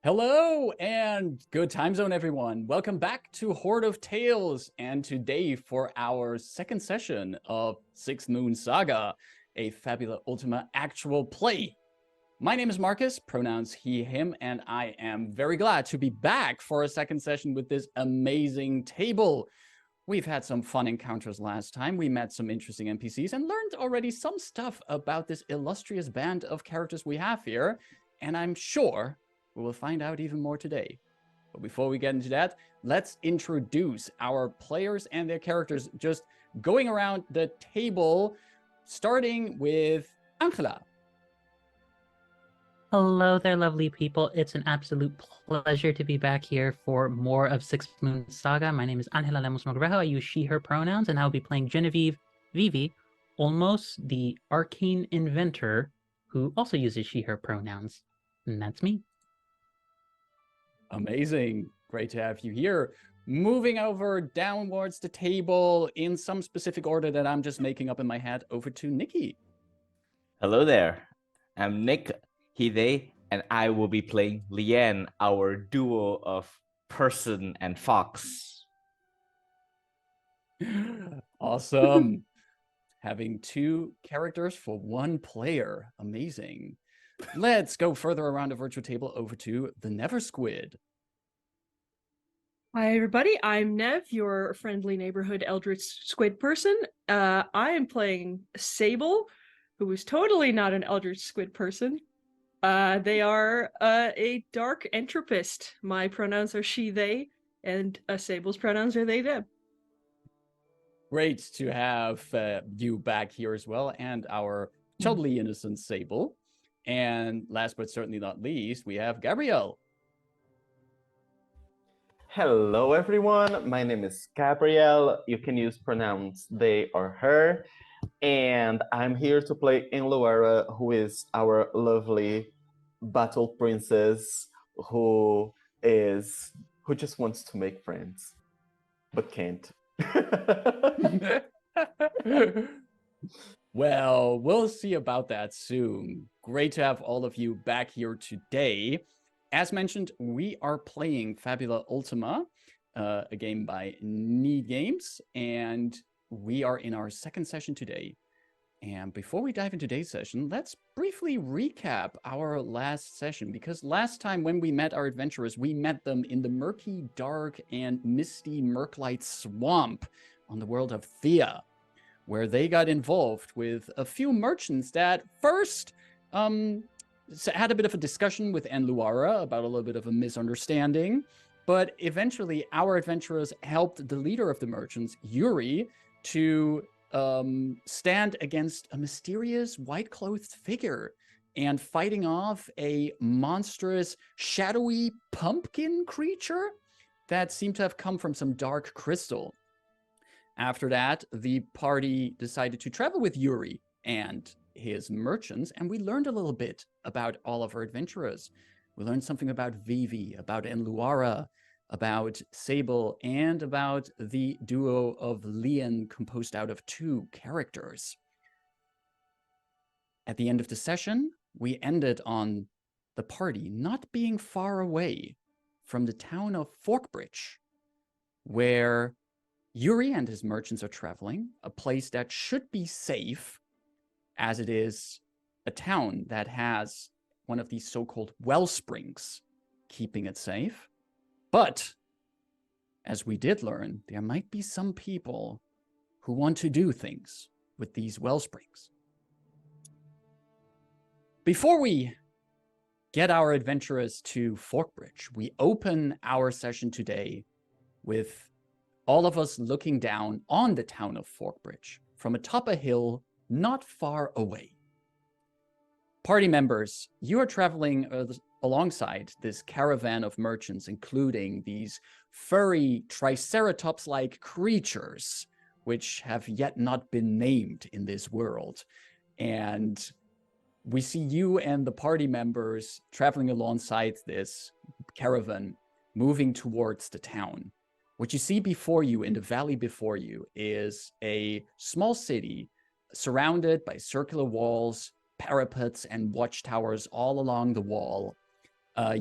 Hello and good time zone, everyone. Welcome back to Horde of Tales, and today for our second session of Sixth Moon Saga, a Fabula Ultima actual play. My name is Marcus, pronouns he, him, and I am very glad to be back for a second session with this amazing table. We've had some fun encounters last time. We met some interesting NPCs and learned already some stuff about this illustrious band of characters we have here, and I'm sure we will find out even more today. But before we get into that, let's introduce our players and their characters, just going around the table, starting with Angela. Hello there, lovely people. It's an absolute pleasure to be back here for more of Sixth Moon Saga. My name is Angela Lemos Mogrejo. I use she, her pronouns, and I'll be playing Genevieve Vivi, almost the arcane inventor who also uses she, her pronouns. And that's me. Amazing. Great to have you here. Moving over downwards the table in some specific order that I'm just making up in my head, over to Nikki. Hello there. I'm Nick, he, they, and I will be playing Liane, our duo of person and fox. Awesome. Having two characters for one player. Amazing. Let's go further around the virtual table over to the Never Squid. Hi, everybody. I'm Nev, your friendly neighborhood eldritch squid person. I am playing Sable, who is totally not an eldritch squid person. They are a dark entropist. My pronouns are she, they, and Sable's pronouns are they, them. Great to have you back here as well, and our totally innocent Sable. And last but certainly not least, we have Gabrielle. Hello, everyone. My name is Gabrielle. You can use pronouns they or her. And I'm here to play Enluara, who is our lovely battle princess who just wants to make friends, but can't. Well, we'll see about that soon. Great to have all of you back here today. As mentioned, we are playing Fabula Ultima, a game by ENNIE Games, and we are in our second session today. And before we dive into today's session, let's briefly recap our last session, because last time when we met our adventurers, we met them in the murky, dark, and misty Murklight swamp on the world of Thea, where they got involved with a few merchants that first had a bit of a discussion with Enluara about a little bit of a misunderstanding, but eventually our adventurers helped the leader of the merchants, Yuri, to stand against a mysterious white-clothed figure and fighting off a monstrous, shadowy pumpkin creature that seemed to have come from some dark crystal. After that, the party decided to travel with Yuri and his merchants, and we learned a little bit about all of our adventurers. We learned something about Vivi, about Enluara, about Sable, and about the duo of Liane, composed out of two characters. At the end of the session, we ended on the party not being far away from the town of Forkbridge, where Yuri and his merchants are traveling, a place that should be safe, as it is a town that has one of these so-called well springs, keeping it safe. But, as we did learn, there might be some people who want to do things with these well springs. Before we get our adventurers to Forkbridge, we open our session today with all of us looking down on the town of Forkbridge from atop a hill not far away. Party members, you are traveling alongside this caravan of merchants, including these furry triceratops-like creatures, which have yet not been named in this world. And we see you and the party members traveling alongside this caravan, moving towards the town. What you see before you, in the valley before you, is a small city surrounded by circular walls, parapets, and watchtowers all along the wall.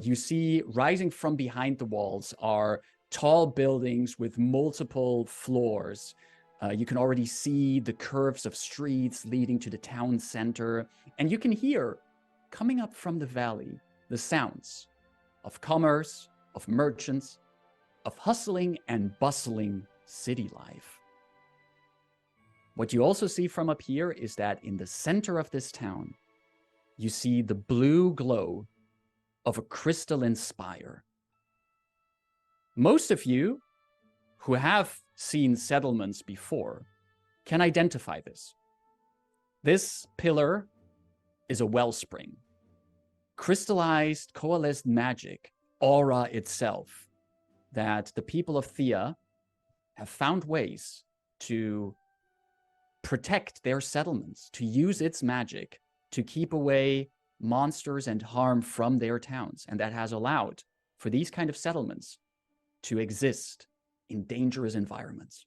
You see rising from behind the walls are tall buildings with multiple floors. You can already see the curves of streets leading to the town center, and you can hear, coming up from the valley, the sounds of commerce, of merchants, of hustling and bustling city life. What you also see from up here is that in the center of this town, you see the blue glow of a crystalline spire. Most of you who have seen settlements before can identify this. This pillar is a wellspring. Crystallized, coalesced magic, aura itself, that the people of Thea have found ways to protect their settlements, to use its magic to keep away monsters and harm from their towns. And that has allowed for these kind of settlements to exist in dangerous environments.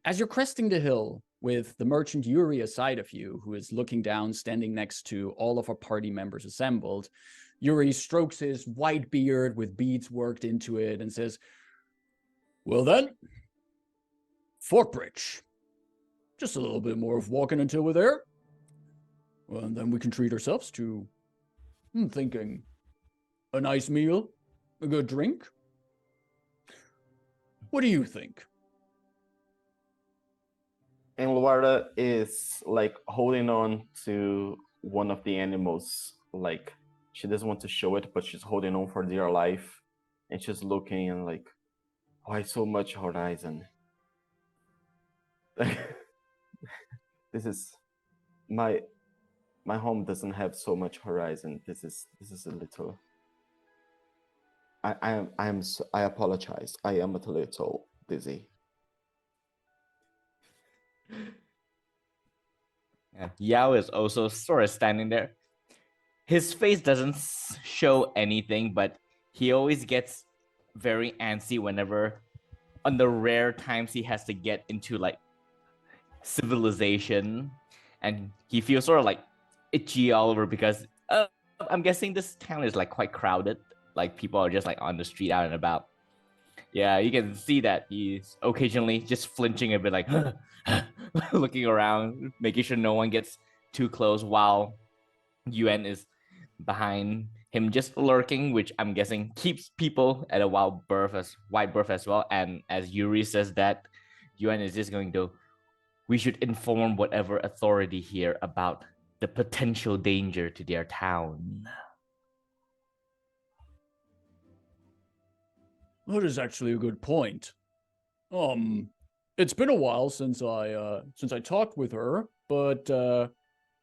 As you're cresting the hill with the merchant Yuri aside of you, who is looking down, standing next to all of our party members assembled, Yuri strokes his white beard with beads worked into it and says, "Well then, Forkbridge. Just a little bit more of walking until we're there. Well, and then we can treat ourselves to, I'm thinking, a nice meal, a good drink. What do you think?" And Luara is like holding on to one of the animals. Like she doesn't want to show it, but she's holding on for dear life. And she's looking and like, why so much horizon? This is my home doesn't have so much horizon. This is a little. I apologize. I am a little busy. Yeah, Yao is also sort of standing there. His face doesn't show anything, but he always gets very antsy whenever, on the rare times he has to get into like civilization, and he feels sort of like itchy all over because I'm guessing this town is like quite crowded. Like people are just like on the street out and about. Yeah, you can see that he's occasionally just flinching a bit, like looking around, making sure no one gets too close, while Yuan is behind him, just lurking, which I'm guessing keeps people at a wide berth as well. And as Yuri says that, Yuan is just going to, we should inform whatever authority here about the potential danger to their town. That is actually a good point. It's been a while since I talked with her, but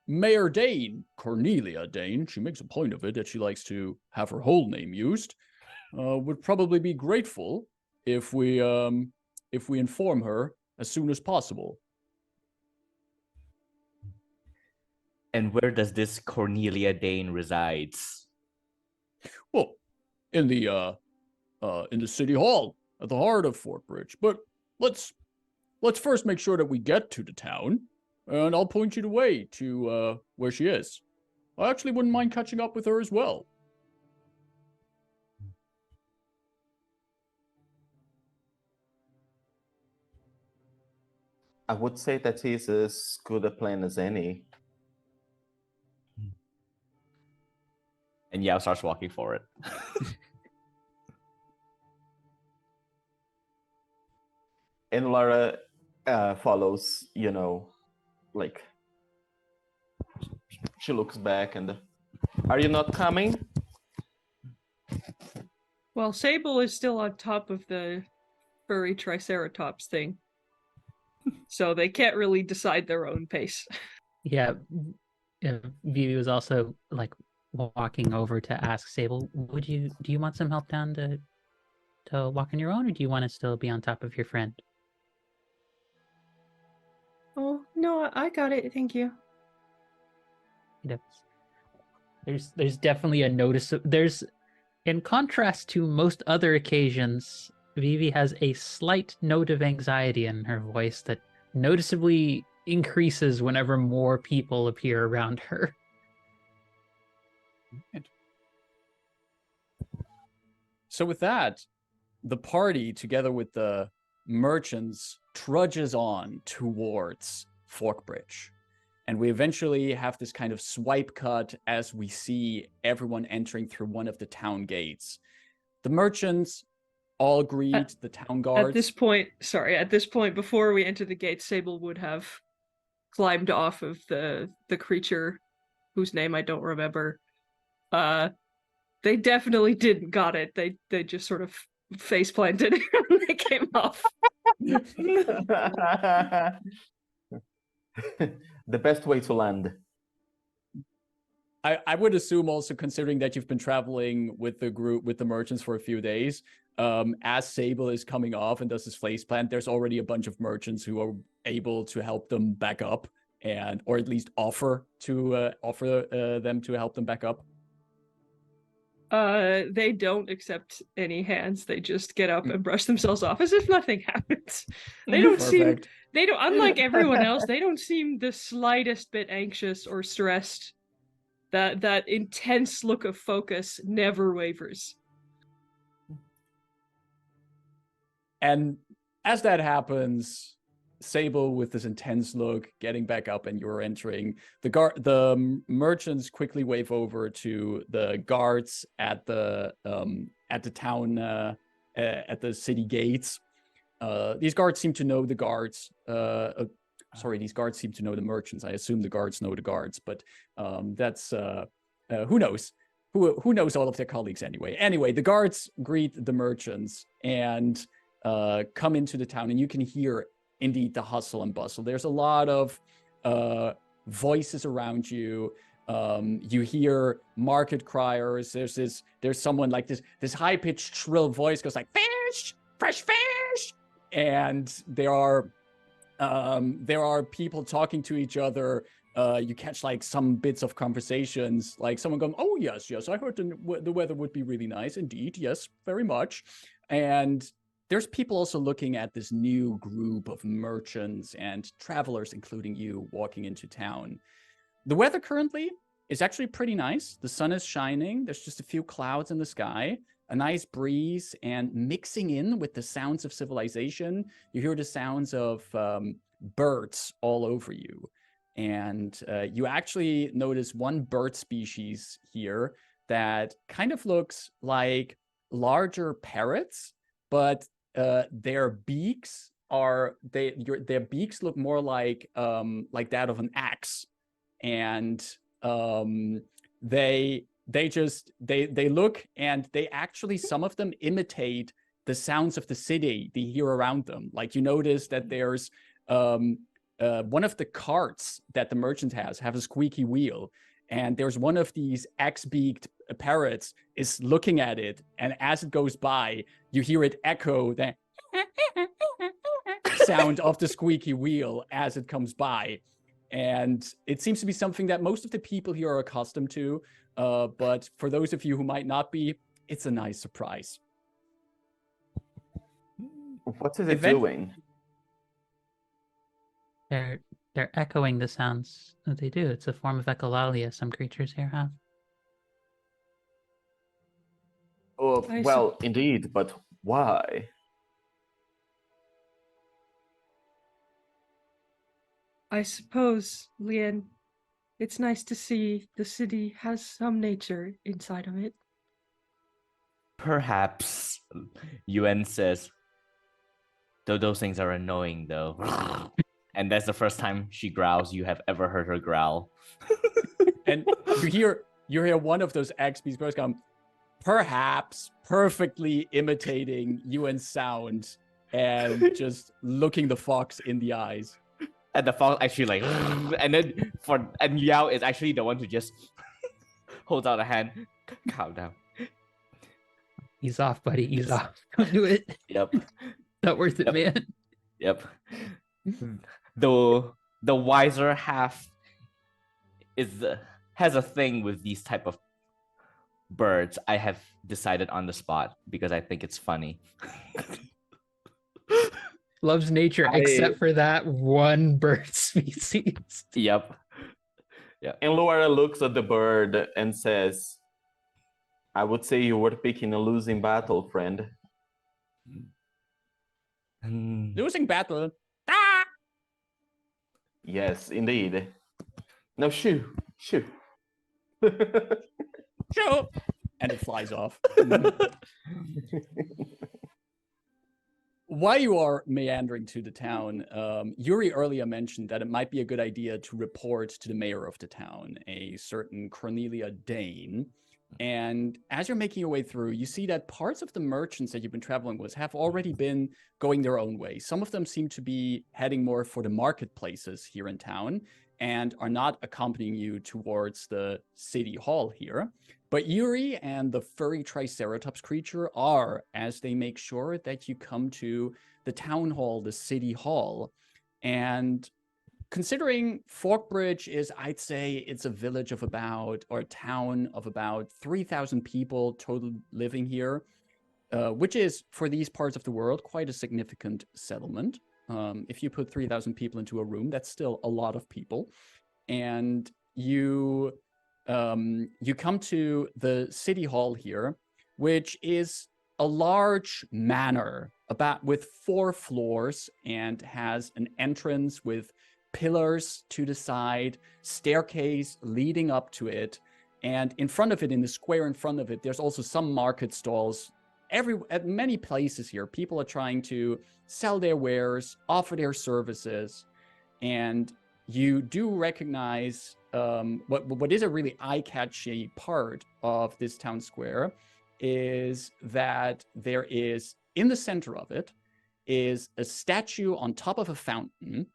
Mayor Dane, Cornelia Dane, she makes a point of it that she likes to have her whole name used, would probably be grateful if we inform her as soon as possible. And where does this Cornelia Dane resides? Well, in the city hall at the heart of Forkbridge. But let's first make sure that we get to the town, and I'll point you the way to where she is. I actually wouldn't mind catching up with her as well. I would say that he's as good a plan as any. And Yao starts walking forward. And Lara follows, like she looks back and, are you not coming? Well, Sable is still on top of the furry triceratops thing. So they can't really decide their own pace. Yeah, Vivi was also like walking over to ask Sable, do you want some help down to walk on your own, or do you want to still be on top of your friend? Oh, no, I got it. Thank you. There's definitely a notice. There's, in contrast to most other occasions, Vivi has a slight note of anxiety in her voice that noticeably increases whenever more people appear around her. So with that, the party, together with the merchants, trudges on towards Forkbridge. And we eventually have this kind of swipe cut as we see everyone entering through one of the town gates. The merchants all greet the town guards. At this point, before we enter the gate, Sable would have climbed off of the creature whose name I don't remember. They definitely didn't got it. They just sort of face planted when they came off. The best way to land. I would assume also, considering that you've been traveling with the group, with the merchants for a few days, as Sable is coming off and does his face plant, there's already a bunch of merchants who are able to help them back up, and or at least offer them to help them back up. They don't accept any hands. They just get up and brush themselves off as if nothing happens. They don't unlike everyone else, they don't seem the slightest bit anxious or stressed. That intense look of focus never wavers. And as that happens, Sable, with this intense look, getting back up, and you're entering. The merchants quickly wave over to the guards at the town, at the city gates. These guards seem to know the guards. These guards seem to know the merchants. I assume the guards know the guards, but that's who knows? Who knows all of their colleagues anyway? Anyway, the guards greet the merchants and come into the town, and you can hear indeed the hustle and bustle. There's a lot of voices around you. You hear market criers. There's someone like this high-pitched shrill voice goes like, fish, fresh fish, and there are people talking to each other. You catch like some bits of conversations, like someone going, oh yes, I heard the weather would be really nice indeed, yes, very much. And there's people also looking at this new group of merchants and travelers, including you, walking into town. The weather currently is actually pretty nice. The sun is shining. There's just a few clouds in the sky, a nice breeze, and mixing in with the sounds of civilization, you hear the sounds of birds all over you. And you actually notice one bird species here that kind of looks like larger parrots, but their beaks their beaks look more like that of an axe, and they look, and they actually, some of them imitate the sounds of the city they hear around them. Like, you notice that there's one of the carts that the merchant have a squeaky wheel, and there's one of these axe-beaked parrots is looking at it, and as it goes by, you hear it echo that sound of the squeaky wheel as it comes by. And it seems to be something that most of the people here are accustomed to, but for those of you who might not be, it's a nice surprise. What is it doing? They're echoing the sounds that they do. It's a form of echolalia some creatures here have. Oh, well, indeed, but why? I suppose, Lien, it's nice to see the city has some nature inside of it. Perhaps, Yuen says, though those things are annoying, though. And that's the first time she growls you have ever heard her growl. And you hear one of those XP's birds come, perhaps, perfectly imitating Yuen's sound and just looking the fox in the eyes. And the fox actually like, and Yao is actually the one who just holds out a hand. Calm down. Ease off, buddy. Ease off. Don't do it. Yep. Not worth it, man. Yep. The wiser half has a thing with these type of birds. I have decided on the spot because I think it's funny. Loves nature except for that one bird species. Yep. And Luara looks at the bird and says, I would say you were picking a losing battle, friend. Losing battle. Ah! Yes, indeed. Now shoo. Shoo! And it flies off. While you are meandering to the town, Yuri earlier mentioned that it might be a good idea to report to the mayor of the town, a certain Cornelia Dane. And as you're making your way through, you see that parts of the merchants that you've been traveling with have already been going their own way. Some of them seem to be heading more for the marketplaces here in town and are not accompanying you towards the city hall here. But Yuri and the furry Triceratops creature are, as they make sure that you come to the town hall, the city hall. And considering Forkbridge is, I'd say it's a village of about, or a town of about 3,000 people total living here, which is, for these parts of the world, quite a significant settlement. If you put 3,000 people into a room, that's still a lot of people. And you come to the city hall here, which is a large manor with 4 floors and has an entrance with pillars to the side, staircase leading up to it. And in front of it, in the square in front of it, there's also some market stalls. At many places here, people are trying to sell their wares, offer their services, and you do recognize what is a really eye-catchy part of this town square is that there is, in the center of it, is a statue on top of a fountain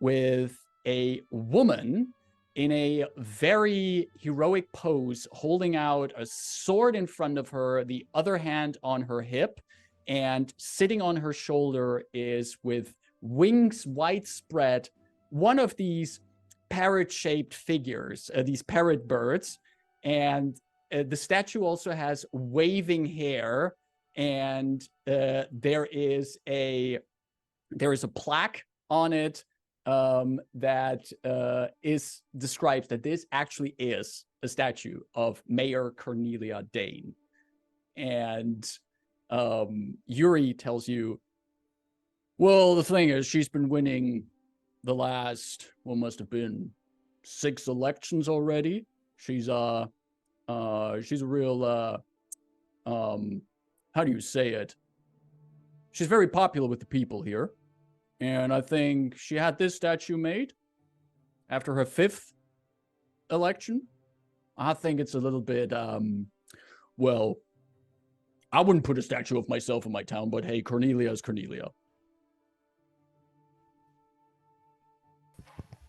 with a woman in a very heroic pose, holding out a sword in front of her, the other hand on her hip, and sitting on her shoulder is, with wings widespread, one of these parrot-shaped figures, these parrot birds, and the statue also has waving hair, and there is a plaque on it that describes that this actually is a statue of Mayor Cornelia Dane. And Yuri tells you, well, the thing is, she's been winning the last, what must have been 6 elections already. She's a real, how do you say it? She's very popular with the people here. And I think she had this statue made after her 5th election. I think it's a little bit, well, I wouldn't put a statue of myself in my town, but hey, Cornelia is Cornelia.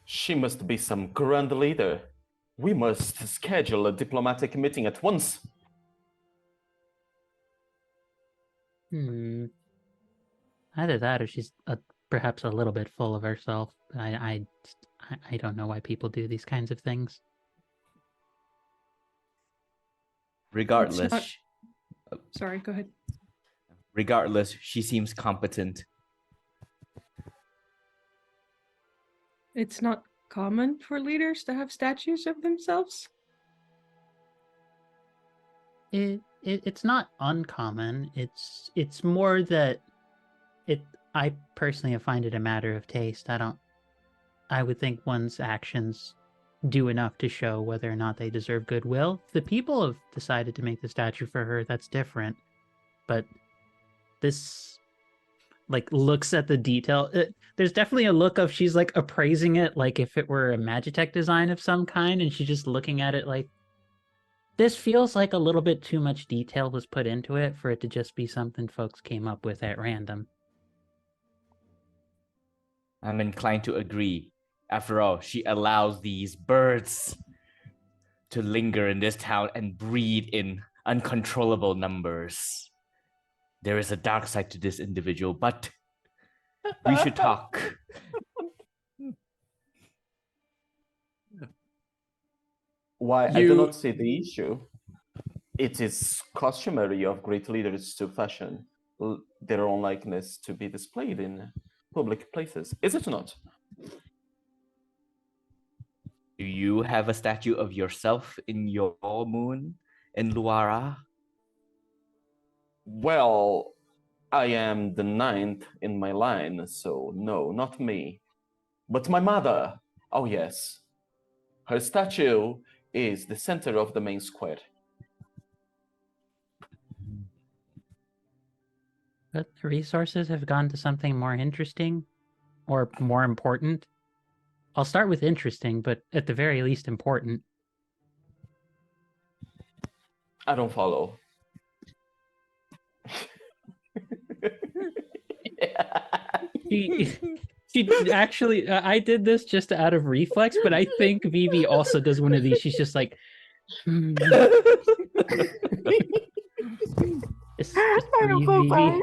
She must be some grand leader. We must schedule a diplomatic meeting at once. Either that or she's perhaps a little bit full of herself. I don't know why people do these kinds of things. Regardless. Sorry, go ahead. Regardless, she seems competent. It's not common for leaders to have statues of themselves. It's not uncommon. It's more that I personally find it a matter of taste. I would think one's actions do enough to show whether or not they deserve goodwill. If the people have decided to make the statue for her, that's different. But this, like, looks at the detail. There's definitely a look of she's like appraising it like if it were a Magitech design of some kind, and she's just looking at it like, this feels like a little bit too much detail was put into it for it to just be something folks came up with at random. I'm inclined to agree. After all, she allows these birds to linger in this town and breed in uncontrollable numbers. There is a dark side to this individual, but we should talk. Why, I do not see the issue. It is customary of great leaders to fashion their own likeness to be displayed in public places, is it not? Do you have a statue of yourself in your moon in Luara? Well, I am the 9th in my line, so no, not me. But my mother, oh yes. Her statue is the center of the main square. But the resources have gone to something more interesting or more important. I'll start with interesting, but at the very least important. I don't follow. She actually, I did this just out of reflex, but I think Vivi also does one of these. She's just like, Just breathe, Vivi.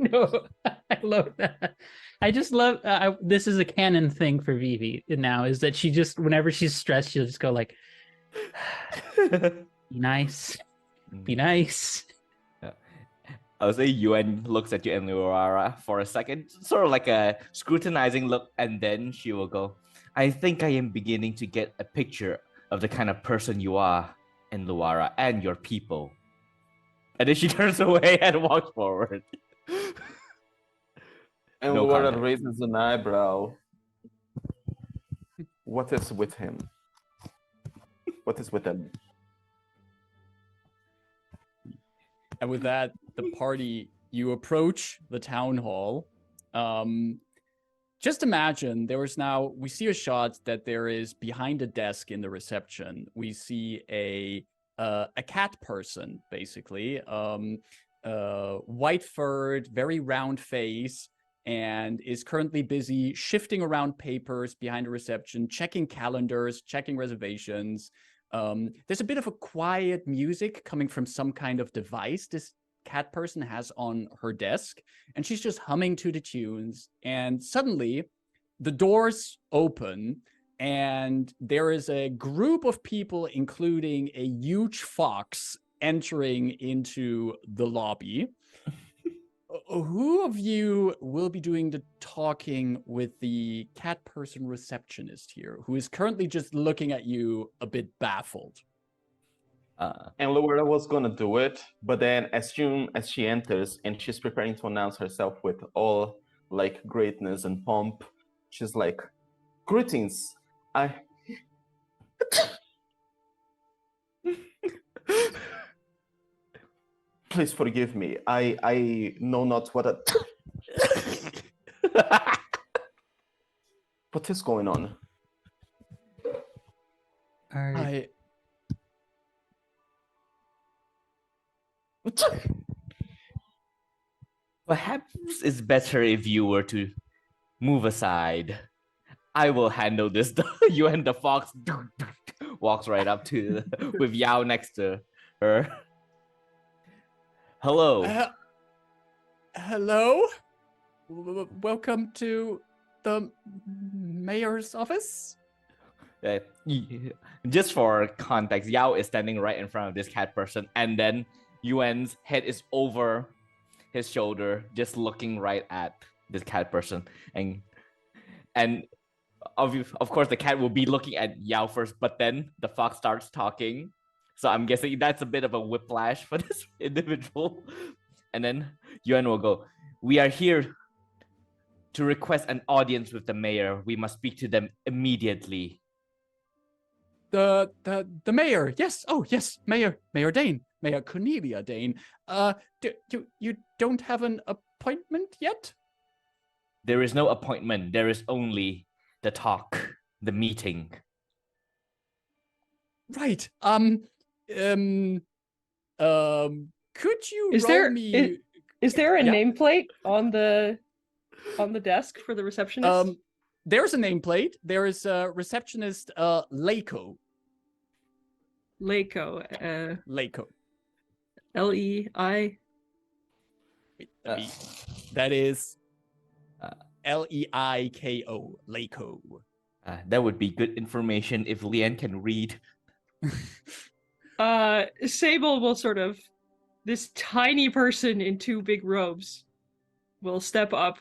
No, I love that. I just love. This is a canon thing for Vivi now. Is that she just whenever she's stressed, she'll just go like, "Be nice, be nice." I would say Yuan looks at you and Luara for a second, sort of like a scrutinizing look, and then she will go, I think I am beginning to get a picture of the kind of person you are, and Luara, and your people. And then she turns away and walks forward. And No Luara comment. raises an eyebrow. What is with him? What is with him? And with that, the party, you approach the town hall. Just imagine we see a shot that there is behind a desk in the reception. We see a cat person, basically, white-furred, very round face, and is currently busy shifting around papers behind a reception, checking calendars, checking reservations. There's a bit of a quiet music coming from some kind of device this cat person has on her desk, and she's just humming to the tunes. And suddenly, the doors open, and there is a group of people, including a huge fox, entering into the lobby. Who of you will be doing the talking with the cat person receptionist here, who is currently just looking at you a bit baffled? And Luara was gonna do it, but then as soon as she enters and she's preparing to announce herself with all like greatness and pomp, she's like, greetings, please forgive me. I know not what what is going on? Perhaps it's better if you were to move aside. I will handle this. You and the fox walks right up to with Yao next to her. Hello. Hello? Welcome to the mayor's office? Just for context, Yao is standing right in front of this cat person, and then Yuan's head is over his shoulder, just looking right at this cat person. And of course, the cat will be looking at Yao first, but then the fox starts talking. So I'm guessing that's a bit of a whiplash for this individual. And then Yuan will go, we are here to request an audience with the mayor. We must speak to them immediately. The mayor, yes. Oh, yes, Mayor Dane. Mayor Cornelia Dane. You don't have an appointment yet? There is no appointment. There is only the talk, the meeting. Right. Could you Is there a nameplate on the desk for the receptionist? There's a nameplate. There is a receptionist, Leiko. Leiko. Leiko. L-E-I. That is L-E-I-K-O. Leiko. That would be good information if Leanne can read. Sable will sort of, this tiny person in two big robes will step up,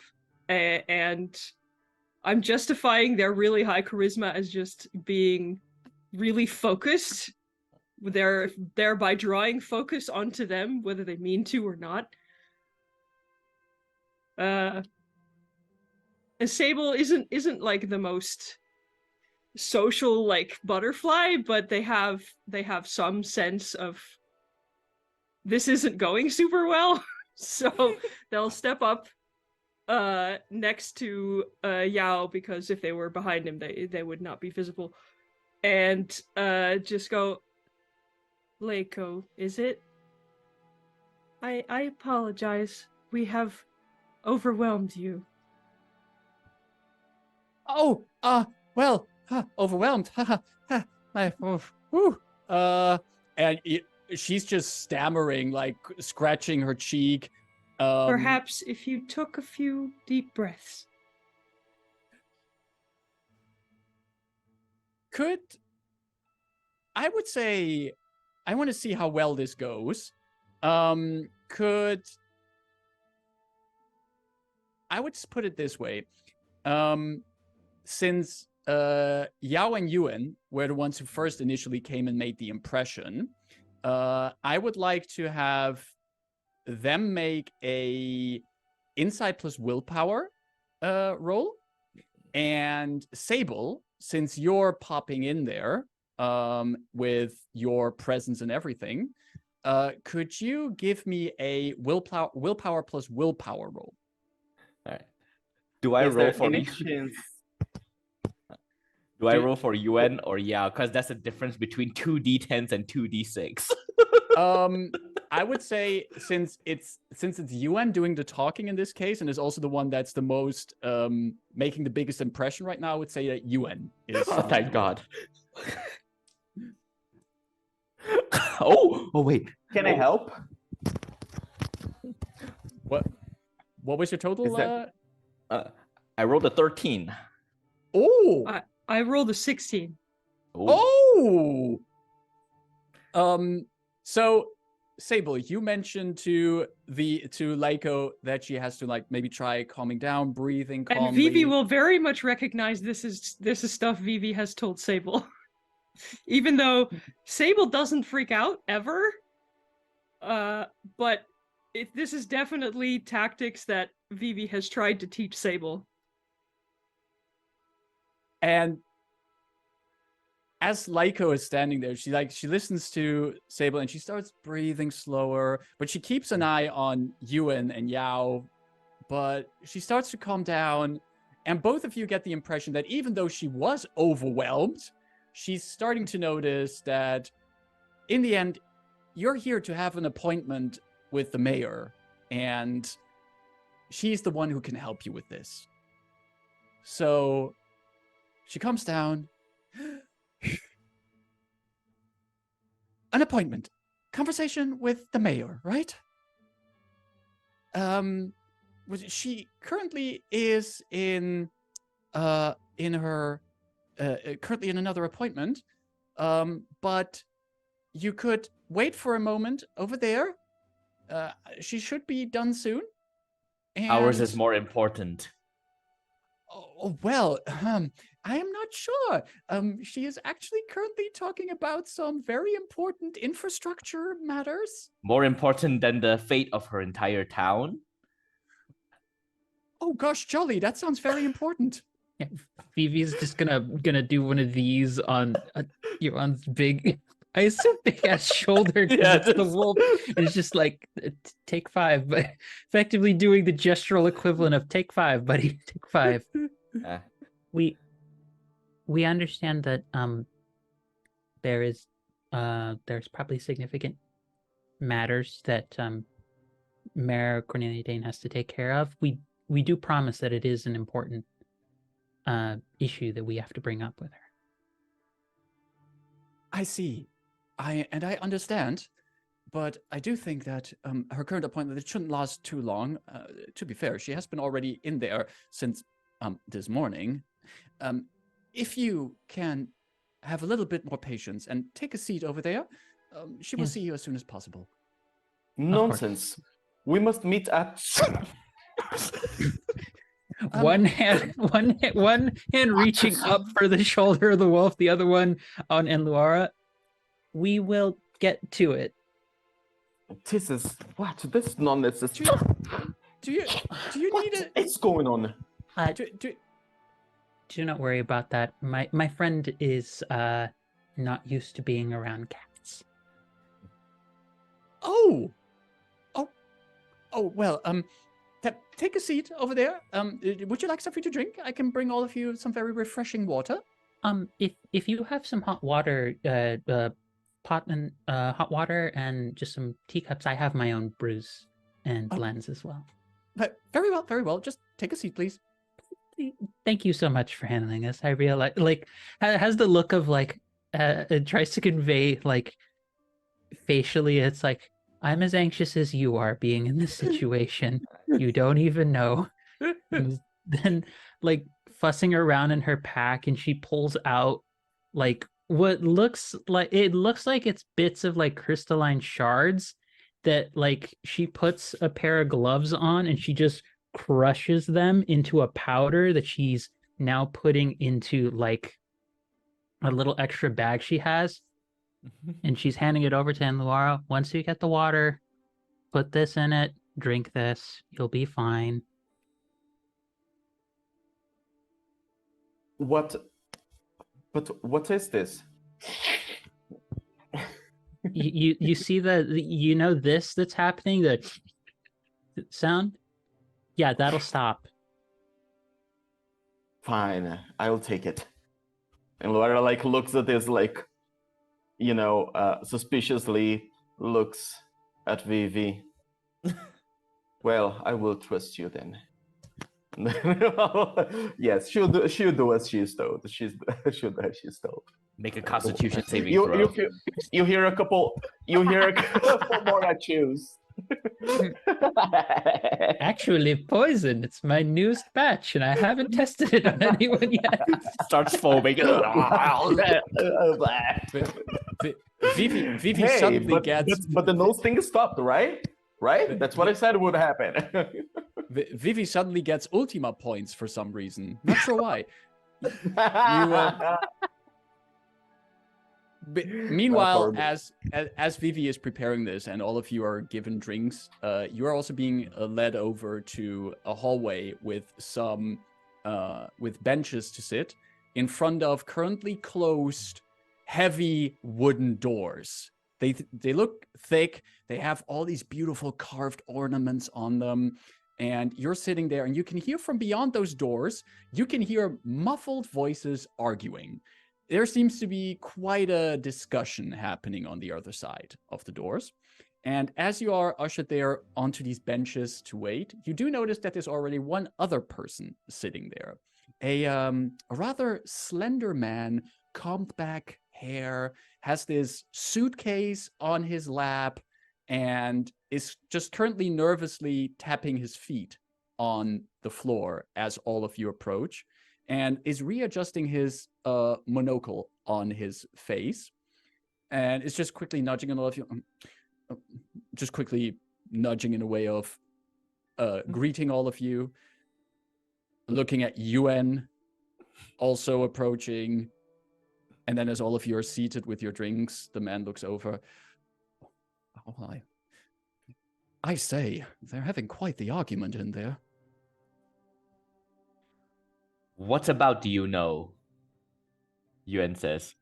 and I'm justifying their really high charisma as just being really focused. they're thereby drawing focus onto them, whether they mean to or not. And Sable isn't like the most social like butterfly, but they have some sense of this isn't going super well. So they'll step up next to Yao, because if they were behind him they would not be visible, and just go, Leiko, is it? I apologize. We have overwhelmed you. Oh, well, overwhelmed. And she's just stammering, like scratching her cheek. Perhaps if you took a few deep breaths. I would say, I want to see how well this goes. I would put it this way. Since Yao and Yuan were the ones who first initially came and made the impression, I would like to have them make a insight plus willpower roll. And Sable, since you're popping in there with your presence and everything, could you give me a willpower plus willpower roll? All right. Do I roll for each? Do I roll for Yuan or Yao? Because that's the difference between 2d10s and 2d6. I would say since it's Yuan doing the talking in this case, and is also the one that's the most making the biggest impression right now, I would say that Yuan is. Oh, thank God. oh wait. Can I help? What was your total? I rolled a 13. Oh. I rolled a 16. Oh. So Sable, you mentioned to Leiko that she has to like maybe try calming down, breathing calmly. And Vivi will very much recognize this is stuff Vivi has told Sable. Even though Sable doesn't freak out ever. But this is definitely tactics that Vivi has tried to teach Sable. And as Leiko is standing there, she listens to Sable and she starts breathing slower, but she keeps an eye on Yuan and Yao, but she starts to calm down, and both of you get the impression that even though she was overwhelmed, she's starting to notice that in the end, you're here to have an appointment with the mayor, and she's the one who can help you with this. So she comes down. An appointment. Conversation with the mayor, right? She currently is in her currently in another appointment. But you could wait for a moment over there. She should be done soon. And... Ours is more important. Oh, well, I am not sure. She is actually currently talking about some very important infrastructure matters. More important than the fate of her entire town? Oh gosh, jolly, that sounds very important. Yeah, Vivi's just gonna do one of these on Euron's big, I assume big ass shoulder. Yeah, it's the wolf. And it's just like take 5, but effectively doing the gestural equivalent of take 5, buddy. Take 5. We understand that there's probably significant matters that Mayor Cornelia Dane has to take care of. We do promise that it is an important issue that we have to bring up with her. I see. I understand, but I do think that her current appointment, it shouldn't last too long. To be fair, she has been already in there since this morning. If you can have a little bit more patience and take a seat over there, she will see you as soon as possible. Nonsense. We must meet at... One hand reaching up for the shoulder of the wolf, the other one on Enluara. We will get to it. This is what? This is not necessary. Do you What need it? is going on? Do not worry about that. My friend is not used to being around cats. Oh, well, take a seat over there. Would you like something to drink? I can bring all of you some very refreshing water. If you have some hot water, pot and hot water and just some teacups, I have my own brews and blends as well. Very well, very well. Just take a seat, please. Thank you so much for handling this. I realize, like, has the look of like it tries to convey like facially. It's like, I'm as anxious as you are being in this situation. You don't even know. And then like fussing around in her pack, and she pulls out like what looks like it's bits of like crystalline shards that like she puts a pair of gloves on, and she just crushes them into a powder that she's now putting into like a little extra bag she has, and she's handing it over to Luara. Once you get the water, put this in it, drink this, you'll be fine. What? But what is this? You see this that's happening, the sound? Yeah, that'll stop. Fine, I'll take it. And Laura like looks at this like, suspiciously looks at Vivi. Well, I will trust you then. Yes, she'll do as she's told. She'll do as she's told. Make a Constitution saving throw. You hear a couple more that choose. Actually, poison. It's my newest batch, and I haven't tested it on anyone yet. Starts foaming. Vivi Hey, suddenly gets. But the nose thing stopped, right? Right? That's what I said would happen. Vivi suddenly gets Ultima points for some reason. Not sure why. Meanwhile, as Vivi is preparing this and all of you are given drinks, you are also being led over to a hallway with some with benches to sit in front of currently closed heavy wooden doors. They look thick. They have all these beautiful carved ornaments on them. And you're sitting there, and you can hear from beyond those doors, you can hear muffled voices arguing. There seems to be quite a discussion happening on the other side of the doors. And as you are ushered there onto these benches to wait, you do notice that there's already one other person sitting there. A rather slender man, combed back hair, has this suitcase on his lap, and is just currently nervously tapping his feet on the floor as all of you approach, and is readjusting his monocle on his face, and is just quickly nudging all of you, just quickly nudging in a way of greeting all of you, looking at UN, also approaching, and then as all of you are seated with your drinks, the man looks over. Oh, I say, they're having quite the argument in there. What about do you know? Yuan says.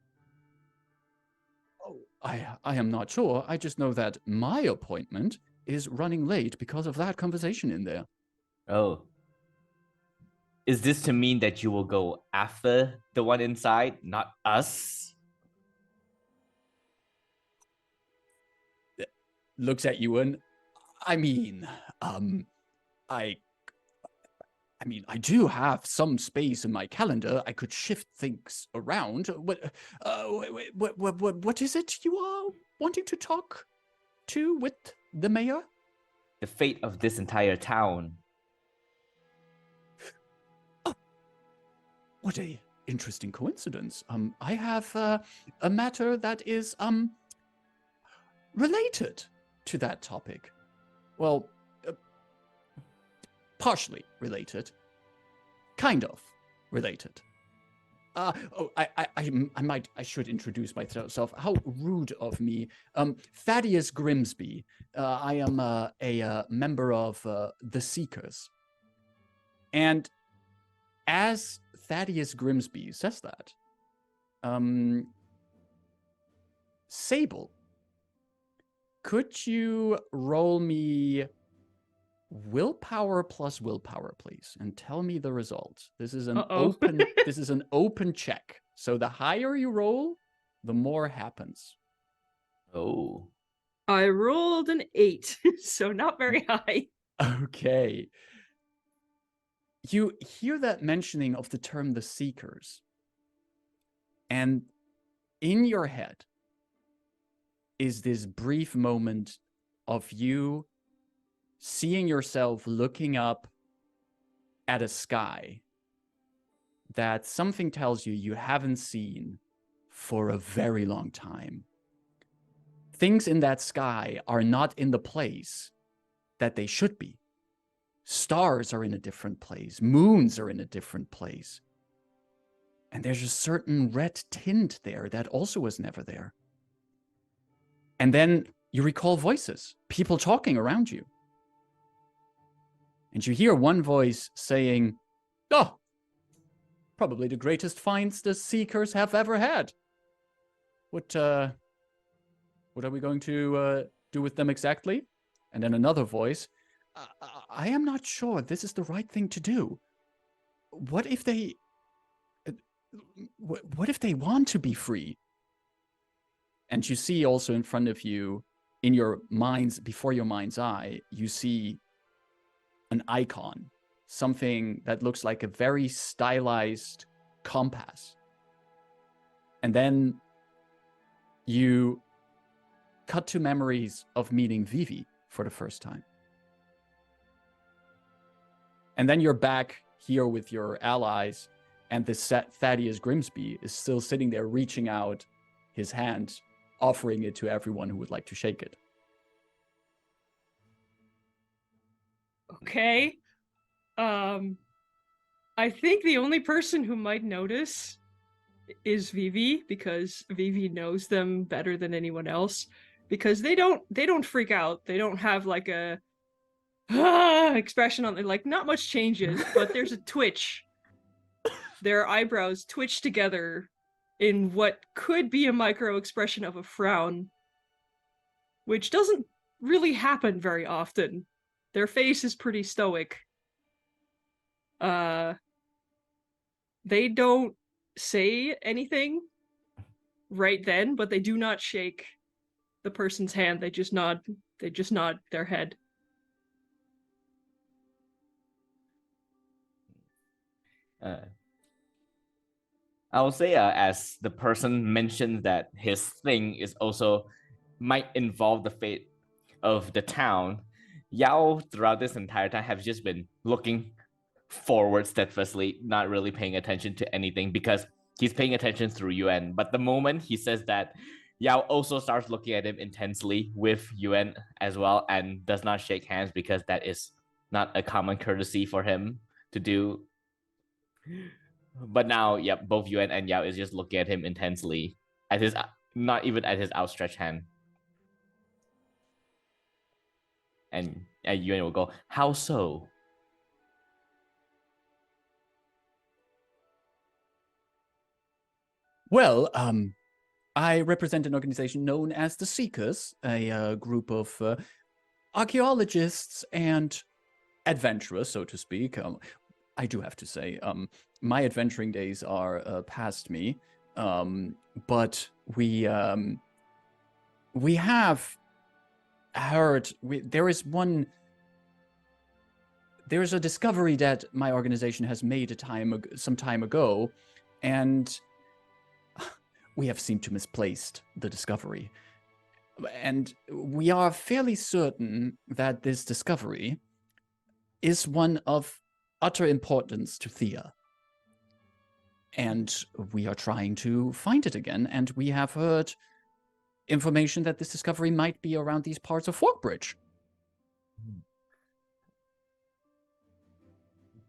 Oh, I am not sure. I just know that my appointment is running late because of that conversation in there. Oh. Is this to mean that you will go after the one inside, not us? Looks at you and I do have some space in my calendar. I could shift things around. What is it you are wanting to talk to with the mayor? The fate of this entire town. Oh, what a interesting coincidence. I have a matter that is related to that topic. Well, partially related. Kind of related. I should introduce myself. How rude of me. Thaddeus Grimsby. I am a member of the Seekers. And as Thaddeus Grimsby says that, Sable, could you roll me willpower plus willpower, please, and tell me the result. This is an open check. So the higher you roll, the more happens. Oh. I rolled an 8, so not very high. Okay. You hear that mentioning of the term the Seekers, and in your head is this brief moment of you seeing yourself looking up at a sky that something tells you you haven't seen for a very long time. Things in that sky are not in the place that they should be. Stars are in a different place. Moons are in a different place. And there's a certain red tint there that also was never there. And then you recall voices, people talking around you. And you hear one voice saying, "Oh, probably the greatest finds the Seekers have ever had. What are we going to do with them exactly?" And then another voice, "I am not sure this is the right thing to do. What if they want to be free?" And you see also in front of you, before your mind's eye, you see an icon, something that looks like a very stylized compass. And then you cut to memories of meeting Vivi for the first time. And then you're back here with your allies, and this Thaddeus Grimsby is still sitting there reaching out his hand, offering it to everyone who would like to shake it. Okay. I think the only person who might notice is Vivi, because Vivi knows them better than anyone else, because they don't freak out. They don't have like a expression on it, like not much changes, but there's a twitch. Their eyebrows twitch together in what could be a micro expression of a frown, which doesn't really happen very often. Their face is pretty stoic. They don't say anything right then, but they do not shake the person's hand. They just nod their head. I will say, as the person mentioned that his thing is also might involve the fate of the town, Yao throughout this entire time has just been looking forward steadfastly, not really paying attention to anything because he's paying attention through Yuan. But the moment he says that, Yao also starts looking at him intensely with Yuan as well and does not shake hands because that is not a common courtesy for him to do. But now, both Yuan and Yao is just looking at him intensely at his, not even at his outstretched hand. And Yuan will go, "How so?" Well, I represent an organization known as the Seekers, a group of archaeologists and adventurers, so to speak. I do have to say, my adventuring days are past me, but we have heard there is a discovery that my organization has made some time ago, and we have seemed to misplaced the discovery. And we are fairly certain that this discovery is one of utter importance to Thea. And we are trying to find it again, and we have heard information that this discovery might be around these parts of Forkbridge.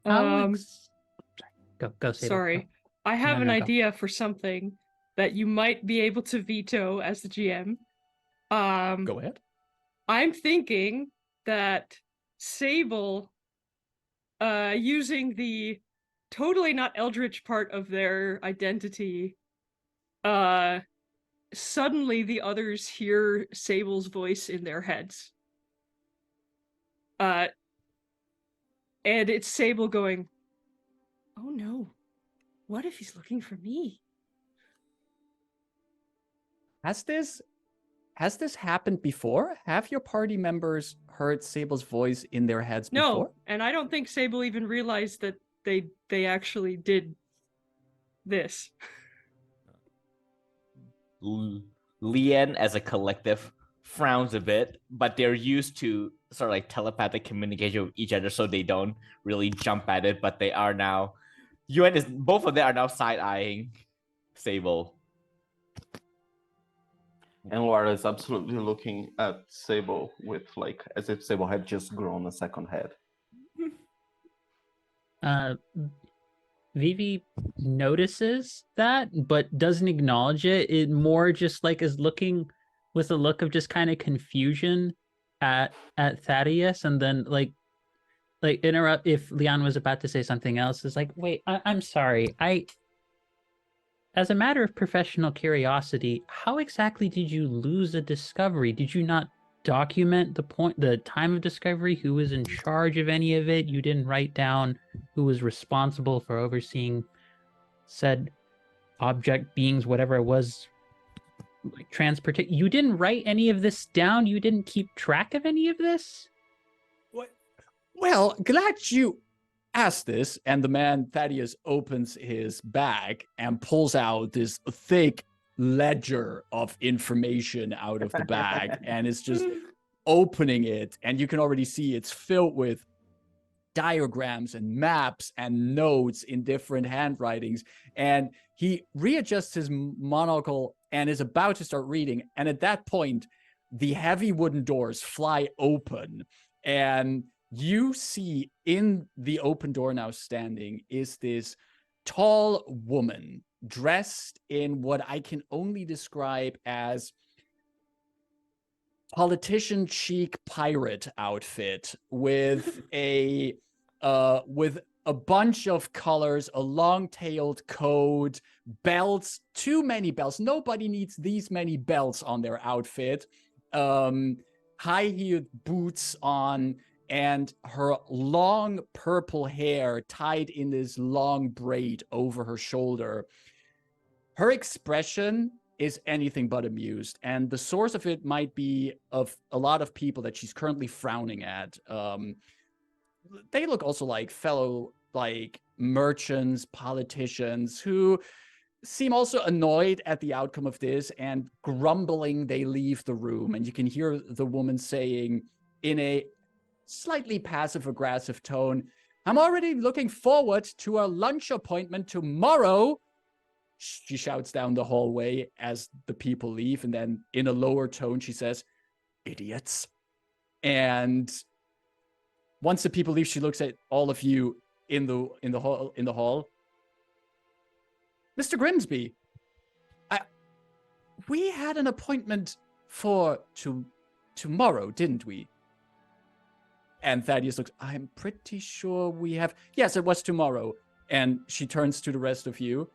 Alex, go. Sorry. I have No, an no, go. idea for something that you might be able to veto as the GM. Go ahead. I'm thinking that Sable, using the totally not eldritch part of their identity, suddenly the others hear Sable's voice in their heads. And it's Sable going, "Oh no, what if he's looking for me?" Has this happened before? Have your party members heard Sable's voice in their heads before? No, and I don't think Sable even realized that they actually did this. Lien as a collective frowns a bit, but they're used to sort of like telepathic communication with each other, so they don't really jump at it. But they are now, both of them are now side eyeing Sable. And Laura is absolutely looking at Sable with like as if Sable had just grown a second head. Vivi notices that, but doesn't acknowledge it. It more just like is looking with a look of just kind of confusion at Thaddeus, and then like interrupt if Leon was about to say something else. Is like, wait, I'm sorry. As a matter of professional curiosity, how exactly did you lose a discovery? Did you not document the time of discovery? Who was in charge of any of it? You didn't write down who was responsible for overseeing said object, beings, whatever it was, like transportation. You didn't write any of this down? You didn't keep track of any of this? Well, glad you asked this. And the man, Thaddeus, opens his bag and pulls out this thick ledger of information out of the bag and is just opening it. And you can already see it's filled with diagrams and maps and notes in different handwritings. And he readjusts his monocle and is about to start reading. And at that point, the heavy wooden doors fly open, and you see in the open door now standing is this tall woman dressed in what I can only describe as politician chic pirate outfit with a bunch of colors, a long-tailed coat, belts, too many belts. Nobody needs these many belts on their outfit. High-heeled boots on, and her long purple hair tied in this long braid over her shoulder. Her expression is anything but amused, and the source of it might be of a lot of people that she's currently frowning at. They look also like fellow merchants, politicians who seem also annoyed at the outcome of this, and grumbling they leave the room. And you can hear the woman saying in a slightly passive-aggressive tone, "I'm already looking forward to a lunch appointment tomorrow." She shouts down the hallway as the people leave, and then in a lower tone she says, "Idiots." And once the people leave, she looks at all of you in the hall. "Mr. Grimsby, we had an appointment for tomorrow, didn't we?" And Thaddeus looks, "I'm pretty sure we have. Yes, it was tomorrow." And she turns to the rest of you.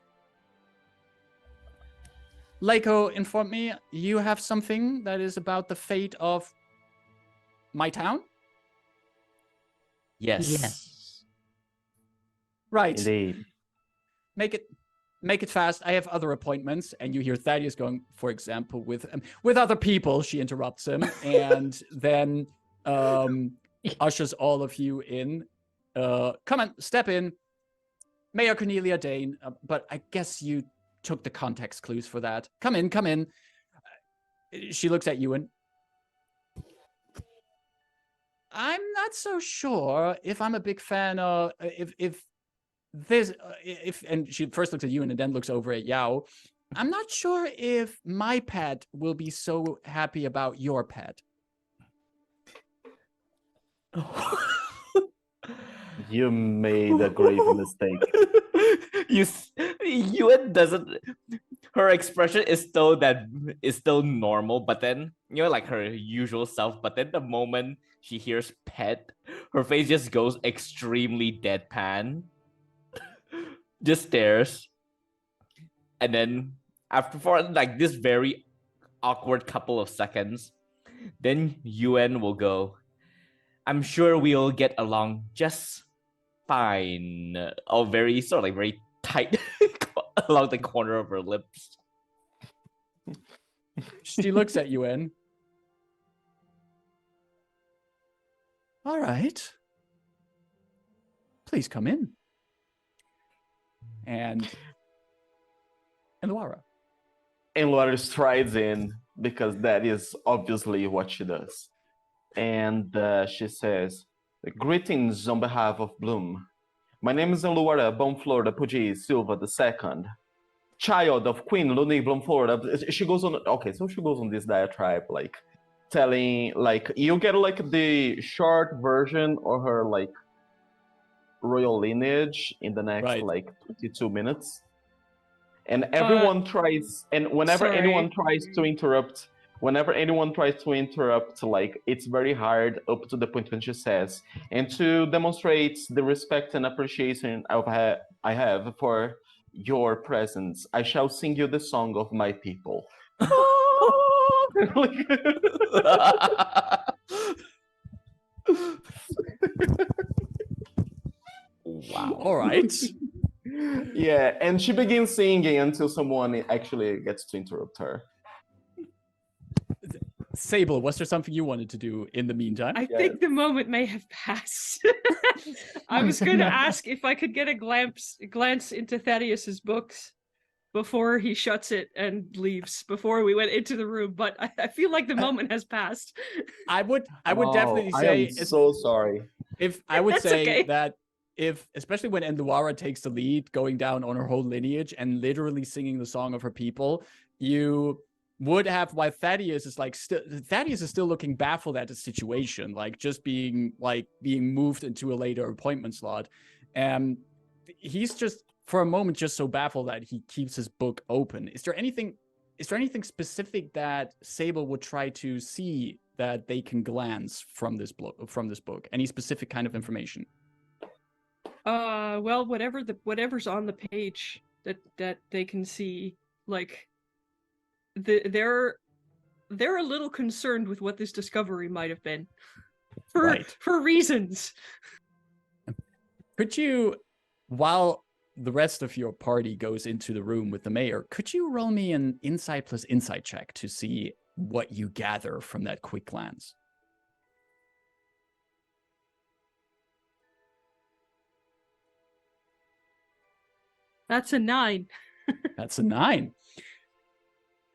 "Leiko informed me you have something that is about the fate of my town?" Yes. "Right. Indeed. Make it fast. I have other appointments." And you hear Thaddeus going, for example, with other people. She interrupts him and then ushers all of you in. "Come on, step in. Mayor Cornelia Dane, but I guess you took the context clues for that. Come in. She looks at you and, "I'm not so sure if I'm a big fan of if and she first looks at you and then looks over at Yao. "I'm not sure if my pet will be so happy about your pet." You made a grave mistake. Yuen doesn't. Her expression is still normal, but then like her usual self. But then the moment she hears pet, her face just goes extremely deadpan. Just stares, and then after for like this very awkward couple of seconds, then Yuen will go, "I'm sure we'll get along just fine." Oh, very sort of like very tight along the corner of her lips. She looks at Yuen. All right. Please come in. And Luara. And Laura strides in because that is obviously what she does. And she says, "Greetings on behalf of Bloom. My name is Luara Bonflor de Puji Silva II, child of Queen Luni Blomflor." She goes on, okay, so she goes on this diatribe, like, telling, like, you get, like, the short version of her, like, royal lineage in the next, Right. like, 22 minutes. And everyone tries, and whenever anyone tries to interrupt, like, it's very hard up to the point when she says, "And to demonstrate the respect and appreciation I have for your presence, I shall sing you the song of my people." Wow. All right. Yeah, and she begins singing until someone actually gets to interrupt her. Sable, was there something you wanted to do in the meantime? I think the moment may have passed. I was going to ask if I could get a glance into Thaddeus's books before he shuts it and leaves, before we went into the room, but I feel like the moment has passed. I would definitely say, I am so sorry. If I would say okay. that especially when Enluara takes the lead, going down on her whole lineage and literally singing the song of her people, you would have, while Thaddeus is still looking baffled at the situation, like just being moved into a later appointment slot. And he's just for a moment just so baffled that he keeps his book open. Is there anything specific that Sable would try to see that they can glance from this book? Any specific kind of information? Well, whatever's on the page that they can see, like they're a little concerned with what this discovery might have been, for reasons. Could you, while the rest of your party goes into the room with the mayor, could you roll me an insight plus insight check to see what you gather from that quick glance? That's a 9. That's a 9.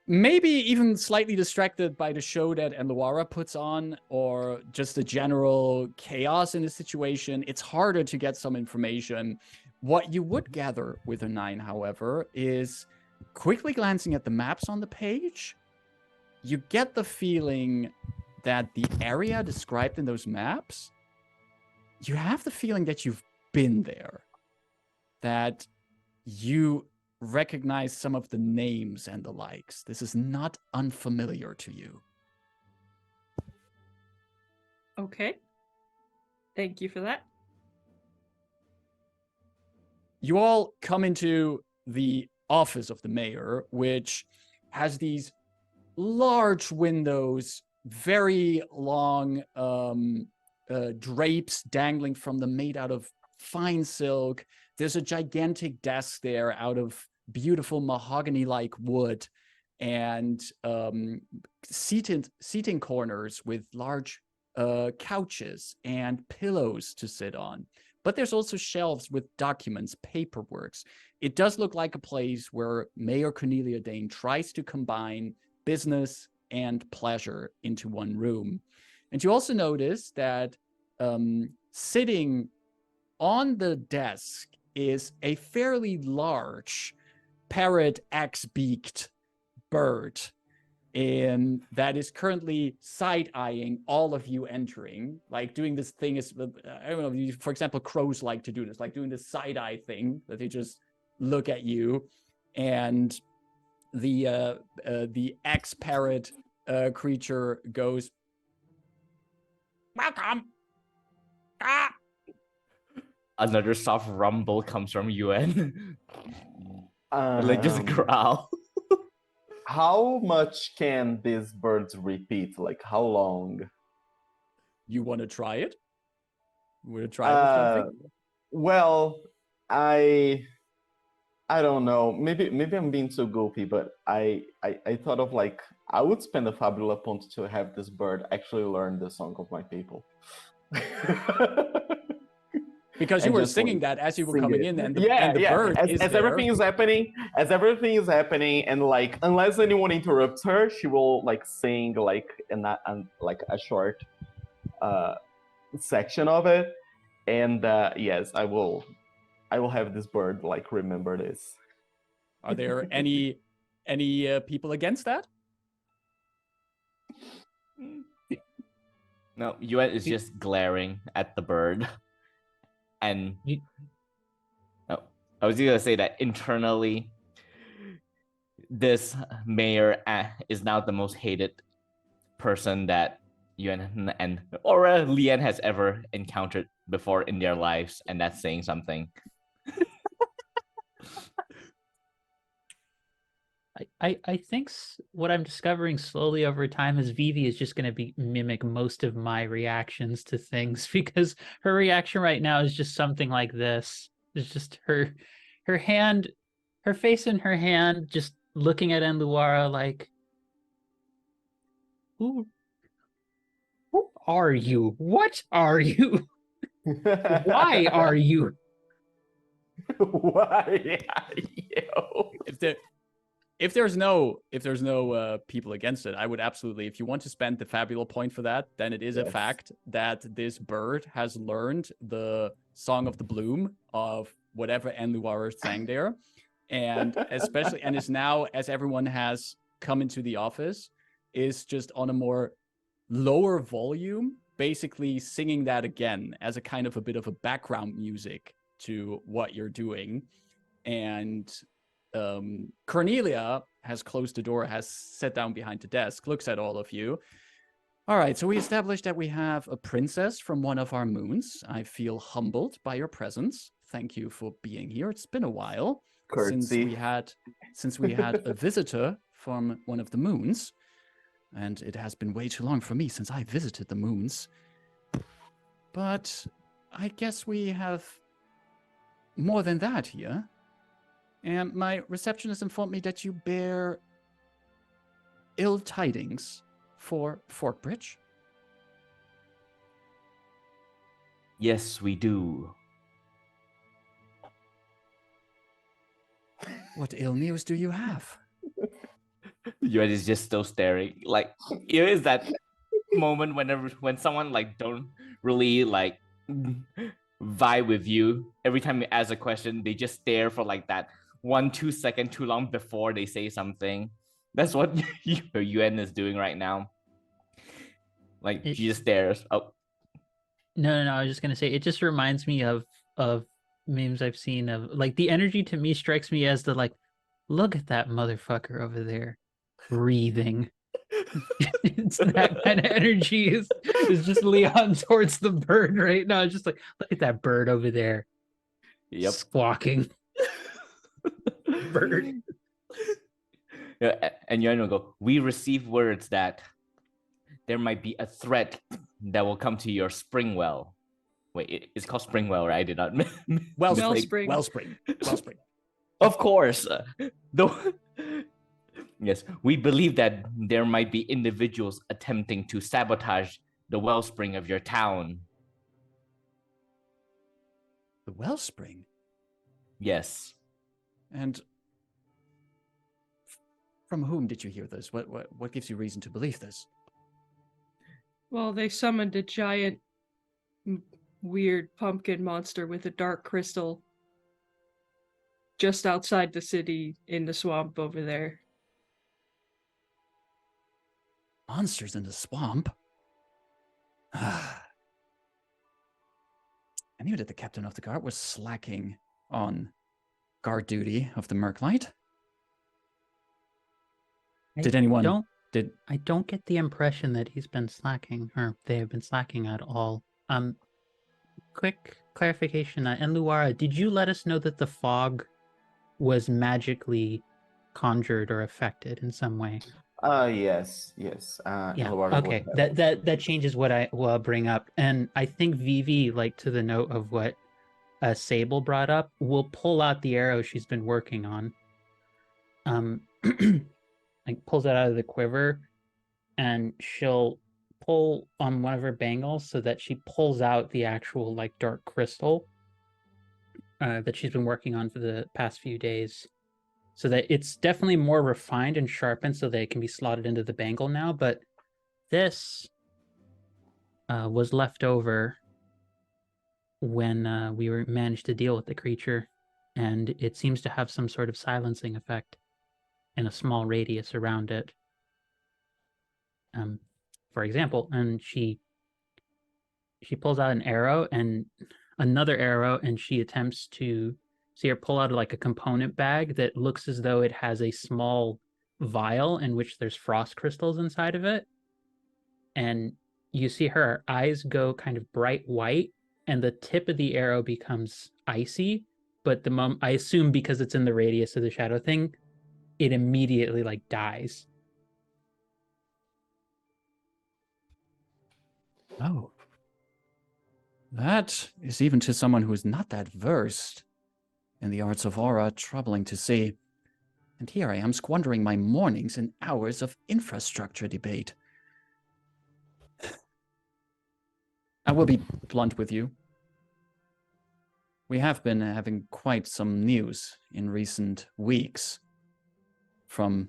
Maybe even slightly distracted by the show that Enluara puts on, or just the general chaos in the situation, it's harder to get some information. What you would gather with a 9, however, is quickly glancing at the maps on the page, you get the feeling that the area described in those maps, you have the feeling that you've been there, that you recognize some of the names and the likes. This is not unfamiliar to you. Okay. Thank you for that. You all come into the office of the mayor, which has these large windows, very long drapes dangling from them, made out of fine silk. There's a gigantic desk there out of beautiful mahogany-like wood, and seating corners with large couches and pillows to sit on. But there's also shelves with documents, paperworks. It does look like a place where Mayor Cornelia Dane tries to combine business and pleasure into one room. And you also notice that sitting on the desk is a fairly large parrot axe-beaked bird. and that is currently side-eyeing all of you entering, like doing this thing is, I don't know, for example, crows like to do this, like doing this side-eye thing that they just look at you, and the ex-parrot creature goes, "Welcome." Ah! Another soft rumble comes from Yuan. Like just growl. How much can these birds repeat? Like how long? You want to try it? You want to try it with something? Well, I don't know. Maybe I'm being too goofy, but I thought of like I would spend a Fabula point to have this bird actually learn the song of my people. Because you were singing that as you were coming in, and the bird is as there. everything is happening, and like unless anyone interrupts her, she will like sing like like a short section of it, and yes, I will have this bird like remember this. Are there any people against that? No, Yuan is just glaring at the bird. And I was gonna say that internally, this mayor is now the most hated person that Yuan or Lian has ever encountered before in their lives, and that's saying something. I think what I'm discovering slowly over time is Vivi is just going to mimic most of my reactions to things, because her reaction right now is just something like this. It's just her hand, her face in her hand, just looking at Enluara like, who are you? What are you? Why are you? Why are you? If there's no people against it, I would absolutely, if you want to spend the Fabula point for that, then it is a fact that this bird has learned the Song of the Bloom of whatever Enluara sang there. And especially, and is now, as everyone has come into the office, is just on a more lower volume, basically singing that again as a kind of a bit of a background music to what you're doing. And Cornelia has closed the door, has sat down behind the desk, looks at all of you. All right, so we established that we have a princess from one of our moons. I feel humbled by your presence. Thank you for being here. It's been a while since we had a visitor from one of the moons, and it has been way too long for me since I visited the moons. But I guess we have more than that here. And my receptionist informed me that you bear ill tidings for Forkbridge. Yes, we do. What ill news do you have? Yuan is just still staring. Like, it is that moment when someone like don't really like vibe with you. Every time you ask a question, they just stare for like that 1-2 seconds too long before they say something. That's what Yuan is doing right now. Like, she just stares. Oh. No. I was just gonna say, it just reminds me of memes I've seen of like, the energy to me strikes me as the like, look at that motherfucker over there breathing. It's that kind of energy is just Leon towards the bird right now. It's just like, look at that bird over there. Yep. Squawking. Bird. Yeah, and Yuan will go, we receive words that there might be a threat that will come to your spring well. Wait, it's called spring well, right? I did not. Wellspring. Wellspring. Of course. Though. Yes, we believe that there might be individuals attempting to sabotage the wellspring of your town. The wellspring? Yes. And from whom did you hear this? What gives you reason to believe this? Well, they summoned a giant, weird pumpkin monster with a dark crystal just outside the city in the swamp over there. Monsters in the swamp? I knew that the captain of the guard was slacking on guard duty of the Merklight. Did anyone... I don't get the impression that he's been slacking, or they have been slacking at all. Quick clarification, and Luara, did you let us know that the fog was magically conjured or affected in some way? Yes. Yeah. Luara Okay. would have. That changes what I will bring up, and I think Vivi, like to the note of what Sable brought up, will pull out the arrow she's been working on. Like pulls it out of the quiver, and she'll pull on one of her bangles so that she pulls out the actual like dark crystal that she's been working on for the past few days, so that it's definitely more refined and sharpened so that it can be slotted into the bangle now. But this was left over when we managed to deal with the creature, and it seems to have some sort of silencing effect in a small radius around it. For example, and she pulls out an arrow and another arrow, and she attempts to see her pull out like a component bag that looks as though it has a small vial in which there's frost crystals inside of it. And you see her eyes go kind of bright white, and the tip of the arrow becomes icy. But the moment, I assume because it's in the radius of the shadow thing, it immediately like dies. Oh. That is, even to someone who is not that versed in the arts of aura, troubling to see. And here I am squandering my mornings and hours of infrastructure debate. I will be blunt with you. We have been having quite some news in recent weeks from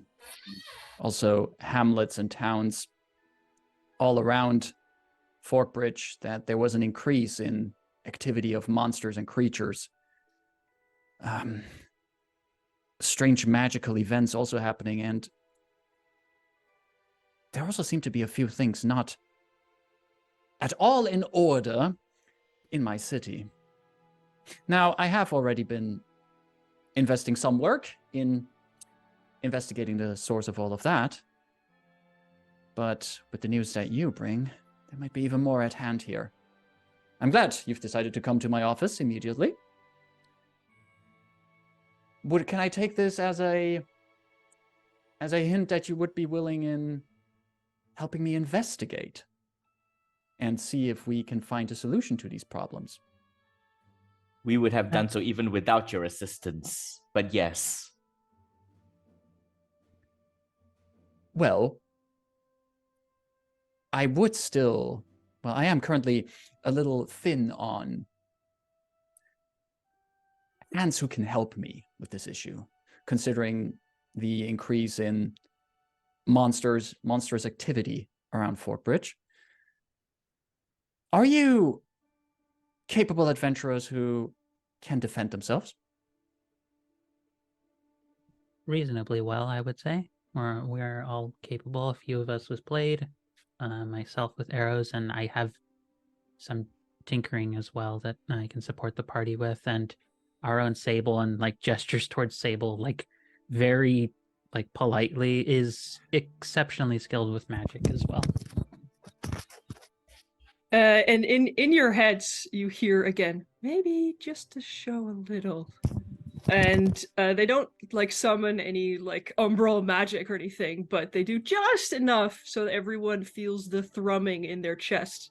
also hamlets and towns all around Forkbridge that there was an increase in activity of monsters and creatures. Strange magical events also happening, and there also seem to be a few things not at all in order in my city. Now, I have already been investing some work in investigating the source of all of that, but with the news that you bring, there might be even more at hand here. I'm glad you've decided to come to my office immediately. Can I take this as a hint that you would be willing in helping me investigate and see if we can find a solution to these problems? We would have done so even without your assistance, but yes. Well, I would still... Well, I am currently a little thin on hands who can help me with this issue, considering the increase in monstrous activity around Forkbridge. Are you capable adventurers who can defend themselves? Reasonably well, I would say. We're all capable. A few of us was played, myself with arrows, and I have some tinkering as well that I can support the party with, and our own Sable, and like gestures towards Sable, like very like politely, is exceptionally skilled with magic as well. And in your heads, you hear again, maybe just to show a little. And they don't like summon any like umbral magic or anything, but they do just enough so that everyone feels the thrumming in their chest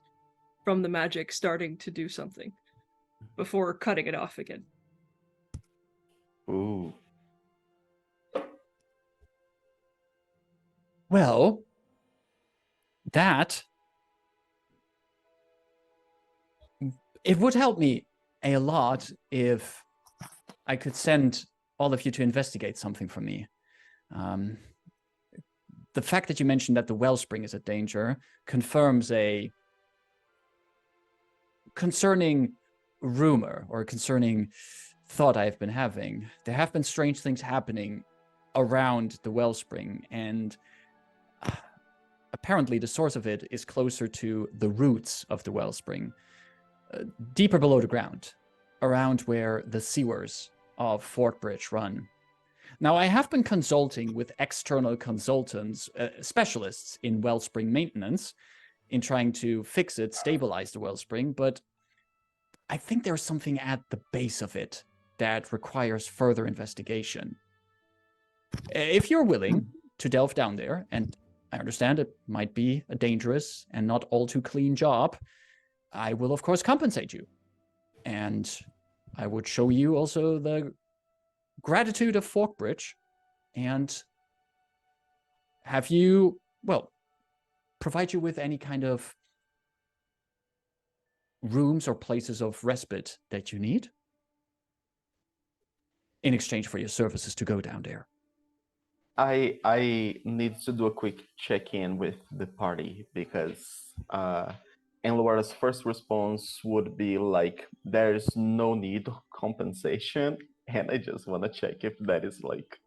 from the magic starting to do something before cutting it off again. Ooh. Well, that... It would help me a lot if I could send all of you to investigate something for me. The fact that you mentioned that the wellspring is a danger confirms a concerning rumor or a concerning thought I've been having. There have been strange things happening around the wellspring, and apparently the source of it is closer to the roots of the wellspring, deeper below the ground, around where the sewers of Forkbridge run. Now, I have been consulting with external consultants, specialists in wellspring maintenance, in trying to fix it, stabilize the wellspring, but I think there's something at the base of it that requires further investigation. If you're willing to delve down there, and I understand it might be a dangerous and not all too clean job, I will of course compensate you. And I would show you also the gratitude of Forkbridge and have you, well, provide you with any kind of rooms or places of respite that you need in exchange for your services to go down there. I need to do a quick check-in with the party because Enluara's first response would be like, there's no need of compensation, and I just want to check if that is like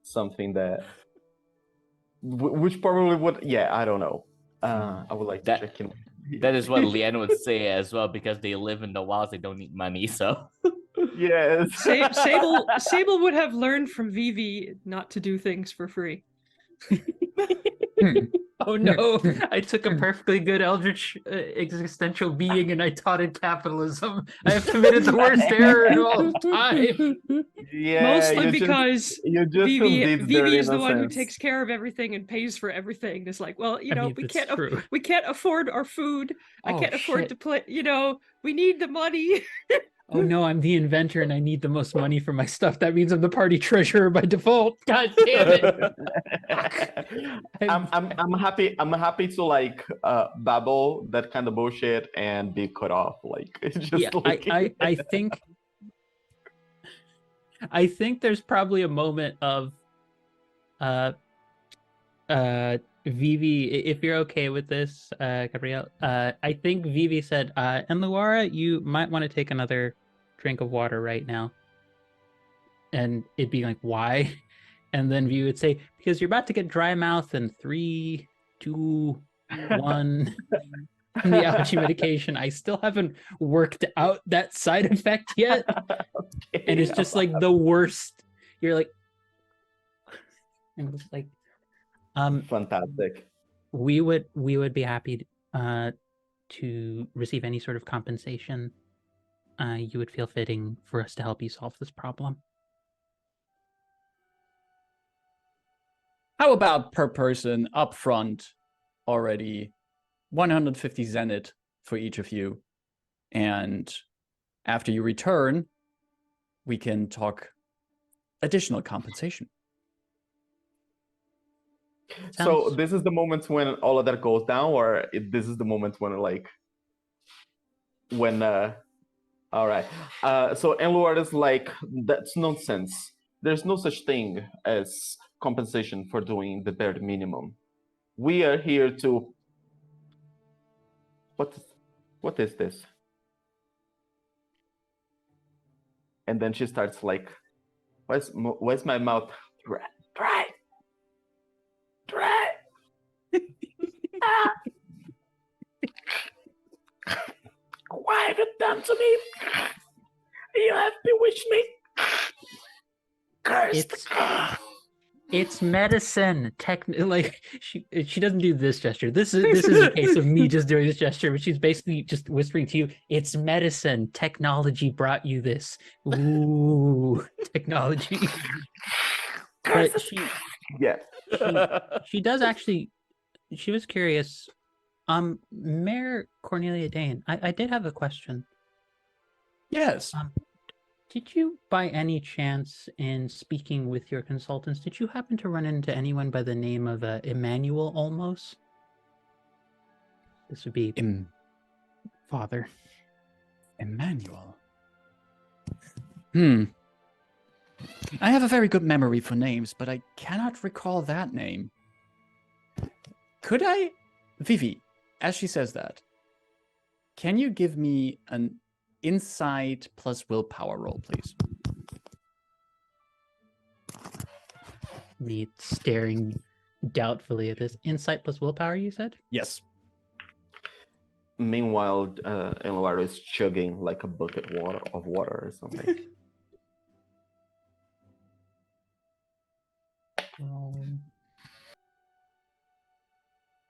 something that, which probably would, yeah, I don't know. I would like to check in. That is what Leanne would say as well, because they live in the wilds, they don't need money, so. Yes. Sable would have learned from Vivi not to do things for free. Oh no, I took a perfectly good eldritch existential being and I taught it capitalism. I have committed the worst error in all time. Yeah, Mostly because Vivi is the one who innocence. takes care of everything and pays for everything. It's like, well, I mean, we it's can't true. we can't afford our food. I Oh, can't afford shit. to play, we need the money. Oh no, I'm the inventor and I need the most money for my stuff. That means I'm the party treasurer by default. God damn it. I'm happy to like babble that kind of bullshit and be cut off. Like it's just Yeah, like I think there's probably a moment of Vivi, if you're okay with this, Gabrielle, I think Vivi said, and Luara, you might want to take another drink of water right now. And it'd be like, why? And then Vivi would say, because you're about to get dry mouth in 3, 2, 1. From the allergy medication. I still haven't worked out that side effect yet. Okay, And it's just like the worst. You're like, and it's like, fantastic. we would be happy to receive any sort of compensation you would feel fitting for us to help you solve this problem. How about per person up front already 150 zenith for each of you, and after you return we can talk additional compensation. So this is the moment when all of that goes down, or this is the moment when all right. So Enluard is like, that's nonsense. There's no such thing as compensation for doing the bare minimum. We are here to. What is this? And then she starts like, where's my mouth? Dry. Ah. Why have you done to me? You have bewitched me. Cursed. It's medicine. She doesn't do this gesture. This is a case of me just doing this gesture, but she's basically just whispering to you, it's medicine. Technology brought you this. Ooh, technology. But she does actually, she was curious. Mayor Cornelia Dane, I did have a question. Yes. Did you, by any chance, in speaking with your consultants, did you happen to run into anyone by the name of Emanuele Olmos? This would be father. Emanuele. I have a very good memory for names, but I cannot recall that name. Could I, Vivi, as she says that, can you give me an insight plus willpower roll, please? Me staring doubtfully at this. Insight plus willpower, you said? Yes. Meanwhile, Eloaro is chugging like a bucket of water or something.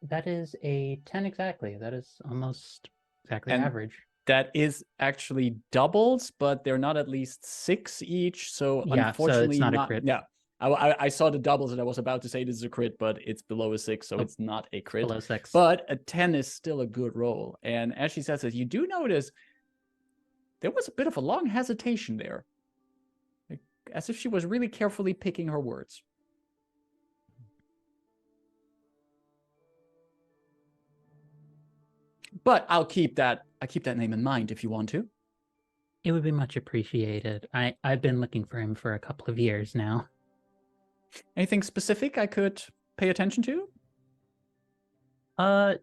That is a 10 exactly. That is almost exactly And average. That is actually doubles, but they're not at least 6 each. So Yeah, so unfortunately, it's not a crit. Yeah, I saw the doubles and I was about to say this is a crit, but it's below a 6, so Oh, it's not a crit. Below 6. But a 10 is still a good roll. And as she says this, you do notice there was a bit of a long hesitation there, like, as if she was really carefully picking her words. But I'll keep that name in mind if you want to. It would be much appreciated. I've been looking for him for a couple of years now. Anything specific I could pay attention to? I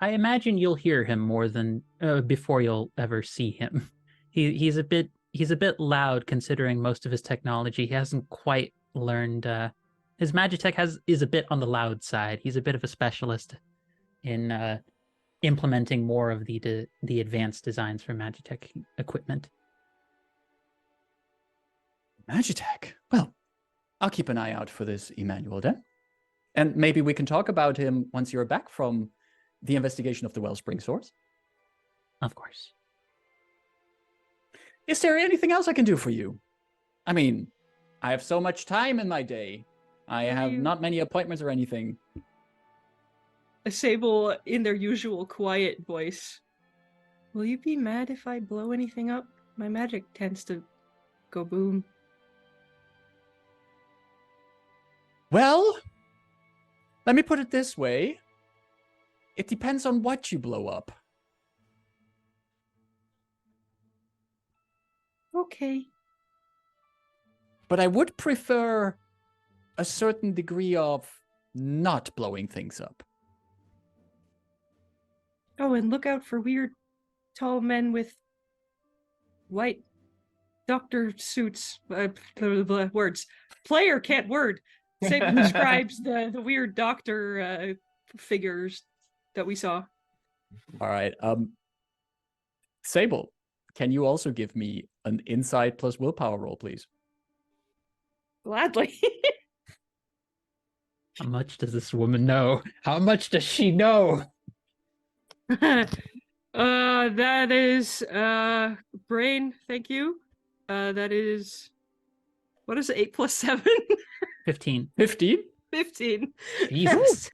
imagine you'll hear him more than before you'll ever see him. He's a bit loud considering most of his technology. He hasn't quite learned. His Magitech is a bit on the loud side. He's a bit of a specialist in implementing more of the advanced designs for Magitech equipment. Magitech. Well, I'll keep an eye out for this Emanuele then. And maybe we can talk about him once you're back from the investigation of the Wellspring source. Of course. Is there anything else I can do for you? I mean, I have so much time in my day. I have not many appointments or anything. Sable, in their usual quiet voice, will you be mad if I blow anything up? My magic tends to go boom. Well, let me put it this way. It depends on what you blow up. Okay. But I would prefer a certain degree of not blowing things up. Oh, and look out for weird tall men with white doctor suits. Words. Player can't word. Sable describes the weird doctor figures that we saw. All right. Sable, can you also give me an insight plus willpower roll, please? Gladly. How much does this woman know? How much does she know? That is brain, thank you. That is, what is it, 8 plus 7? 15. 15? 15. Jesus.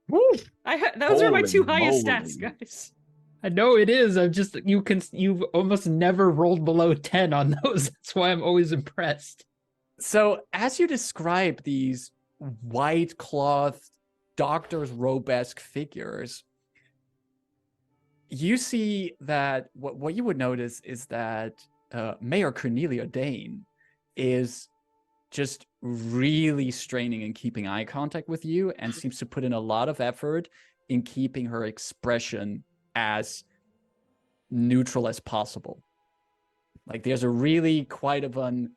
Woo! Those are my Holy 2 highest moly. stats, guys. I know it is. You've almost never rolled below 10 on those. That's why I'm always impressed. So as you describe these white cloth doctor's robe-esque figures, you see that what you would notice is that Mayor Cornelia Dane is just really straining and keeping eye contact with you and seems to put in a lot of effort in keeping her expression as neutral as possible. Like there's a really quite of an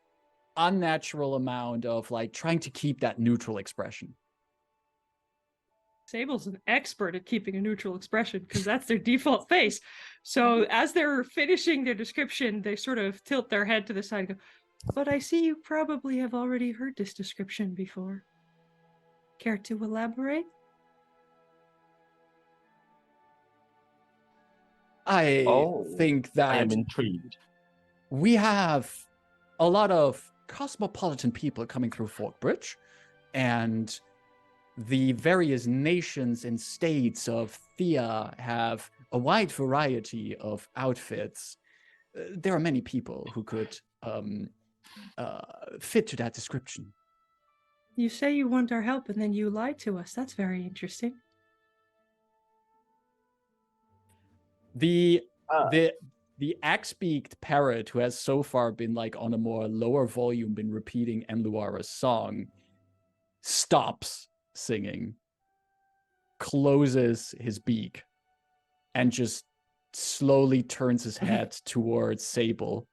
unnatural amount of like trying to keep that neutral expression. Sable's an expert at keeping a neutral expression because that's their default face. So as they're finishing their description, they sort of tilt their head to the side and go, but I see you probably have already heard this description before. Care to elaborate? I think that I am intrigued. we have a lot of cosmopolitan people coming through Forkbridge, and the various nations and states of Thea have a wide variety of outfits. There are many people who could fit to that description. You say you want our help and then you lie to us. That's very interesting. The axe-beaked parrot who has so far been like on a more lower volume, been repeating Enluara's song, stops singing, closes his beak, and just slowly turns his head towards Sable.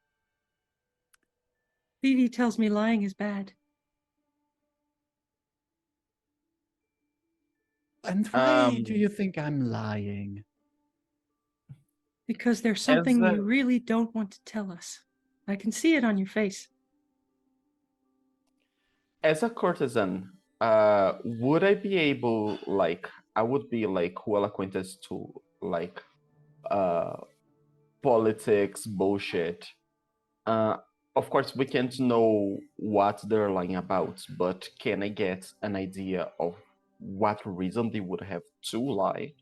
Vivi tells me lying is bad. And why do you think I'm lying? Because there's something a- you really don't want to tell us. I can see it on your face. As a courtesan, would I be able, like, I would be like well acquainted to like politics bullshit. Of course, we can't know what they're lying about, but can I get an idea of what reason they would have to lie?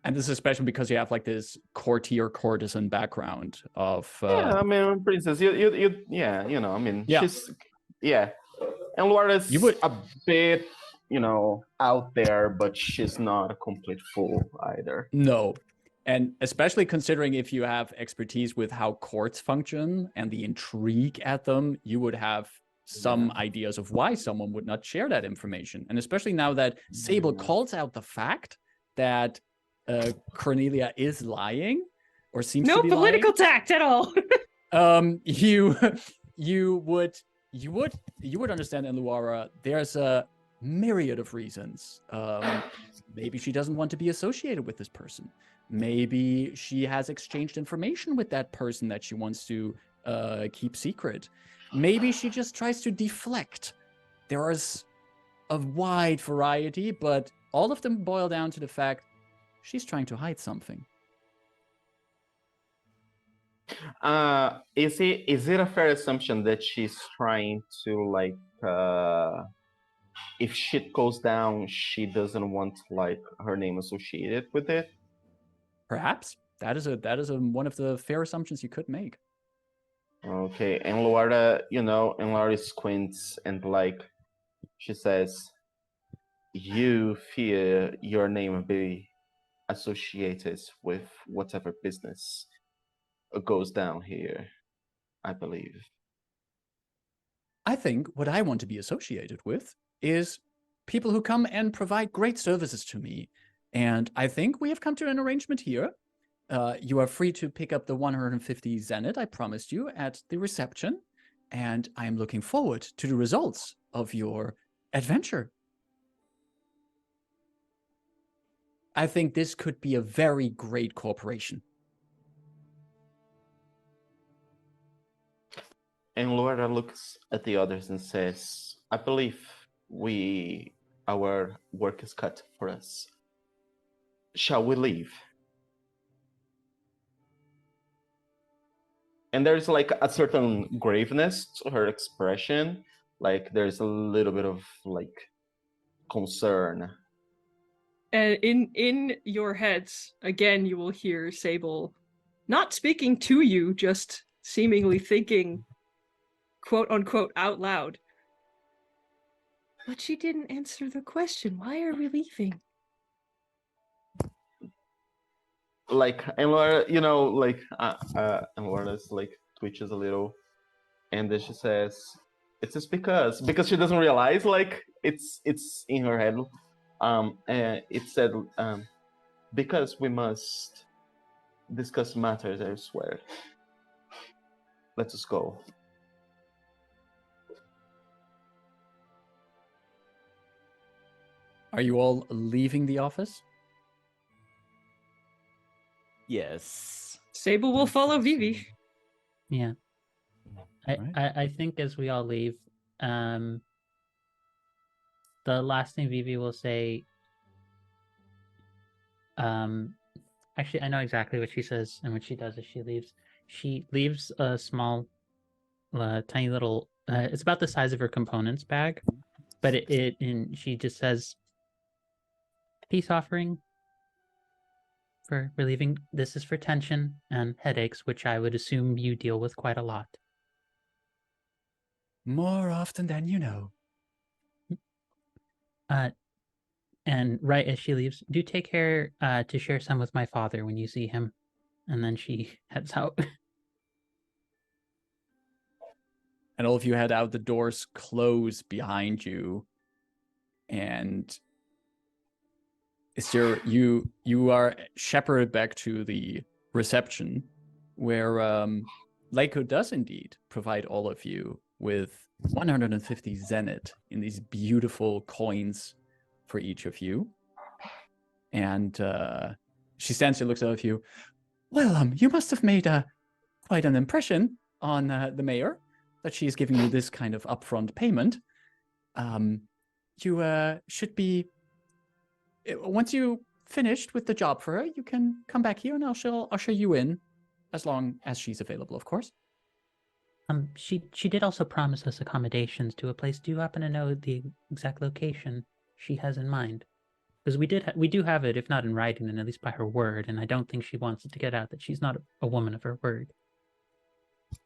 And this is especially because you have like this courtier courtesan background of Yeah, I mean, princess, yeah, you know, I mean, Yeah. she's, yeah, and Laura's You would- a bit, you know, out there, but she's not a complete fool either. no. And especially considering if you have expertise with how courts function and the intrigue at them, you would have some ideas of why someone would not share that information. And especially now that Sable calls out the fact that Cornelia is lying or seems No to be political tact at all. you would understand in Luara there's a myriad of reasons. Maybe she doesn't want to be associated with this person. Maybe she has exchanged information with that person that she wants to keep secret. Maybe she just tries to deflect. There is a wide variety, but all of them boil down to the fact she's trying to hide something. Is it a fair assumption that she's trying to like if shit goes down, she doesn't want like her name associated with it? Perhaps that is one of the fair assumptions you could make. Okay, and Laura, you know, and Laura squints and like she says, "You fear your name will be associated with whatever business goes down here, I believe." I think what I want to be associated with is people who come and provide great services to me. And I think we have come to an arrangement here. You are free to pick up the 150 Zenith I promised you at the reception. And I am looking forward to the results of your adventure. I think this could be a very great cooperation. And Laura looks at the others and says, "I believe our work is cut for us. Shall we leave?" And there's like a certain graveness to her expression. Like there's a little bit of like concern. And in your heads, again, you will hear Sable not speaking to you, just seemingly thinking, quote unquote, out loud. But she didn't answer the question. Why are we leaving? Like, and Laura, you know, like, and Laura's like twitches a little, and then she says, "It's just because she doesn't realize like it's in her head." And it said, "Because we must discuss matters elsewhere. Let us go." Are you all leaving the office? Yes. Sable will follow Vivi. Yeah. Right. I think as we all leave, the last thing Vivi will say, actually, I know exactly what she says and what she does as she leaves. She leaves a small, tiny little, it's about the size of her components bag, but and she just says, "Peace offering for relieving. This is for tension and headaches, which I would assume you deal with quite a lot." More often than you know. And right as she leaves, do take care to share some with my father when you see him. And then she heads out. And all of you head out, the doors close behind you. And you are shepherded back to the reception where Leiko does indeed provide all of you with 150 Zenith in these beautiful coins for each of you. And she stands here, looks at you. Well, you must have made quite an impression on the mayor that she is giving you this kind of upfront payment. You should be, once you finished with the job for her, you can come back here and I'll usher you in, as long as she's available, of course. She did also promise us accommodations to a place. Do you happen to know the exact location she has in mind? Because we do have it, if not in writing, then at least by her word, and I don't think she wants it to get out that she's not a woman of her word.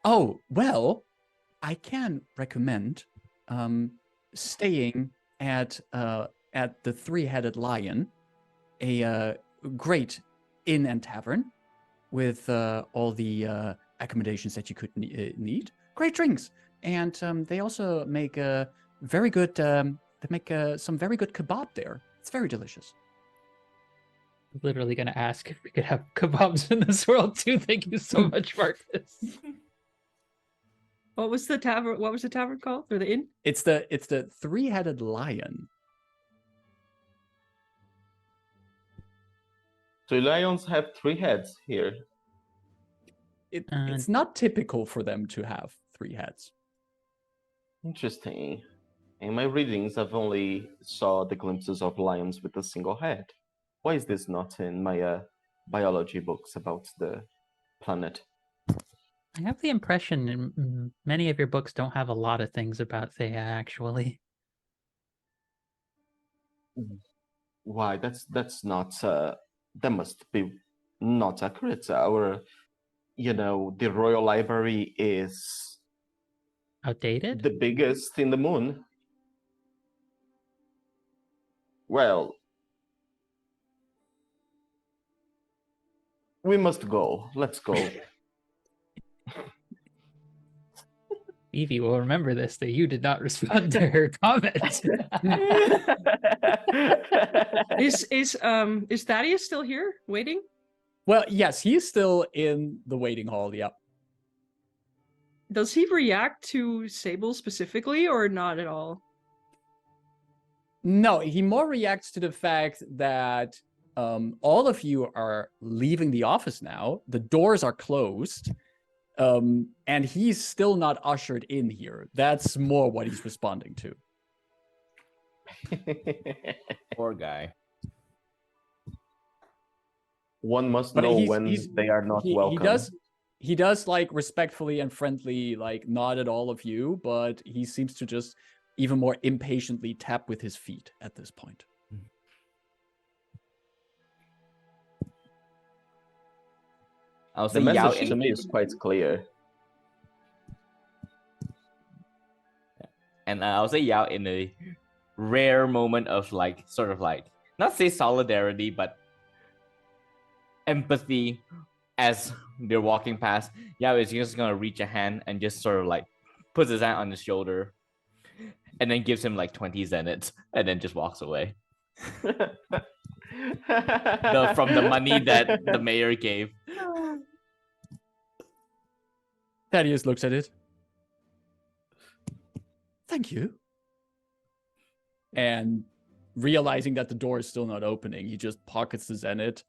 Oh, well, I can recommend staying at the Three-Headed Lion, a great inn and tavern with all the accommodations that you could need. Great drinks, and they also make very good. They make some very good kebab there. It's very delicious. I'm literally going to ask if we could have kebabs in this world too. Thank you so much, Marcus. What was the tavern? What was the tavern called? Or the inn? It's the Three-Headed Lion. So lions have 3 heads here. It's not typical for them to have 3 heads. Interesting. In my readings, I've only saw the glimpses of lions with a single head. Why is this not in my biology books about the planet? I have the impression many of your books don't have a lot of things about Theia, actually. Why? That's not. That must be not accurate. Our, the Royal Library is Outdated? the biggest in the moon. Well, we must go. Let's go. Evie will remember this, that you did not respond to her comment. Is Thaddeus still here waiting? Well, yes, he's still in the waiting hall. Yep. Does he react to Sable specifically or not at all? No, he more reacts to the fact that all of you are leaving the office now. The doors are closed. And he's still not ushered in here. That's more what he's responding to. Poor guy. One must But know when they are not welcome. He does like respectfully and friendly like nod at all of you, but he seems to just even more impatiently tap with his feet at this point. I'll The say Yao message to me is quite clear. And I'll say Yao in a rare moment of like, sort of like, not say solidarity, but empathy as they're walking past. Yao is just gonna reach a hand and just sort of like puts his hand on his shoulder and then gives him like 20 zeniths and then just walks away. From the money that the mayor gave. Thaddeus looks at it. Thank you. And realizing that the door is still not opening, he just pockets the zenith,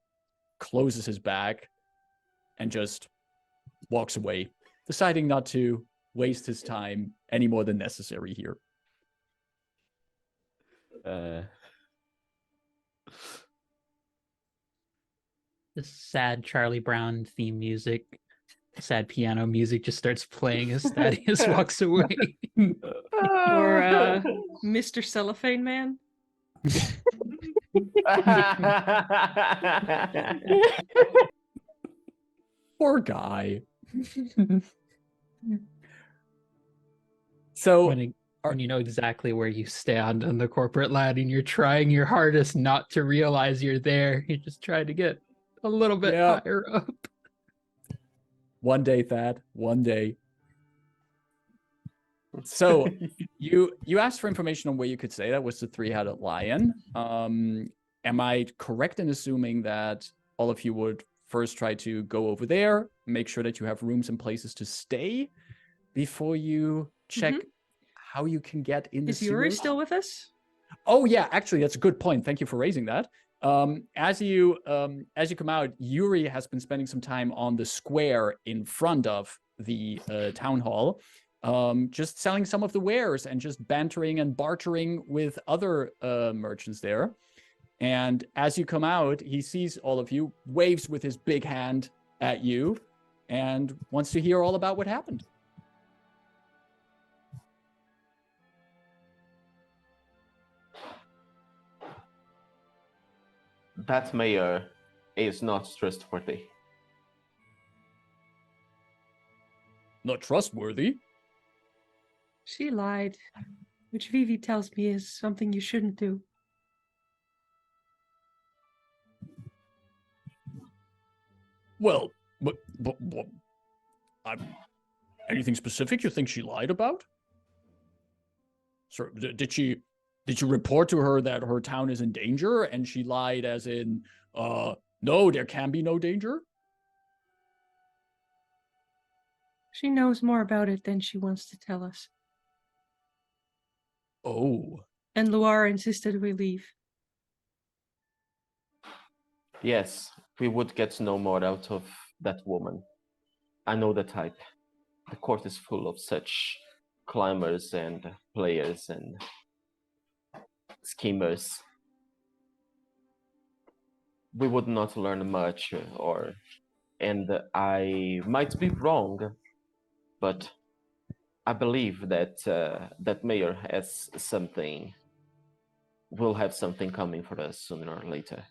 closes his bag, and just walks away, deciding not to waste his time any more than necessary here. The sad Charlie Brown theme music, sad piano music just starts playing as Thaddeus walks away. Or Mr. Cellophane Man? Poor guy. So when you know exactly where you stand on the corporate ladder and you're trying your hardest not to realize you're there, you're just trying to get a little bit higher up. One day, Thad. One day. So you asked for information on where you could stay. That was the Three-Headed Lion. Am I correct in assuming that all of you would first try to go over there, make sure that you have rooms and places to stay before you check how you can get in the Is Yuri sewers? still with us? Oh yeah, actually, that's a good point. Thank you for raising that. As you come out, Yuri has been spending some time on the square in front of the town hall, just selling some of the wares and just bantering and bartering with other merchants there. And as you come out, he sees all of you, waves with his big hand at you, and wants to hear all about what happened. That mayor is not trustworthy. Not trustworthy? She lied, which Vivi tells me is something you shouldn't do. Well, but anything specific you think she lied about? So, did you report to her that her town is in danger, and she lied as in, no, there can be no danger? She knows more about it than she wants to tell us. Oh. And Luar insisted we leave. Yes, we would get no more out of that woman. I know the type. The court is full of such climbers and players and schemers. We would not learn much, and I might be wrong, but I believe that that mayor has something, will have something coming for us sooner or later.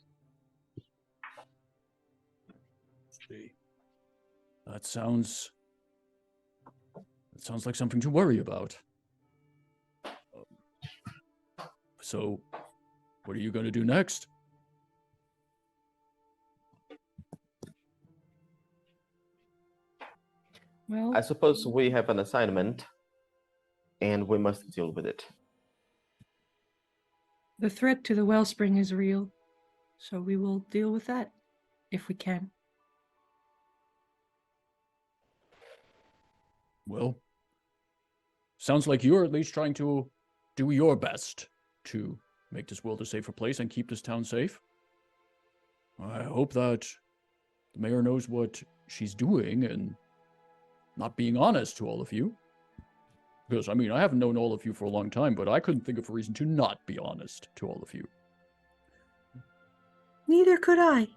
See, that sounds like something to worry about. So, what are you going to do next? Well, I suppose we have an assignment, and we must deal with it. the threat to the wellspring is real, so we will deal with that if we can. Well, sounds like you're at least trying to do your best to make this world a safer place and keep this town safe. I hope that the mayor knows what she's doing and not being honest to all of you. Because, I mean, I haven't known all of you for a long time, but I couldn't think of a reason to not be honest to all of you. Neither could I.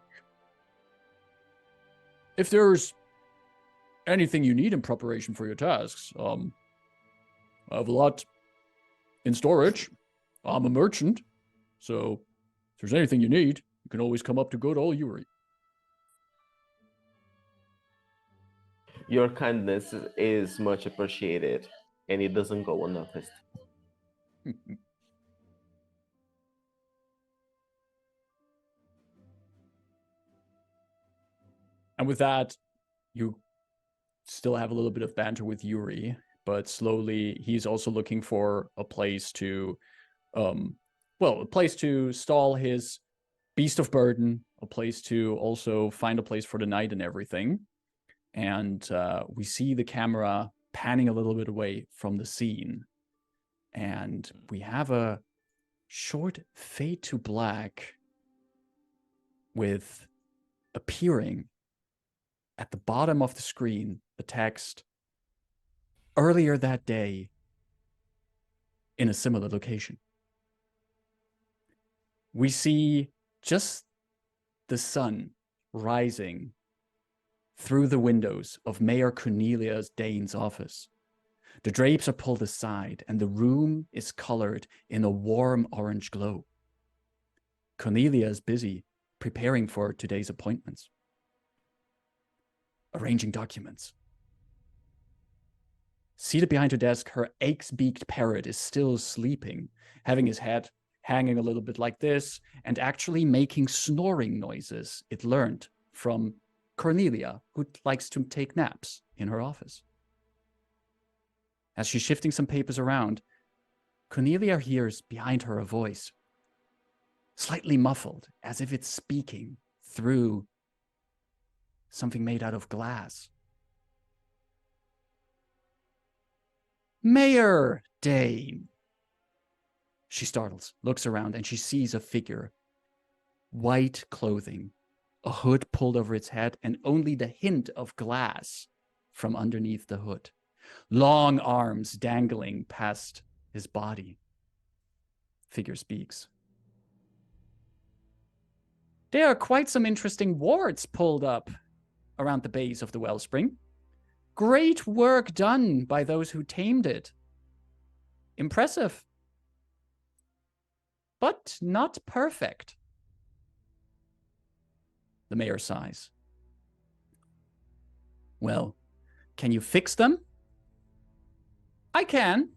If there's anything you need in preparation for your tasks, I have a lot in storage. I'm a merchant, so if there's anything you need, you can always come up to good old Yuri. Your kindness is much appreciated, and it doesn't go unnoticed. And with that, you still have a little bit of banter with Yuri, but slowly he's also looking for a place to, a place to stall his beast of burden, a place to also find a place for the night and everything. And we see the camera panning a little bit away from the scene. And we have a short fade to black with appearing at the bottom of the screen, the text, earlier that day in a similar location. We see just the sun rising through the windows of Mayor Cornelia Dane's office. The drapes are pulled aside and the room is colored in a warm orange glow. Cornelia is busy preparing for today's appointments, arranging documents. Seated behind her desk, her axe-beaked parrot is still sleeping, having his head hanging a little bit like this, and actually making snoring noises it learned from Cornelia, who likes to take naps in her office. As she's shifting some papers around, Cornelia hears behind her a voice, slightly muffled, as if it's speaking through something made out of glass. Mayor Dane. She startles, looks around, and she sees a figure. White clothing, a hood pulled over its head, and only the hint of glass from underneath the hood. Long arms dangling past his body. Figure speaks. There are quite some interesting wards pulled up around the base of the wellspring. Great work done by those who tamed it. Impressive. But not perfect. The mayor sighs. Well, can you fix them? I can.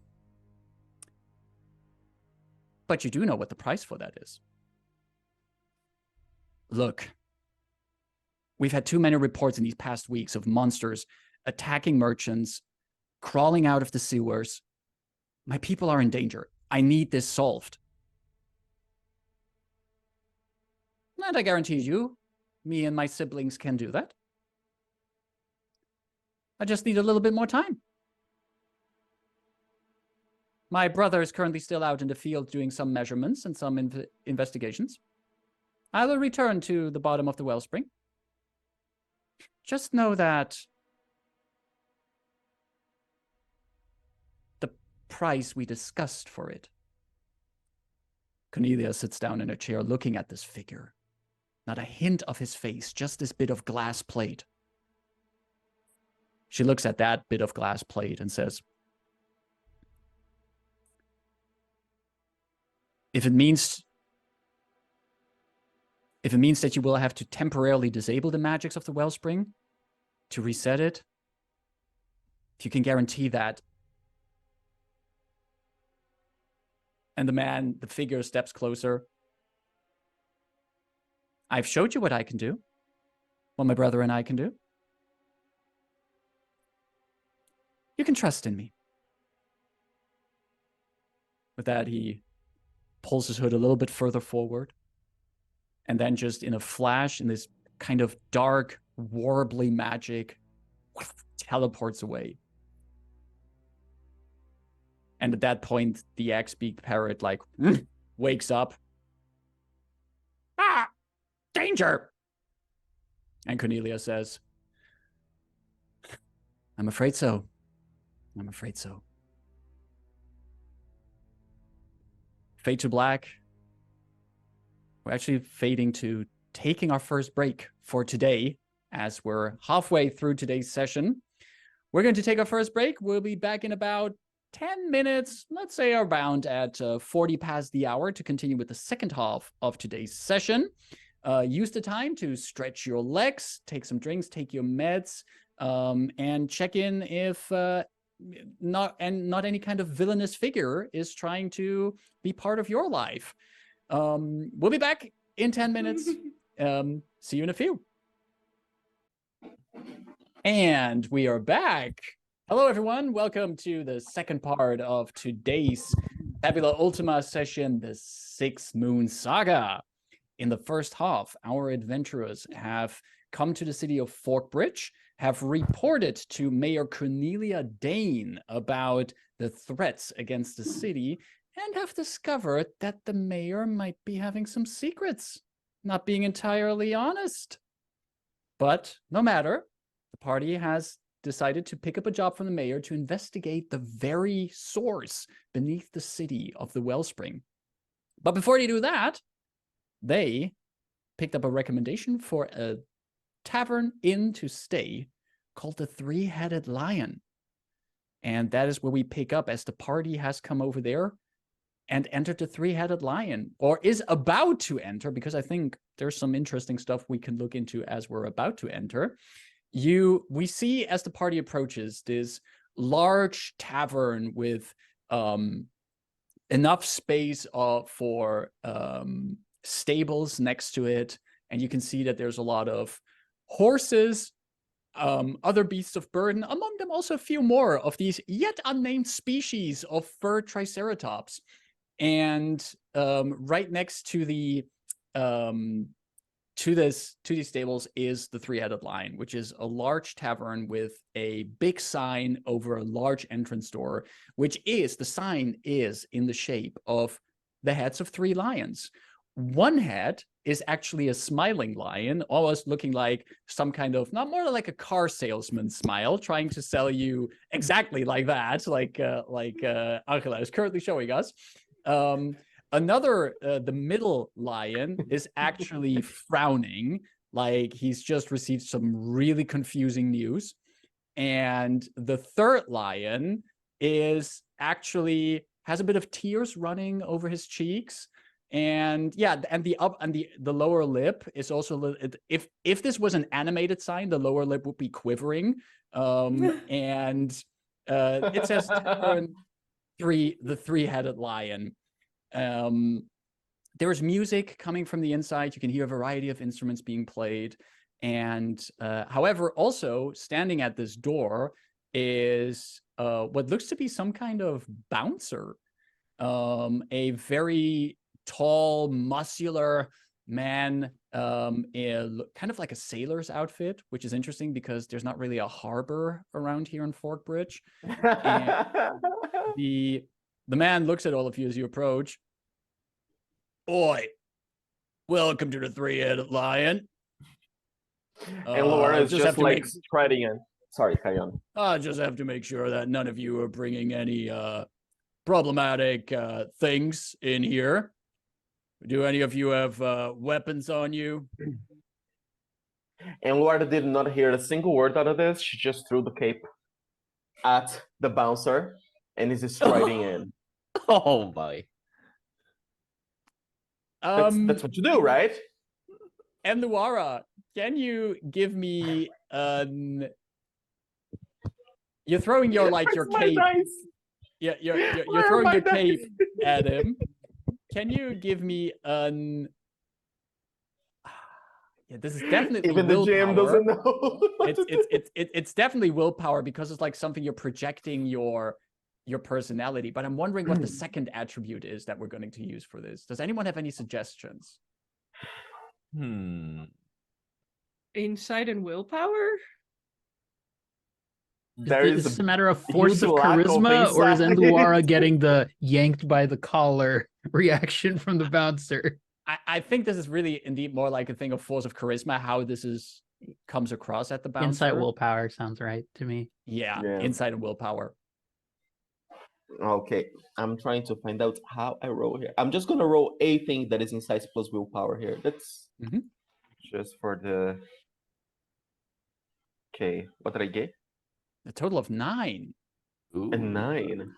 But you do know what the price for that is. Look, we've had too many reports in these past weeks of monsters attacking merchants, crawling out of the sewers. My people are in danger. I need this solved. And I guarantee you, me and my siblings can do that. I just need a little bit more time. My brother is currently still out in the field doing some measurements and some investigations. I will return to the bottom of the wellspring. Just know that the price we discussed for it. Cornelia sits down in a chair looking at this figure. Not a hint of his face, just this bit of glass plate. She looks at that bit of glass plate and says, If it means that you will have to temporarily disable the magics of the wellspring to reset it, if you can guarantee that. And the figure steps closer. I've showed you what I can do, what my brother and I can do. You can trust in me. With that, he pulls his hood a little bit further forward, and then just in a flash, in this kind of dark, warbly magic, teleports away. And at that point, the X-beak parrot wakes up. Ah! Danger! And Cornelia says, I'm afraid so. I'm afraid so. Fade to black. We're actually fading to taking our first break for today, as we're halfway through today's session. We're going to take our first break. We'll be back in about 10 minutes, let's say around at 40 past the hour, to continue with the second half of today's session. Use the time to stretch your legs, take some drinks, take your meds, and check in if not any kind of villainous figure is trying to be part of your life. We'll be back in 10 minutes. See you in a few. And we are back. Hello, everyone. Welcome to the second part of today's Fabula Ultima session, the 6 Moon Saga. In the first half, our adventurers have come to the city of Forkbridge, have reported to Mayor Cornelia Dane about the threats against the city, and have discovered that the mayor might be having some secrets, not being entirely honest. But no matter, the party has decided to pick up a job from the mayor to investigate the very source beneath the city of the wellspring. But before they do that, they picked up a recommendation for a tavern inn to stay called the Three-Headed Lion. And that is where we pick up as the party has come over there and entered the Three-Headed Lion, or is about to enter, because I think there's some interesting stuff we can look into as we're about to enter. We see as the party approaches this large tavern with enough space for stables next to it, and you can see that there's a lot of horses, other beasts of burden, among them also a few more of these yet unnamed species of fur triceratops. And right next to the to these stables is the Three-Headed Lion, which is a large tavern with a big sign over a large entrance door, the sign is in the shape of the heads of 3 lions. One head is actually a smiling lion, almost looking like some kind of, not more like a car salesman smile, trying to sell you exactly like that, like Angela is currently showing us. Another, the middle lion is actually frowning, like he's just received some really confusing news. And the third lion is actually has a bit of tears running over his cheeks. And yeah, and the lower lip is also a little, if this was an animated sign, the lower lip would be quivering. And it says the 3-headed lion. There's music coming from the inside. You can hear a variety of instruments being played. And however, also standing at this door is what looks to be some kind of bouncer, a very tall, muscular man in kind of like a sailor's outfit, which is interesting because there's not really a harbor around here in Forkbridge. And the man looks at all of you as you approach. Oi, welcome to the 3-headed lion. And Laura is just like make... striding in. Sorry, carry on. I just have to make sure that none of you are bringing any problematic things in here. Do any of you have weapons on you? And Laura did not hear a single word out of this. She just threw the cape at the bouncer and is striding in. Oh boy. That's what you do, right? And Luara, can you give me you're throwing your your cape. Yeah, you're throwing your cape at him. Can you give me an yeah, this is definitely even the GM doesn't know. It's definitely willpower because it's like something you're projecting your personality. But I'm wondering what the second attribute is that we're going to use for this. Does anyone have any suggestions? Insight and willpower? Is this a matter of force of charisma, or is Enluara getting the yanked by the collar reaction from the bouncer? I think this is really indeed more like a thing of force of charisma, how this comes across at the bouncer. Insight willpower sounds right to me. Yeah, insight and willpower. Okay, I'm trying to find out how I roll here. I'm just gonna roll a thing that is insight plus willpower here. That's just for the. Okay, what did I get? A total of 9. Ooh. A 9.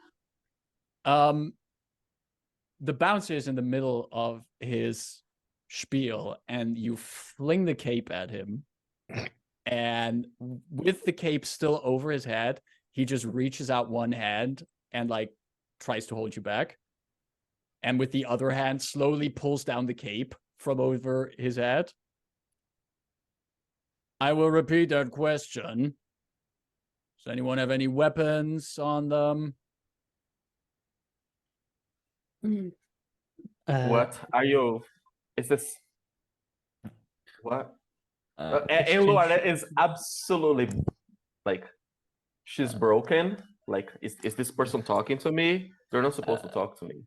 The bouncer is in the middle of his spiel, and you fling the cape at him. And with the cape still over his head, he just reaches out one hand and like tries to hold you back. And with the other hand, slowly pulls down the cape from over his head. I will repeat that question. Does anyone have any weapons on them? What are you? Is this what? Luara is absolutely like she's broken. Like, is this person talking to me? They're not supposed to talk to me.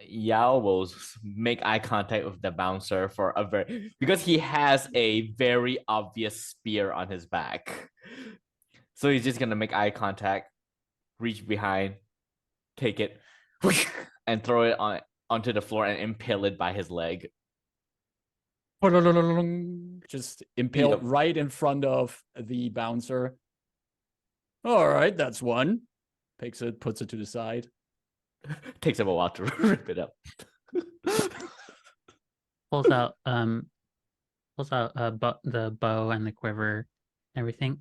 Yao will make eye contact with the bouncer for because he has a very obvious spear on his back. So he's just gonna make eye contact, reach behind, take it, and throw it onto the floor and impale it by his leg. Just impaled right in front of the bouncer. All right, that's one. Picks it, puts it to the side. Takes him a while to rip it up. Pulls out the bow and the quiver, and everything.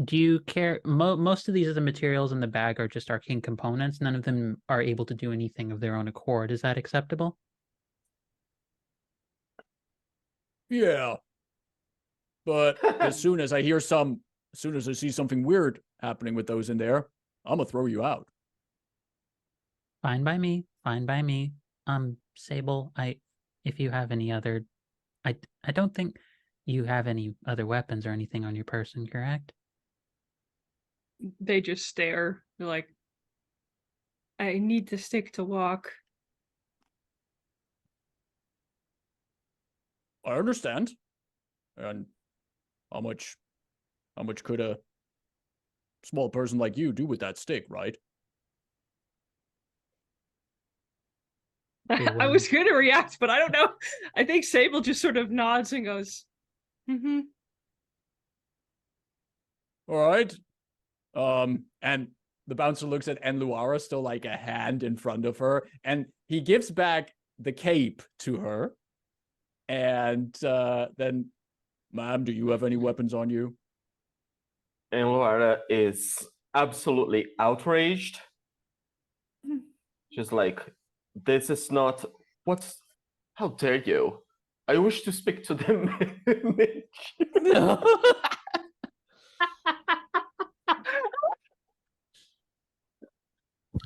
Do you care? Most of these of the materials in the bag are just arcane components. None of them are able to do anything of their own accord. Is that acceptable? Yeah. But as soon as I see something weird happening with those in there, I'm gonna throw you out. Fine by me. Fine by me. Sable, if you have any other, I don't think you have any other weapons or anything on your person, correct? They just stare. They're like, I need the stick to walk. I understand. And how much could a small person like you do with that stick, right? I was going to react, but I don't know. I think Sable just sort of nods and goes, mm-hmm. All right. And the bouncer looks at Enluara, still like a hand in front of her, and he gives back the cape to her. And then, ma'am, do you have any weapons on you? And Laura is absolutely outraged. She's like, this is not how dare you? I wish to speak to them.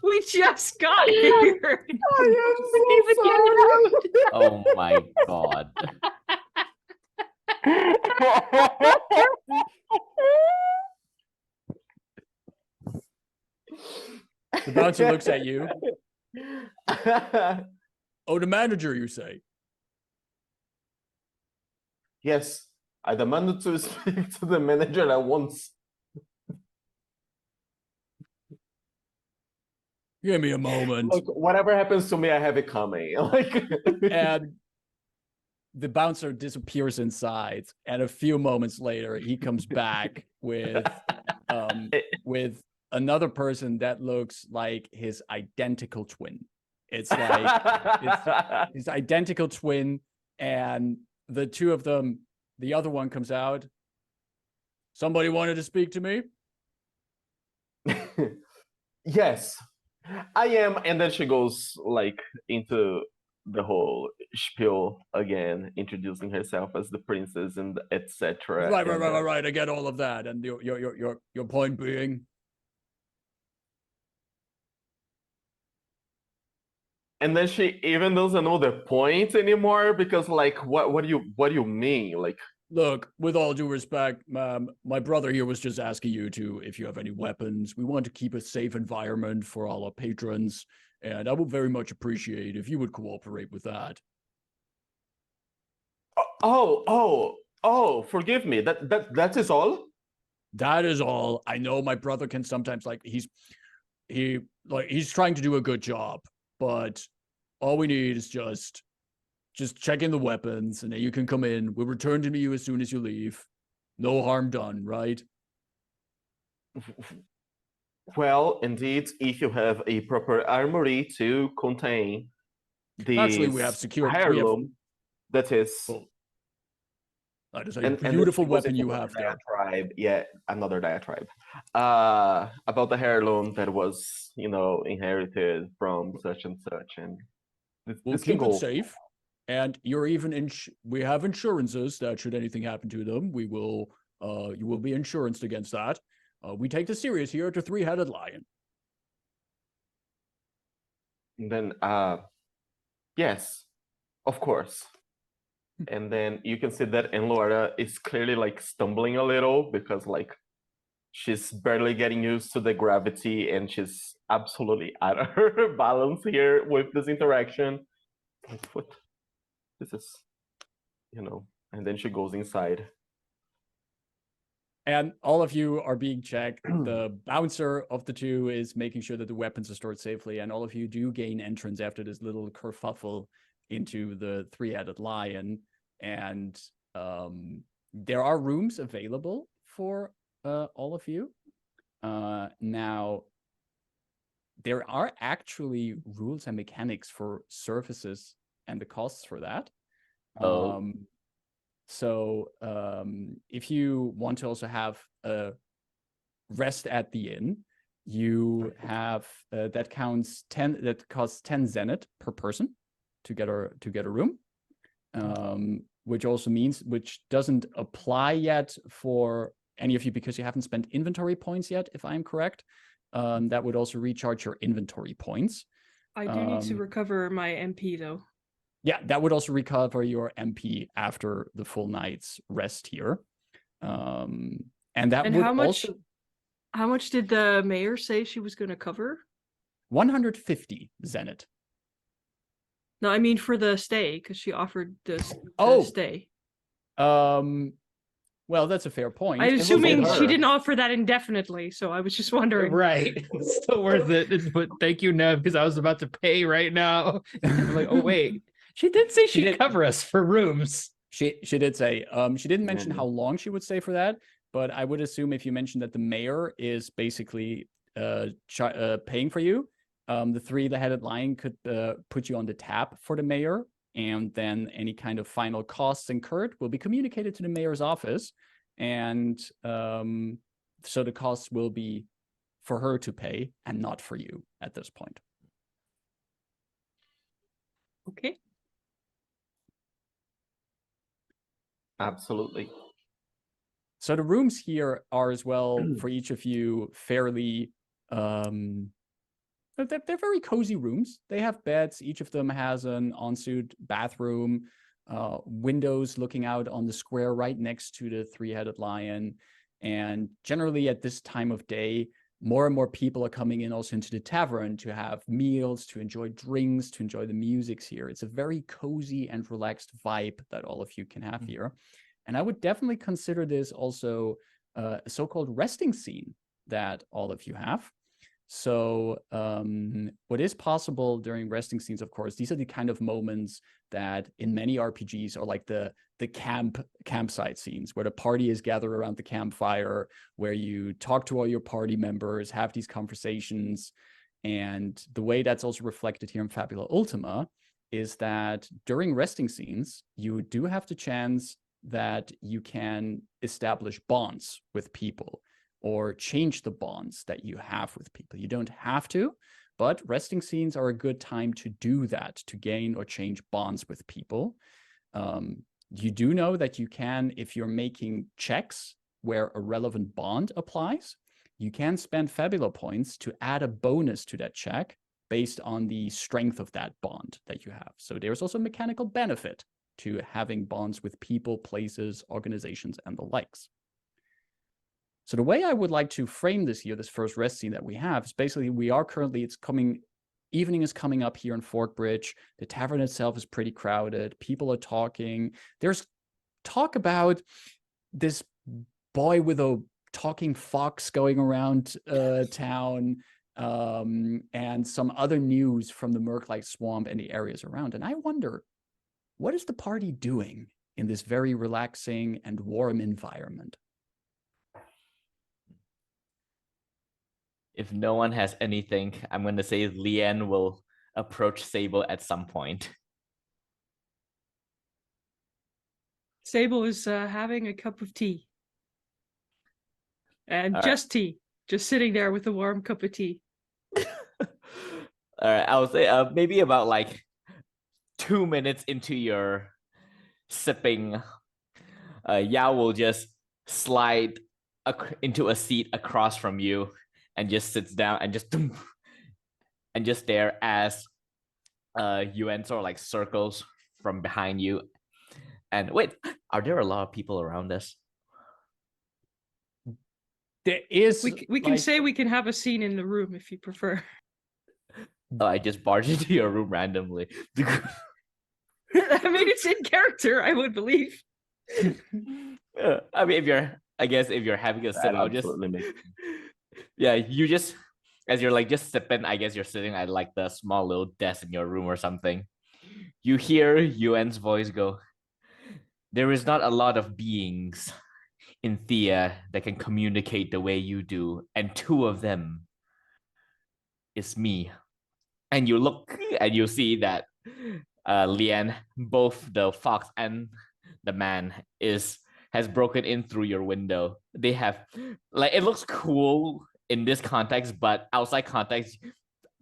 We just got here. Oh my god. The bouncer looks at you. Oh, the manager, you say? Yes, I demanded to speak to the manager at once. Give me a moment. Look, whatever happens to me, I have it coming. And the bouncer disappears inside, and a few moments later, he comes back with another person that looks like his identical twin. It's like his identical twin, and the two of them, the other one comes out. Somebody wanted to speak to me? Yes, I am. And then she goes like into the whole spiel again, introducing herself as the princess and etc. Right. I get all of that. And your point being? And then she even doesn't know the point anymore because like what do you mean? Like, look, with all due respect, ma'am, my brother here was just asking you if you have any weapons. We want to keep a safe environment for all our patrons, and I would very much appreciate if you would cooperate with that. Oh, forgive me. That is all? That is all. I know my brother can sometimes he's trying to do a good job, but all we need is just check in the weapons, and then you can come in. We'll return to you as soon as you leave. No harm done, right? Well, indeed, if you have a proper armory to contain the Actually, we have secure heirloom, that is. Oh, that is a beautiful weapon you have there. Diatribe, yeah, another diatribe. About the heirloom that was, inherited from such and such, and we'll keep it safe. And you're even we have insurances that should anything happen to them, we will you will be insuranced against that. We take this serious here at the Three-Headed Lion. And then yes, of course. And then you can see that Enlora is clearly like stumbling a little because like she's barely getting used to the gravity and she's absolutely out of her balance here with this interaction. Like, what? This is, and then she goes inside. And all of you are being checked. The bouncer of the two is making sure that the weapons are stored safely, and all of you do gain entrance after this little kerfuffle into the Three-Headed Lion. And there are rooms available for all of you. Now, there are actually rules and mechanics for services and the costs for that. So if you want to also have a rest at the inn, you have that costs 10 zenith per person to get a room, which also means, which doesn't apply yet for any of you because you haven't spent inventory points yet, if I'm correct. That would also recharge your inventory points. I do need to recover my MP though. Yeah, that would also recover your MP after the full night's rest here. And how much did the mayor say she was going to cover? 150 zenith. No, I mean for the stay, because she offered this Oh. stay. Well, that's a fair point. I'm assuming with she her. didn't offer that indefinitely, so I was just wondering. Right. It's still worth it. But thank you, Nev, because I was about to pay right now. I'm like, oh wait. She did say she'd did- cover us for rooms. She did say. She didn't mention Yeah. how long she would stay for that, but I would assume if you mentioned that the mayor is basically paying for you, the three-headed lion could put you on the tab for the mayor, and then any kind of final costs incurred will be communicated to the mayor's office, and so the costs will be for her to pay and not for you at this point. Okay. Absolutely. So the rooms here are as well for each of you fairly they're very cozy rooms. They have beds. Each of them has an ensuite bathroom, windows looking out on the square right next to the three-headed lion. And generally at this time of day, more and more people are coming in also into the tavern to have meals, to enjoy drinks, to enjoy the music here. It's a very cozy and relaxed vibe that all of you can have here. And I would definitely consider this also a so-called resting scene that all of you have. So what is possible during resting scenes, of course, these are the kind of moments that in many RPGs are like the campsite scenes where the party is gathered around the campfire, where you talk to all your party members, have these conversations. And the way that's also reflected here in Fabula Ultima is that during resting scenes, you do have the chance that you can establish bonds with people or change the bonds that you have with people. You don't have to, but resting scenes are a good time to do that, to gain or change bonds with people. You do know that you can, if you're making checks where a relevant bond applies, you can spend Fabula points to add a bonus to that check based on the strength of that bond that you have. So there's also a mechanical benefit to having bonds with people, places, organizations, and the likes. So the way I would like to frame this here, this first rest scene that we have, is basically we are currently, evening is coming up here in Forkbridge. The tavern itself is pretty crowded. People are talking. There's talk about this boy with a talking fox going around town, and some other news from the Murk-like swamp and the areas around. And I wonder, what is the party doing in this very relaxing and warm environment? If no one has anything, I'm going to say Leanne will approach Sable at some point. Sable is having a cup of tea. And All just tea. Just sitting there with a warm cup of tea. All right, I would say maybe about like 2 minutes into your sipping, Yao will just slide into a seat across from you and just sits down and just stare as Yuen sort of like circles from behind you. And wait, are there a lot of people around us? There is. We can say we can have a scene in the room if you prefer. Oh, I just barged into your room randomly. I mean, it's in character, I would believe. I mean, if you're having a sip, I'll just yeah, you just as you're like just sipping, I guess you're sitting at like the small little desk in your room or something. You hear Yuen's voice go, "There is not a lot of beings in Thea that can communicate the way you do, and two of them is me." And you look and you see that Leanne, both the fox and the man has broken in through your window. They have like it looks cool in this context, but outside context,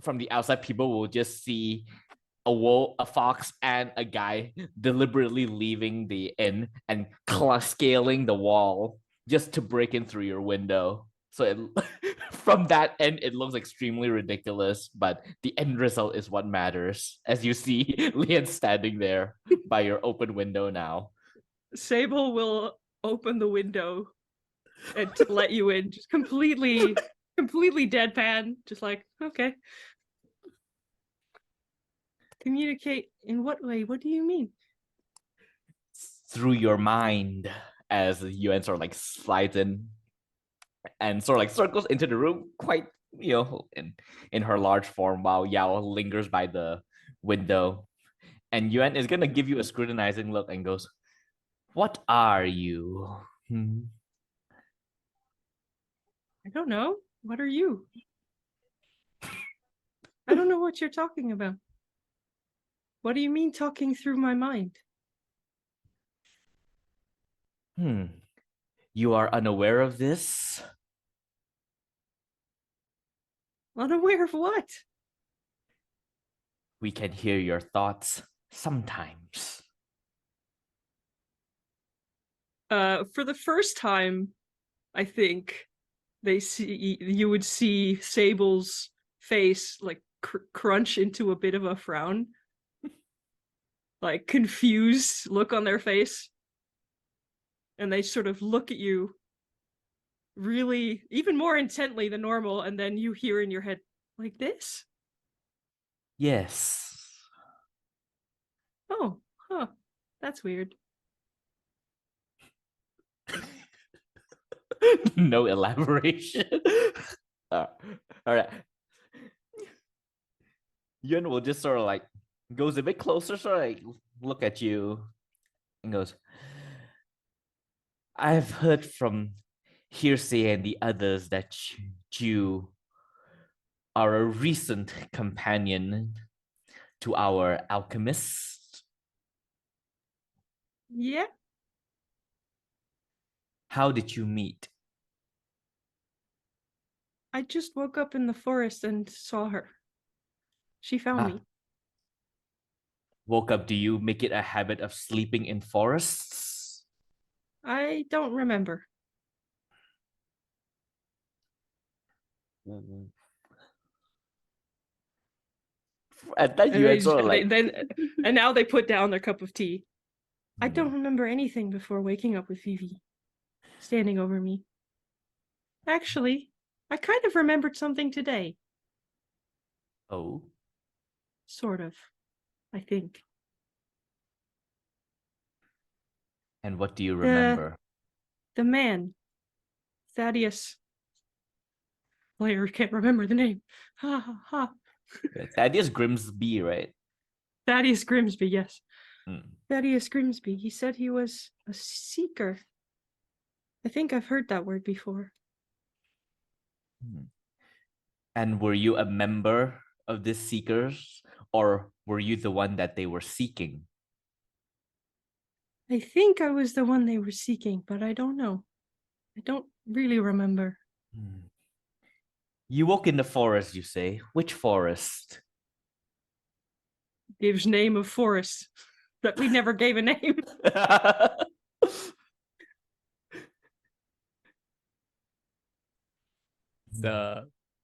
from the outside, people will just see a fox and a guy deliberately leaving the inn and scaling the wall just to break in through your window. So from that end, it looks extremely ridiculous, but the end result is what matters. As you see Leanne standing there by your open window now. Sable will open the window and to let you in, just completely deadpan, just like, okay. Communicate in what way? What do you mean? Through your mind, as Yuan sort of like slides in and sort of like circles into the room, quite in her large form, while Yao lingers by the window. And Yuan is gonna give you a scrutinizing look and goes, "What are you?" I don't know. What are you? I don't know what you're talking about. What do you mean talking through my mind? You are unaware of this? Unaware of what? We can hear your thoughts sometimes. For the first time, I think you would see Sable's face like crunch into a bit of a frown, like confused look on their face, and they sort of look at you really even more intently than normal, and then you hear in your head like this. Yes. Oh, huh. That's weird. No elaboration. All right. Yun will just sort of like goes a bit closer, sort of like look at you and goes, I've heard from Hearsay and the others that you are a recent companion to our alchemist. Yeah. How did you meet? I just woke up in the forest and saw her. She found me. Woke up, do you make it a habit of sleeping in forests? I don't remember. At that, you had sort of like... and now they put down their cup of tea. I don't remember anything before waking up with Vivi standing over me. Actually, I kind of remembered something today. Oh? Sort of, I think. And what do you remember? The man, Thaddeus. Player can't remember the name. Ha ha ha. Thaddeus Grimsby, right? Thaddeus Grimsby, yes. Thaddeus Grimsby. He said he was a seeker. I think I've heard that word before. And were you a member of the Seekers, or were you the one that they were seeking? I think I was the one they were seeking, but I don't know. I don't really remember. You woke in the forest, you say. Which forest? Gives name of forest that we never gave a name.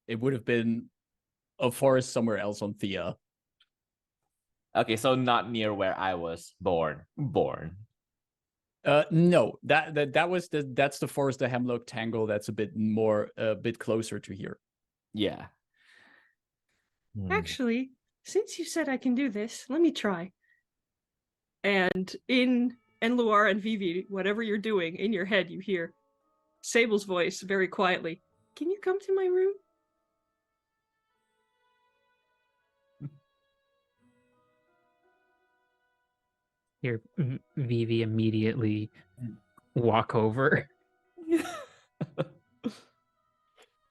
It would have been a forest somewhere else on Thea. Okay, so not near where I was born. No, that's the forest, the Hemlock Tangle. That's a bit closer to here. Yeah. Actually, since you said I can do this, let me try. And in Enluar and Vivi, whatever you're doing, in your head you hear Sable's voice very quietly. Can you come to my room? Here, Vivi immediately walk over.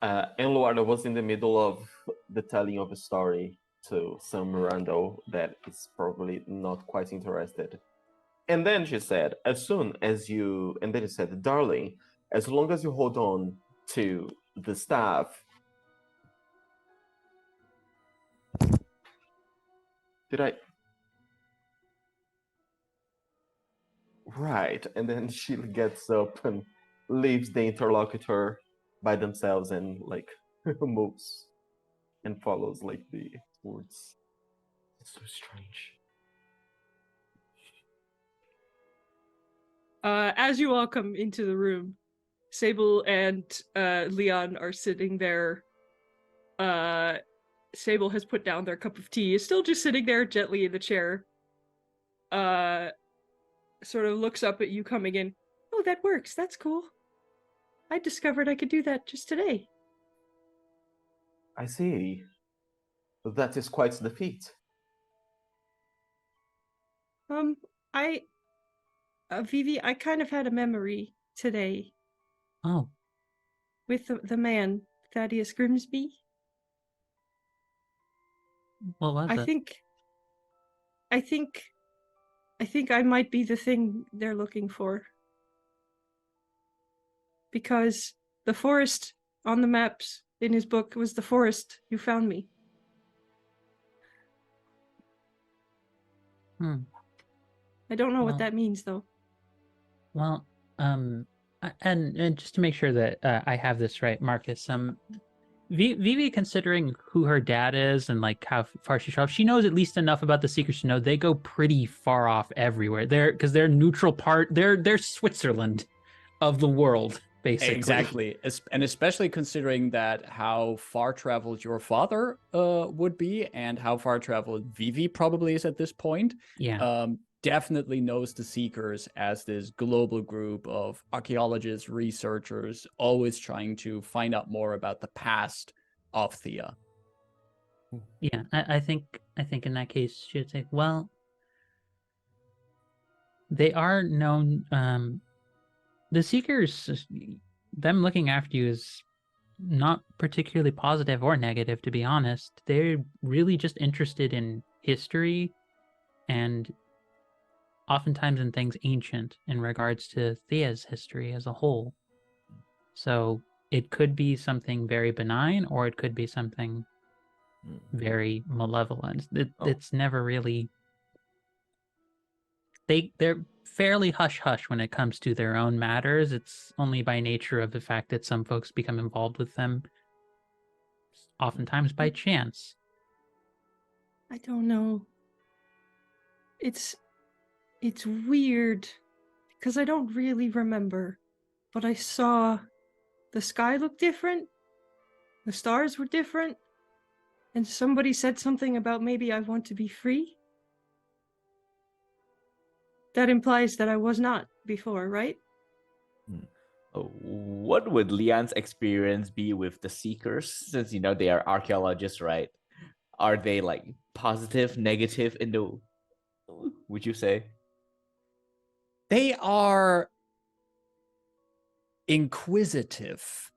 Enluarda was in the middle of the telling of a story to some Randall that is probably not quite interested. And then she said, and then he said, darling, as long as you hold on to the staff. Right. And then she gets up and leaves the interlocutor by themselves and like moves and follows like the words. It's so strange. As you all come into the room, Sable and Leon are sitting there Sable has put down their cup of tea, is still just sitting there gently in the chair. Sort of looks up at you coming in. Oh, that works. That's cool. I discovered I could do that just today. I see. That is quite the feat. Vivi, I kind of had a memory today Oh, with the man, Thaddeus Grimsby. what was it? I think I might be the thing they're looking for. Because the forest on the maps in his book was the forest you found me. I don't know what that means, though. Well, and just to make sure that I have this right, Marcus, Vivi, considering who her dad is and like how far she travels, she knows at least enough about the Seekers to know they go pretty far off everywhere. Because they're neutral part. They're Switzerland of the world, basically. Exactly, and especially considering that how far traveled your father would be, and how far traveled Vivi probably is at this point. Yeah. Definitely knows the Seekers as this global group of archaeologists, researchers, always trying to find out more about the past of Thea. Yeah, I think in that case she'd say, well, they are known. The Seekers, them looking after you is not particularly positive or negative, to be honest. They're really just interested in history and oftentimes in things ancient in regards to Thea's history as a whole. So it could be something very benign, or it could be something very malevolent. It's never really... They're fairly hush-hush when it comes to their own matters. It's only by nature of the fact that some folks become involved with them, oftentimes by chance. I don't know. It's weird, because I don't really remember, but I saw the sky look different, the stars were different, and somebody said something about maybe I want to be free. That implies that I was not before, right? What would Leon's experience be with the Seekers, since they are archaeologists, right? Are they like positive, negative would you say? They are inquisitive.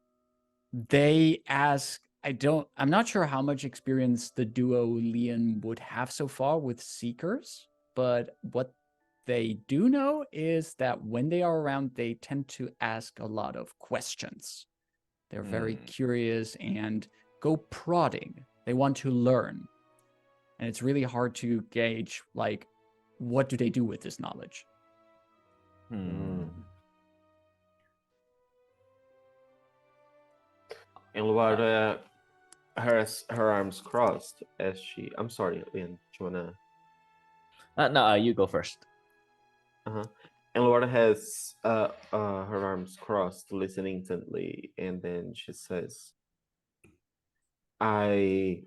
They ask, I'm not sure how much experience the duo Leon would have so far with Seekers, but what they do know is that when they are around, they tend to ask a lot of questions. They're very curious and go prodding. They want to learn. And it's really hard to gauge, like, what do they do with this knowledge? And Luara has her arms crossed as she... I'm sorry, Leon. Do you wanna... No, you go first. And Luara has her arms crossed, listening intently, and then she says, I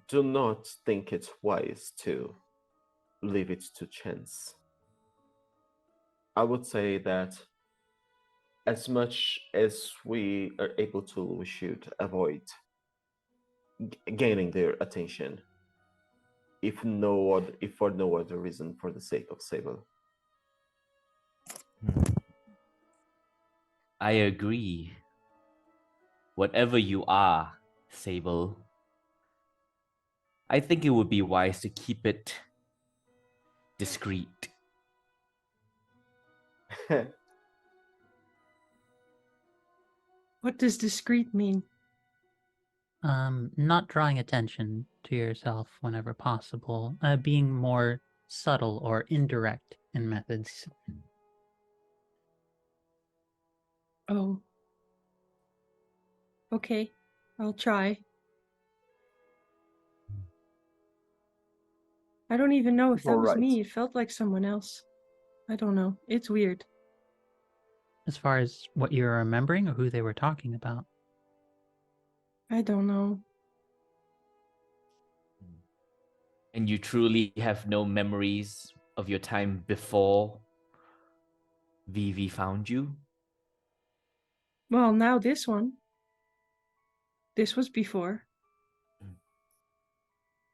do not think it's wise to leave it to chance. I would say that as much as we are able to, we should avoid gaining their attention, if for no other reason, for the sake of Sable. I agree. Whatever you are, Sable, I think it would be wise to keep it discreet. What does discreet mean? Not drawing attention to yourself whenever possible. Being more subtle or indirect in methods. Oh. Okay, I'll try. I don't even know if that was me. It felt like someone else. I don't know. It's weird. As far as what you're remembering or who they were talking about? I don't know. And you truly have no memories of your time before Vivi found you? Well, now this one. This was before.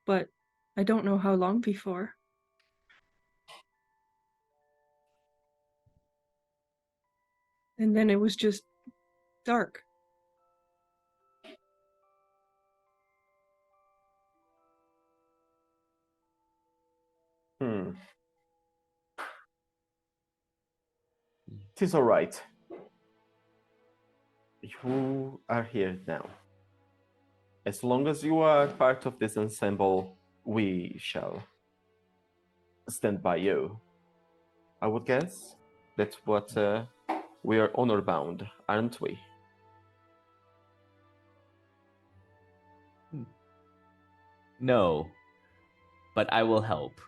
But I don't know how long before. And then it was just dark. It is all right. You are here now. As long as you are part of this ensemble, we shall stand by you. I would guess that's what we are honor bound, aren't we? No, but I will help.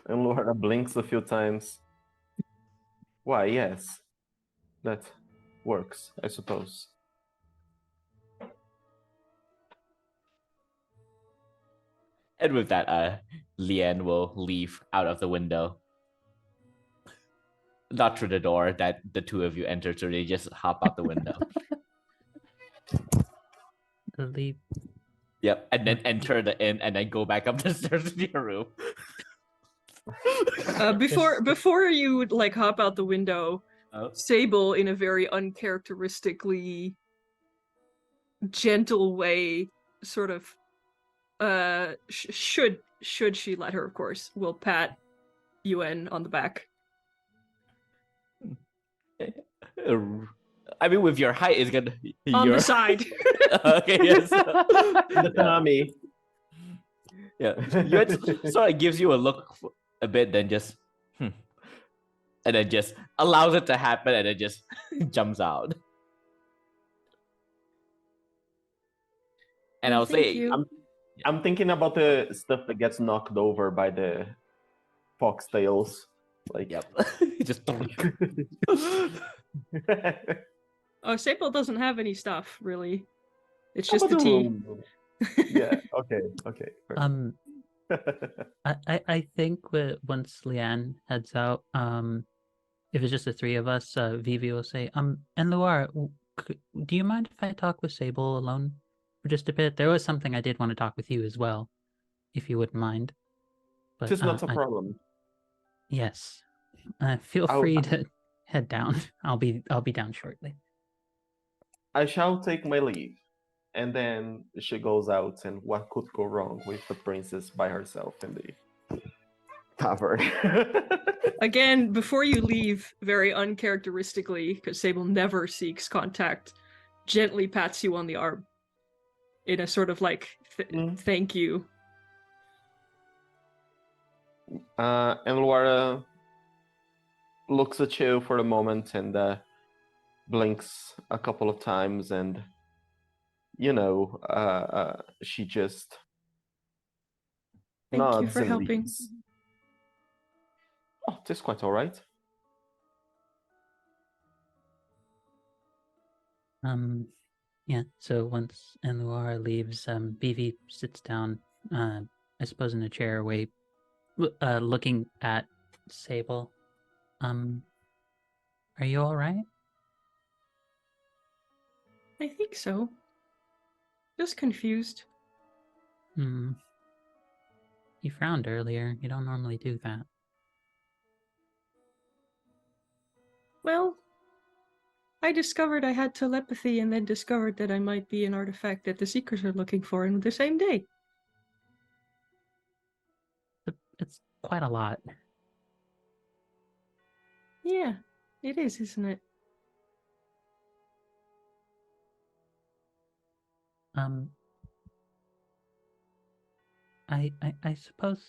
And Laura blinks a few times. Why, yes. That works, I suppose. And with that, Leanne will leave out of the window. Not through the door that the two of you entered, so they just hop out the window. Leave. Yep, and then enter the inn, and then go back up the stairs to your room. Before you would like hop out the window, Oh. Sable, in a very uncharacteristically gentle way, sort of, should she let her, of course, will pat Yuen on the back. I mean, with your height, it's gonna On the side. Okay, yes. The Konami. Yeah, Yuen sort of gives you a look a bit, then just, and then just allows it to happen, and then just jumps out. And I'll Thank say, you. I'm thinking about the stuff that gets knocked over by the foxtails. Like, yep, just. Oh, Sable doesn't have any stuff, really. It's How just the about tea. room? Yeah. Okay. Perfect. I think once Leanne heads out, if it's just the three of us, Vivi will say, and Luar, do you mind if I talk with Sable alone for just a bit? There was something I did want to talk with you as well, if you wouldn't mind. But It is not a problem. Yes, feel free to head down. I'll be down shortly. I shall take my leave. And then she goes out, and what could go wrong with the princess by herself in the tavern? Again, before you leave, very uncharacteristically, because Sable never seeks contact, gently pats you on the arm in a sort of like, thank you. And Laura looks at you for a moment and blinks a couple of times, and she just Thank you nods for and helping. leaves. Oh, it's quite all right. Yeah, so once Enluara leaves, BV sits down, I suppose in a chair away, looking at Sable. Are you all right? I think so. Just confused. You frowned earlier. You don't normally do that. Well, I discovered I had telepathy and then discovered that I might be an artifact that the Seekers are looking for in the same day. It's quite a lot. Yeah, it is, isn't it? I suppose,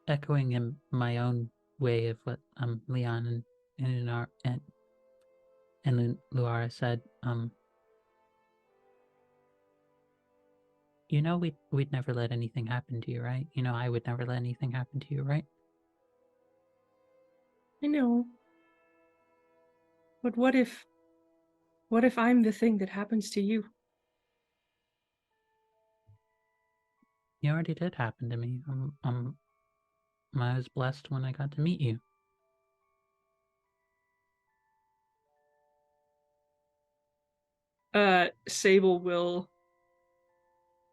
echoing in my own way of what Leon and Luara said, we'd never let anything happen to you, right? I would never let anything happen to you, right? I know. But what if What if I'm the thing that happens to you? You already did happen to me. I was blessed when I got to meet you. Sable will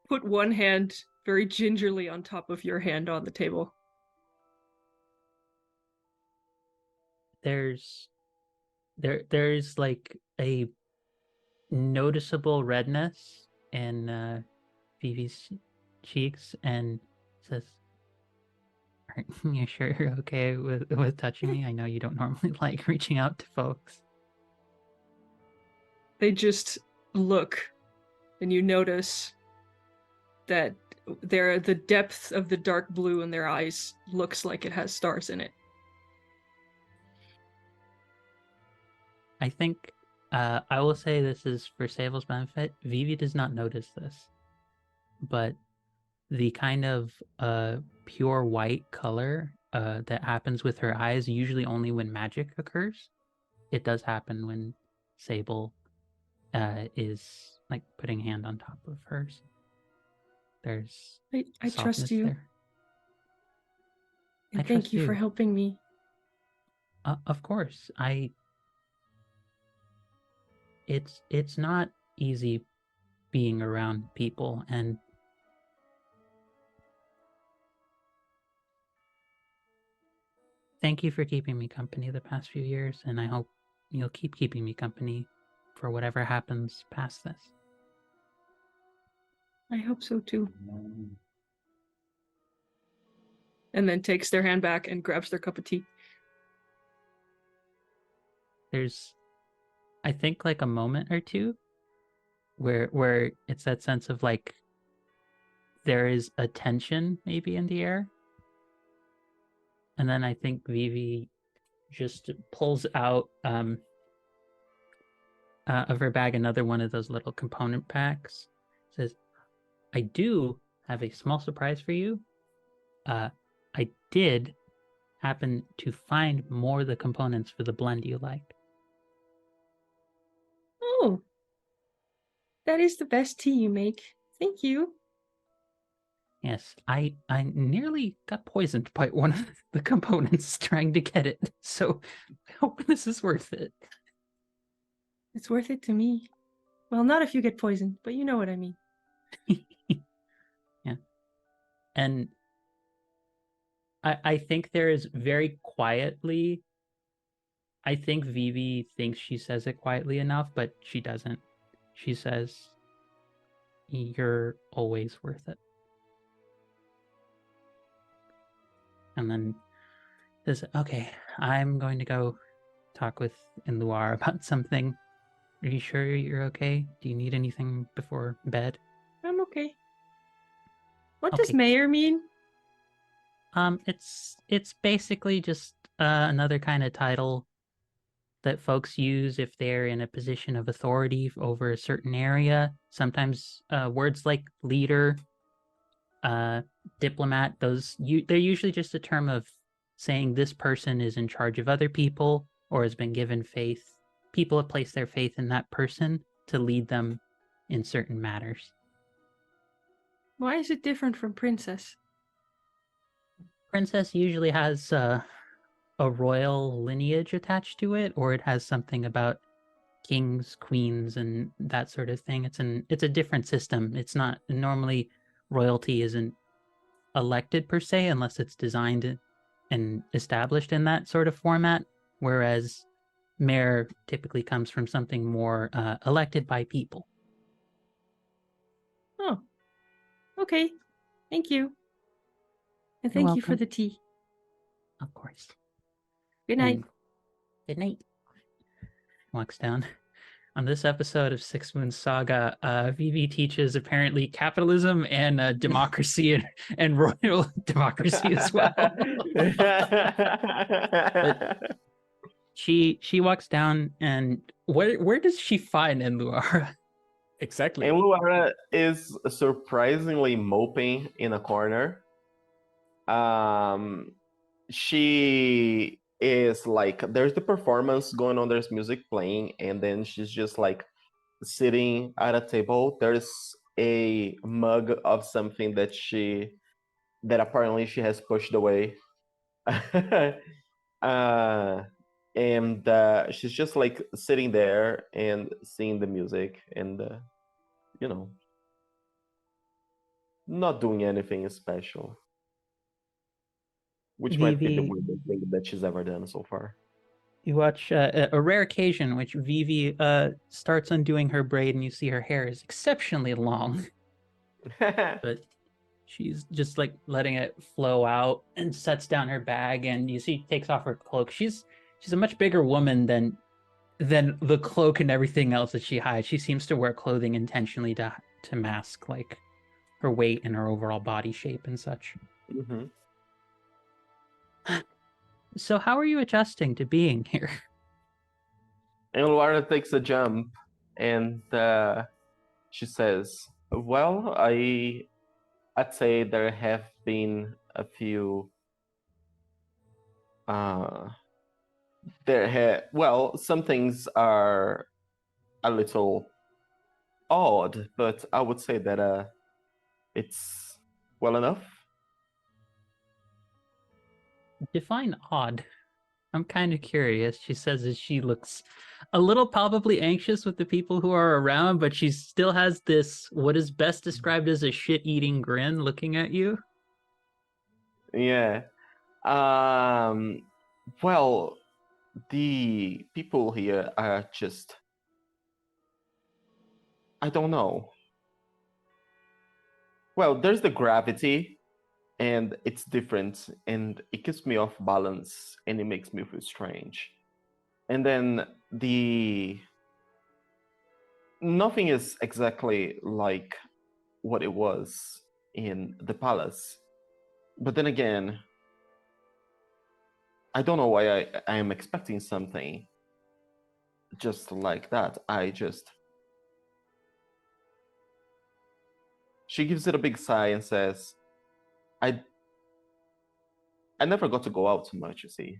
put one hand very gingerly on top of your hand on the table. There's like a noticeable redness in Vivi's cheeks, and says, "Are you sure you're okay with touching me? I know you don't normally like reaching out to folks." They just look, and you notice that the depth of the dark blue in their eyes looks like it has stars in it. I think I will say this is for Sable's benefit. Vivi does not notice this, but the kind of pure white color that happens with her eyes usually only when magic occurs. It does happen when Sable is like putting a hand on top of hers. There's I trust softness you, there. and I thank trust you for you. helping me. Of course, it's not easy being around people, and thank you for keeping me company the past few years, and I hope you'll keep keeping me company for whatever happens past this. I hope so too. And then takes their hand back and grabs their cup of tea. There's, I think, like a moment or two where it's that sense of like there is a tension maybe in the air. And then I think Vivi just pulls out of her bag another one of those little component packs. Says, "I do have a small surprise for you. I did happen to find more of the components for the blend you like." Oh, that is the best tea you make. Thank you. Yes, I nearly got poisoned by one of the components trying to get it. So I hope this is worth it. It's worth it to me. Well, not if you get poisoned, but you know what I mean. Yeah. And I think there is very quietly, I think Vivi thinks she says it quietly enough, but she doesn't. She says, "You're always worth it." And then says, "Okay, I'm going to go talk with Inluar about something. Are you sure you're okay? Do you need anything before bed?" I'm okay. What does Okay. mayor mean? It's basically just another kind of title that folks use if they're in a position of authority over a certain area. Sometimes words like leader, diplomat, they're usually just a term of saying this person is in charge of other people or has been given faith. People have placed their faith in that person to lead them in certain matters. Why is it different from princess? Princess usually has a royal lineage attached to it, or it has something about kings, queens, and that sort of thing. It's a different system. It's not normally, royalty isn't elected per se unless it's designed and established in that sort of format, whereas mayor typically comes from something more elected by people. Oh, okay. Thank you. And You're thank you for welcome. the tea. Of course. Good night. And good night. Walks down. On this episode of Six Moon Saga, Vivi teaches apparently capitalism and democracy and royal democracy as well. But she walks down, and where does she find Enluara? Exactly. And Luara is surprisingly moping in a corner. She is like there's the performance going on, there's music playing, and then she's just like sitting at a table. There's a mug of something that apparently she has pushed away. And she's just like sitting there and seeing the music and you know, not doing anything special, which might be the Vivi, weirdest thing that she's ever done so far. you watch a rare occasion in which Vivi starts undoing her braid and you see her hair is exceptionally long, but she's just like letting it flow out and sets down her bag, and you see takes off her cloak. She's a much bigger woman than the cloak and everything else that she hides. She seems to wear clothing intentionally to mask like her weight and her overall body shape and such. Mm-hmm. So how are you adjusting to being here? And Laura takes a jump and she says, well, I'd say there have been a few some things are a little odd, but I would say that it's well enough. Define odd. I'm kind of curious. She says that she looks a little palpably anxious with the people who are around, but she still has this, what is best described as a shit-eating grin looking at you. Yeah. Well, the people here are just, I don't know. Well, there's the gravity, and it's different, and it keeps me off balance, and it makes me feel strange. And then nothing is exactly like what it was in the palace. But then again, I don't know why I am expecting something just like that. She gives it a big sigh and says, I never got to go out too much, you see.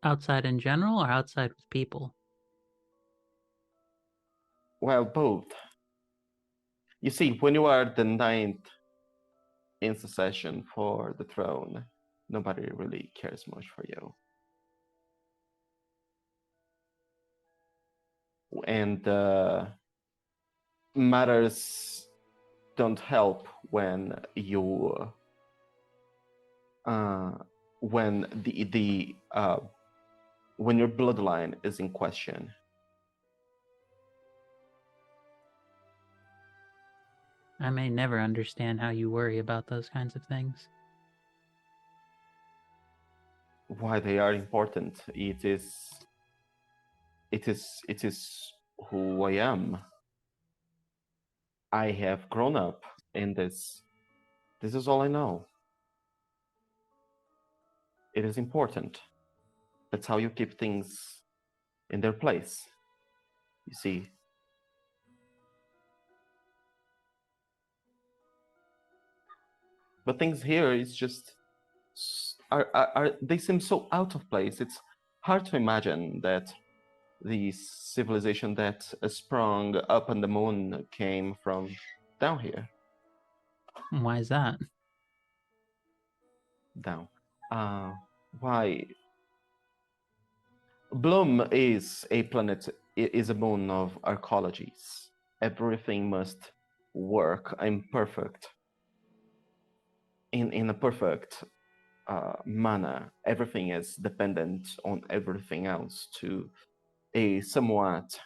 Outside in general or outside with people? Well, both. You see, when you are the 9th in succession for the throne, nobody really cares much for you. And matters don't help when you when when your bloodline is in question. I may never understand how you worry about those kinds of things. Why they are important. It is who I am. I have grown up in this. This is all I know. It is important. That's how you keep things in their place. You see. But things here is just they seem so out of place. It's hard to imagine that the civilization that sprung up on the moon came from down here. Why is that? Down. Why? Bloom is a planet, is a moon of arcologies. Everything must work. I'm perfect. In a perfect manner. Everything is dependent on everything else to a somewhat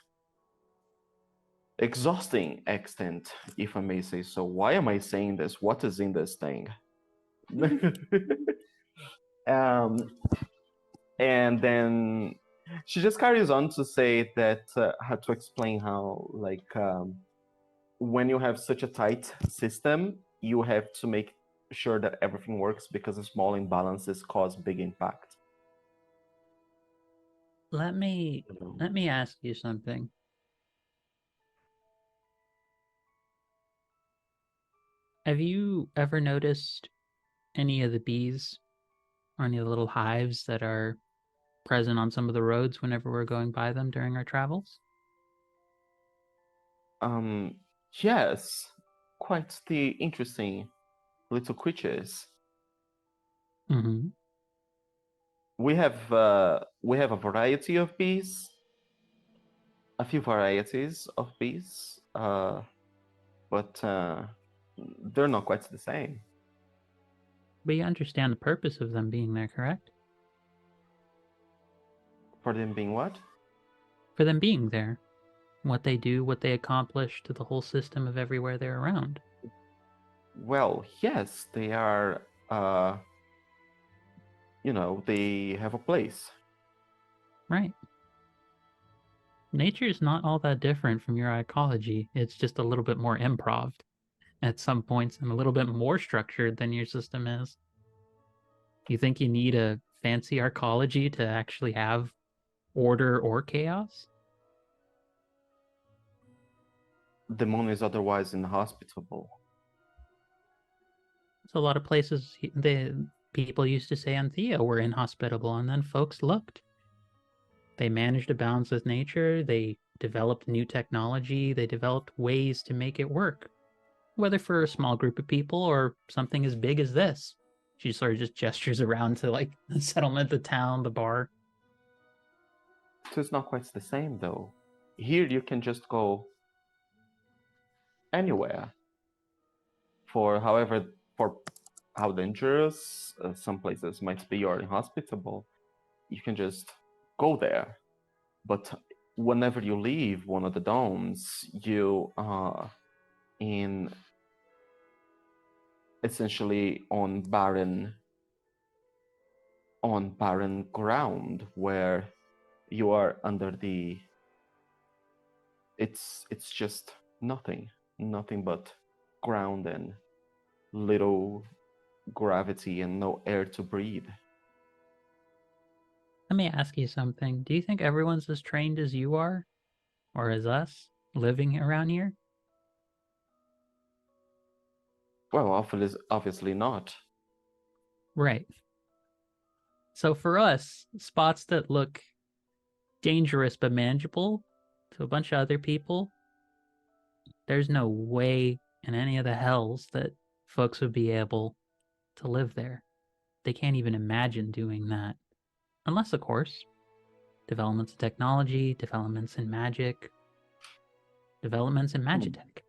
exhausting extent, if I may say so. Why am I saying this? What is in this thing? And then she just carries on to say that had to explain how, like, when you have such a tight system, you have to make sure that everything works because the small imbalances cause big impact. Let me ask you something. Have you ever noticed any of the bees or any of the little hives that are present on some of the roads whenever we're going by them during our travels? Yes, quite the interesting little creatures. Mm-hmm. We have a variety of bees, a few varieties of bees, but they're not quite the same. But you understand the purpose of them being there, correct? For them being what? For them being there. What they do, what they accomplish to the whole system of everywhere they're around. Well, yes, they are. They have a place. Right. Nature is not all that different from your ecology. It's just a little bit more improv at some points and a little bit more structured than your system is. You think you need a fancy arcology to actually have order or chaos? The moon is otherwise inhospitable. So a lot of places the people used to say on Thea were inhospitable, and then folks looked. They managed to balance with nature, they developed new technology, they developed ways to make it work. Whether for a small group of people or something as big as this. She sort of just gestures around to like the settlement, the town, the bar. So it's not quite the same though. Here you can just go anywhere. For how dangerous some places might be or inhospitable, you can just go there. But whenever you leave one of the domes, you are in essentially on barren ground where you are under the it's just nothing but ground and little gravity and no air to breathe. Let me ask you something. Do you think everyone's as trained as you are? Or as us, living around here? Well, obviously not. Right. So for us, spots that look dangerous but manageable to a bunch of other people, there's no way in any of the hells that folks would be able to live there. They can't even imagine doing that. Unless, of course, developments in technology, developments in magic, developments in magitech.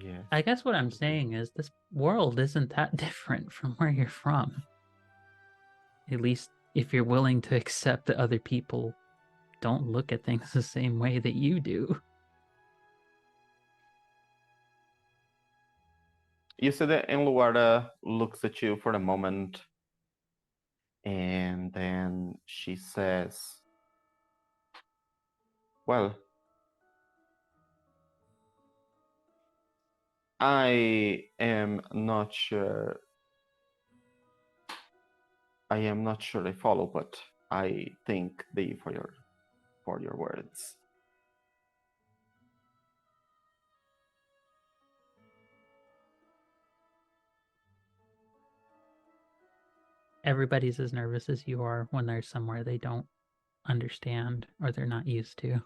Yes. I guess what I'm saying is this world isn't that different from where you're from. At least if you're willing to accept that other people don't look at things the same way that you do. You see that Enluara looks at you for a moment, and then she says, well, I am not sure I follow, but I thank thee for your words. Everybody's as nervous as you are when they're somewhere they don't understand or they're not used to.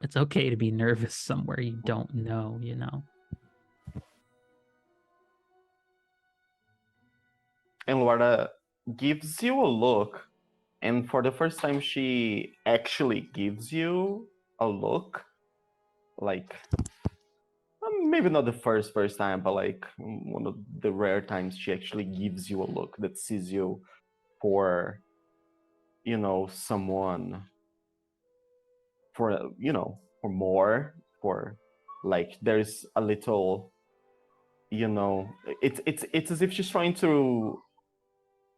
It's okay to be nervous somewhere you don't know, you know? Enluara gives you a look, and for the first time she actually gives you a look, like maybe not the first time, but like one of the rare times she actually gives you a look that sees you for someone, for more, for like there's a little, it's as if she's trying to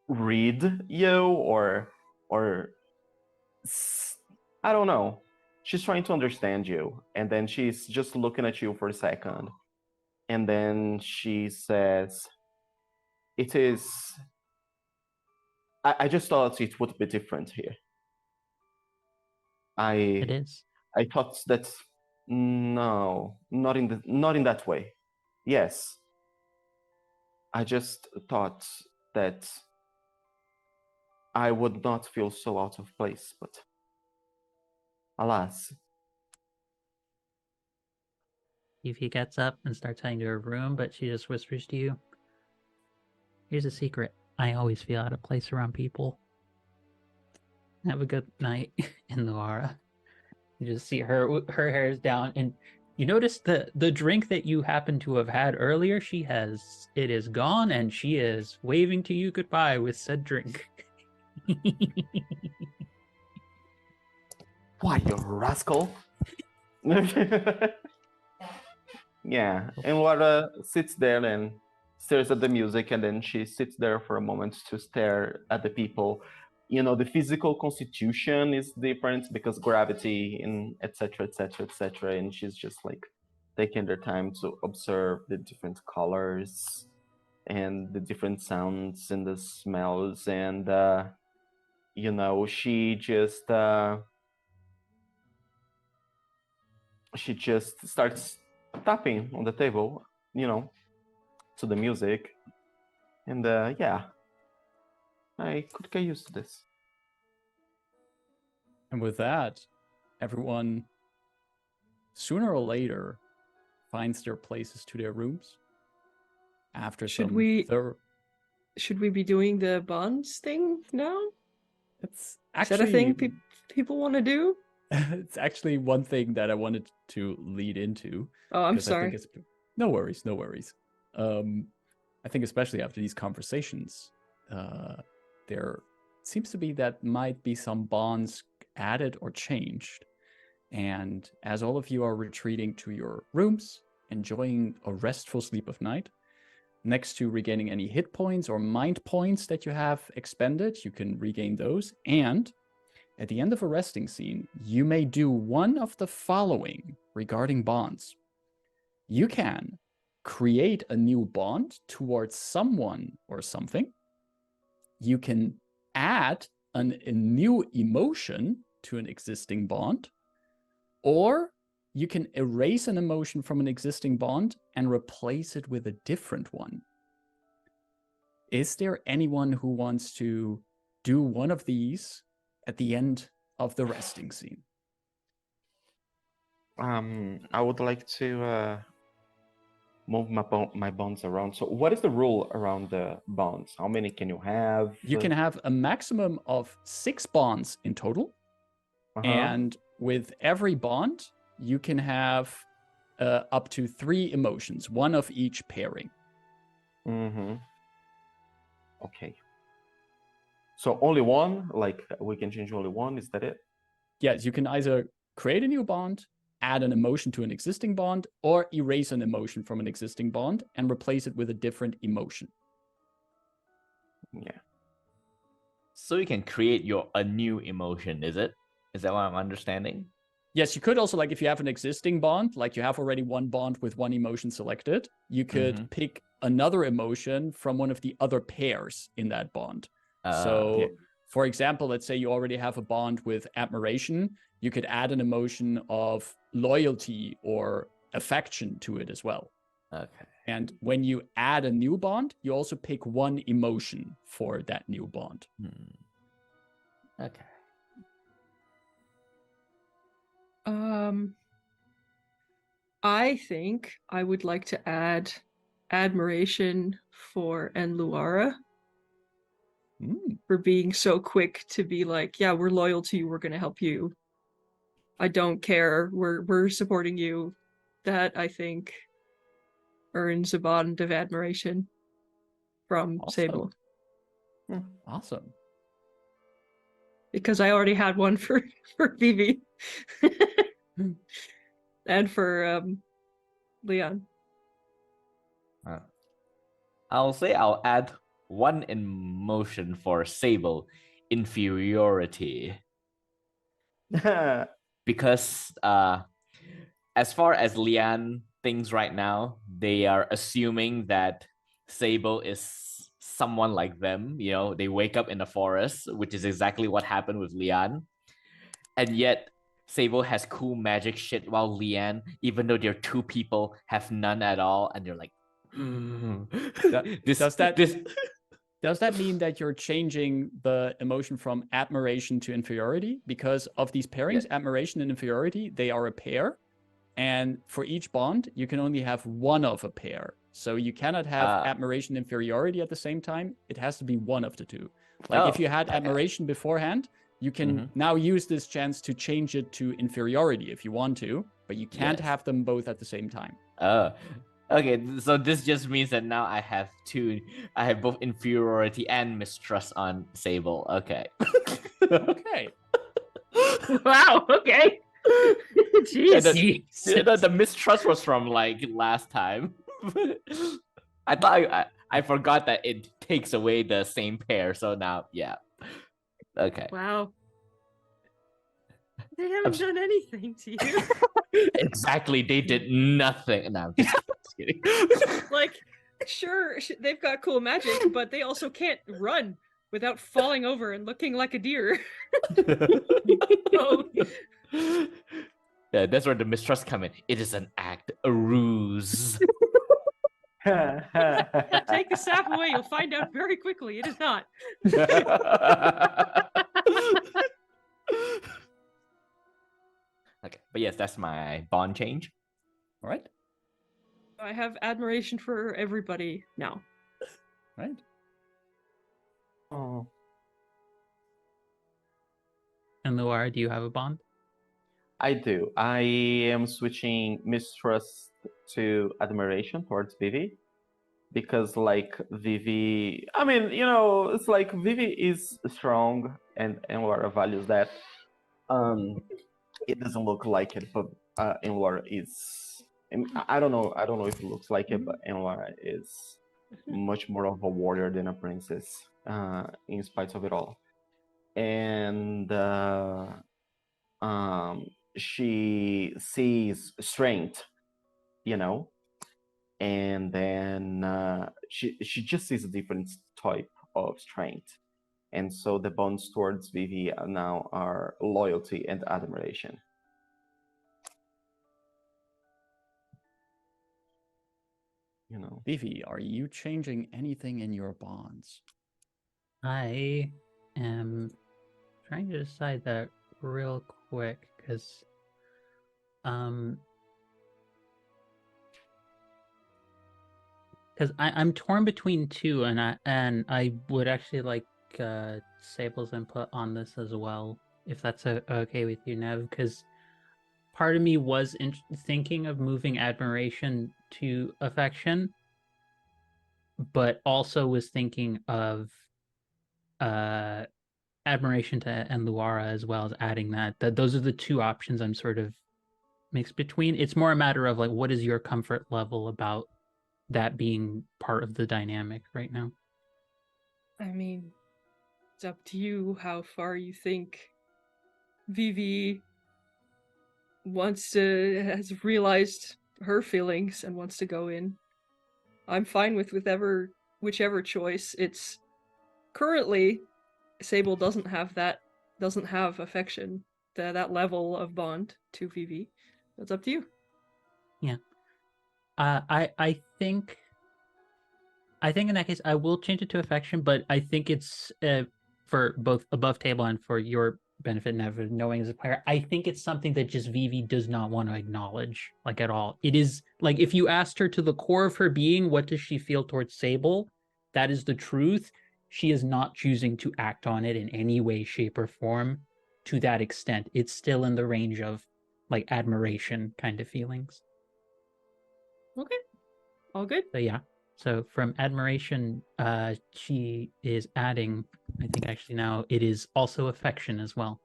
read you or I don't know. She's trying to understand you, and then she's just looking at you for a second, and then she says, "It is. I just thought it would be different here. It I is. I thought that No, not in that way. Yes. I just thought that I would not feel so out of place, but alas. Evie gets up and starts heading to her room, but she just whispers to you, "Here's a secret. I always feel out of place around people. Have a good night." And Laura, you just see her hair is down, and you notice the drink that you happen to have had earlier. It is gone, and she is waving to you goodbye with said drink. Why, you rascal? Yeah, and Laura sits there and stares at the music, and then she sits there for a moment to stare at the people. You know, the physical constitution is different because gravity and etc., etc., etc. And she's just like taking their time to observe the different colors and the different sounds and the smells. And, you know, she just starts tapping on the table, you know, to the music. And yeah, I could get used to this. And with that, everyone, sooner or later, finds their places to their rooms. After Should some we be doing the bonds thing now? It's Is that a actually thing people want to do? it's actually one thing that I wanted to lead into. Oh, I'm 'cause I think sorry. no worries, no worries. I think especially after these conversations, there seems to be that might be some bonds added or changed. And as all of you are retreating to your rooms, enjoying a restful sleep of night, next to regaining any hit points or mind points that you have expended, you can regain those. And at the end of a resting scene, you may do one of the following regarding bonds. You can create a new bond towards someone or something. You can add a new emotion to an existing bond, or you can erase an emotion from an existing bond and replace it with a different one. Is there anyone who wants to do one of these at the end of the resting scene? I would like to move my bonds around. So what is the rule around the bonds? How many can you have? You can have a maximum of 6 bonds in total. And with every bond, you can have up to 3 emotions, one of each pairing. Okay. So only one? Like we can change only one? Is that it? Yes, you can either create a new bond, add an emotion to an existing bond, or erase an emotion from an existing bond and replace it with a different emotion. Yeah. So you can create a new emotion, is it? Is that what I'm understanding? Yes, you could also, like, if you have an existing bond, like you have already one bond with one emotion selected, you could pick another emotion from one of the other pairs in that bond. So, for example, let's say you already have a bond with admiration, you could add an emotion of loyalty or affection to it as well. Okay. And when you add a new bond, you also pick one emotion for that new bond. Okay. I think I would like to add admiration for Enluara for being so quick to be like, yeah, we're loyal to you, we're gonna help you. I don't care, we're supporting you. That, I think, earns a bond of admiration from Sable. Awesome. Because I already had one for Vivi. And for Leon. I'll say I'll add one emotion for Sable, inferiority. Because as far as Leon thinks right now, they are assuming that Sable is someone like them. You know, they wake up in the forest, which is exactly what happened with Leon. And yet Sable has cool magic shit while Leanne, even though they're two people, have none at all, and they're like, Does that mean that you're changing the emotion from admiration to inferiority? Because of these pairings, admiration and inferiority, they are a pair. And for each bond, you can only have one of a pair. So you cannot have admiration and inferiority at the same time. It has to be one of the two. Like if you had admiration beforehand, you can now use this chance to change it to inferiority if you want to, but you can't have them both at the same time. Okay, so this just means that now I have both inferiority and mistrust on Sable. Okay. Okay. Wow, okay. Jeez. The mistrust was from like last time. I thought I forgot that it takes away the same pair, so now okay. Wow. They haven't done anything to you. Exactly, they did nothing. No, I'm just kidding. Like, sure, they've got cool magic, but they also can't run without falling over and looking like a deer. Oh. Yeah, that's where the mistrust come in. It is an act, a ruse. Take the sap away, you'll find out very quickly. It is not. Okay, but yes, that's my bond change. All right. I have admiration for everybody now. Right. Oh. And Luar, do you have a bond? I do. I am switching mistrust to admiration towards Vivi. Because like Vivi, I mean, you know, it's like Vivi is strong and Laura values that. It doesn't look like it, but Laura is. I don't know if it looks like it, but Laura is much more of a warrior than a princess, in spite of it all. And she sees strength, you know, and then she just sees a different type of strength. And so the bonds towards Vivi now are loyalty and admiration. You know. Vivi, are you changing anything in your bonds? I am trying to decide that real quick because I'm torn between two, and I would actually like Sable's input on this as well, if that's okay with you, Nev, because part of me was thinking of moving admiration to affection, but also was thinking of admiration to and Luara as well as adding that. Those are the two options I'm sort of mixed between. It's more a matter of like, what is your comfort level about that being part of the dynamic right now? I mean, it's up to you how far you think Vivi has realized her feelings and wants to go in. I'm fine with whichever choice. It's currently Sable doesn't have affection, that level of bond to Vivi. That's up to you. Yeah. I think in that case I will change it to affection, but I think it's for both above table and for your benefit, Never, knowing as a player, I think it's something that just Vivi does not want to acknowledge, like, at all. It is like, if you asked her to the core of her being, what does she feel towards Sable? That is the truth. She is not choosing to act on it in any way, shape, or form to that extent. It's still in the range of like admiration kind of feelings. Okay. All good. So yeah. So from admiration, she is adding, I think actually now it is also affection as well.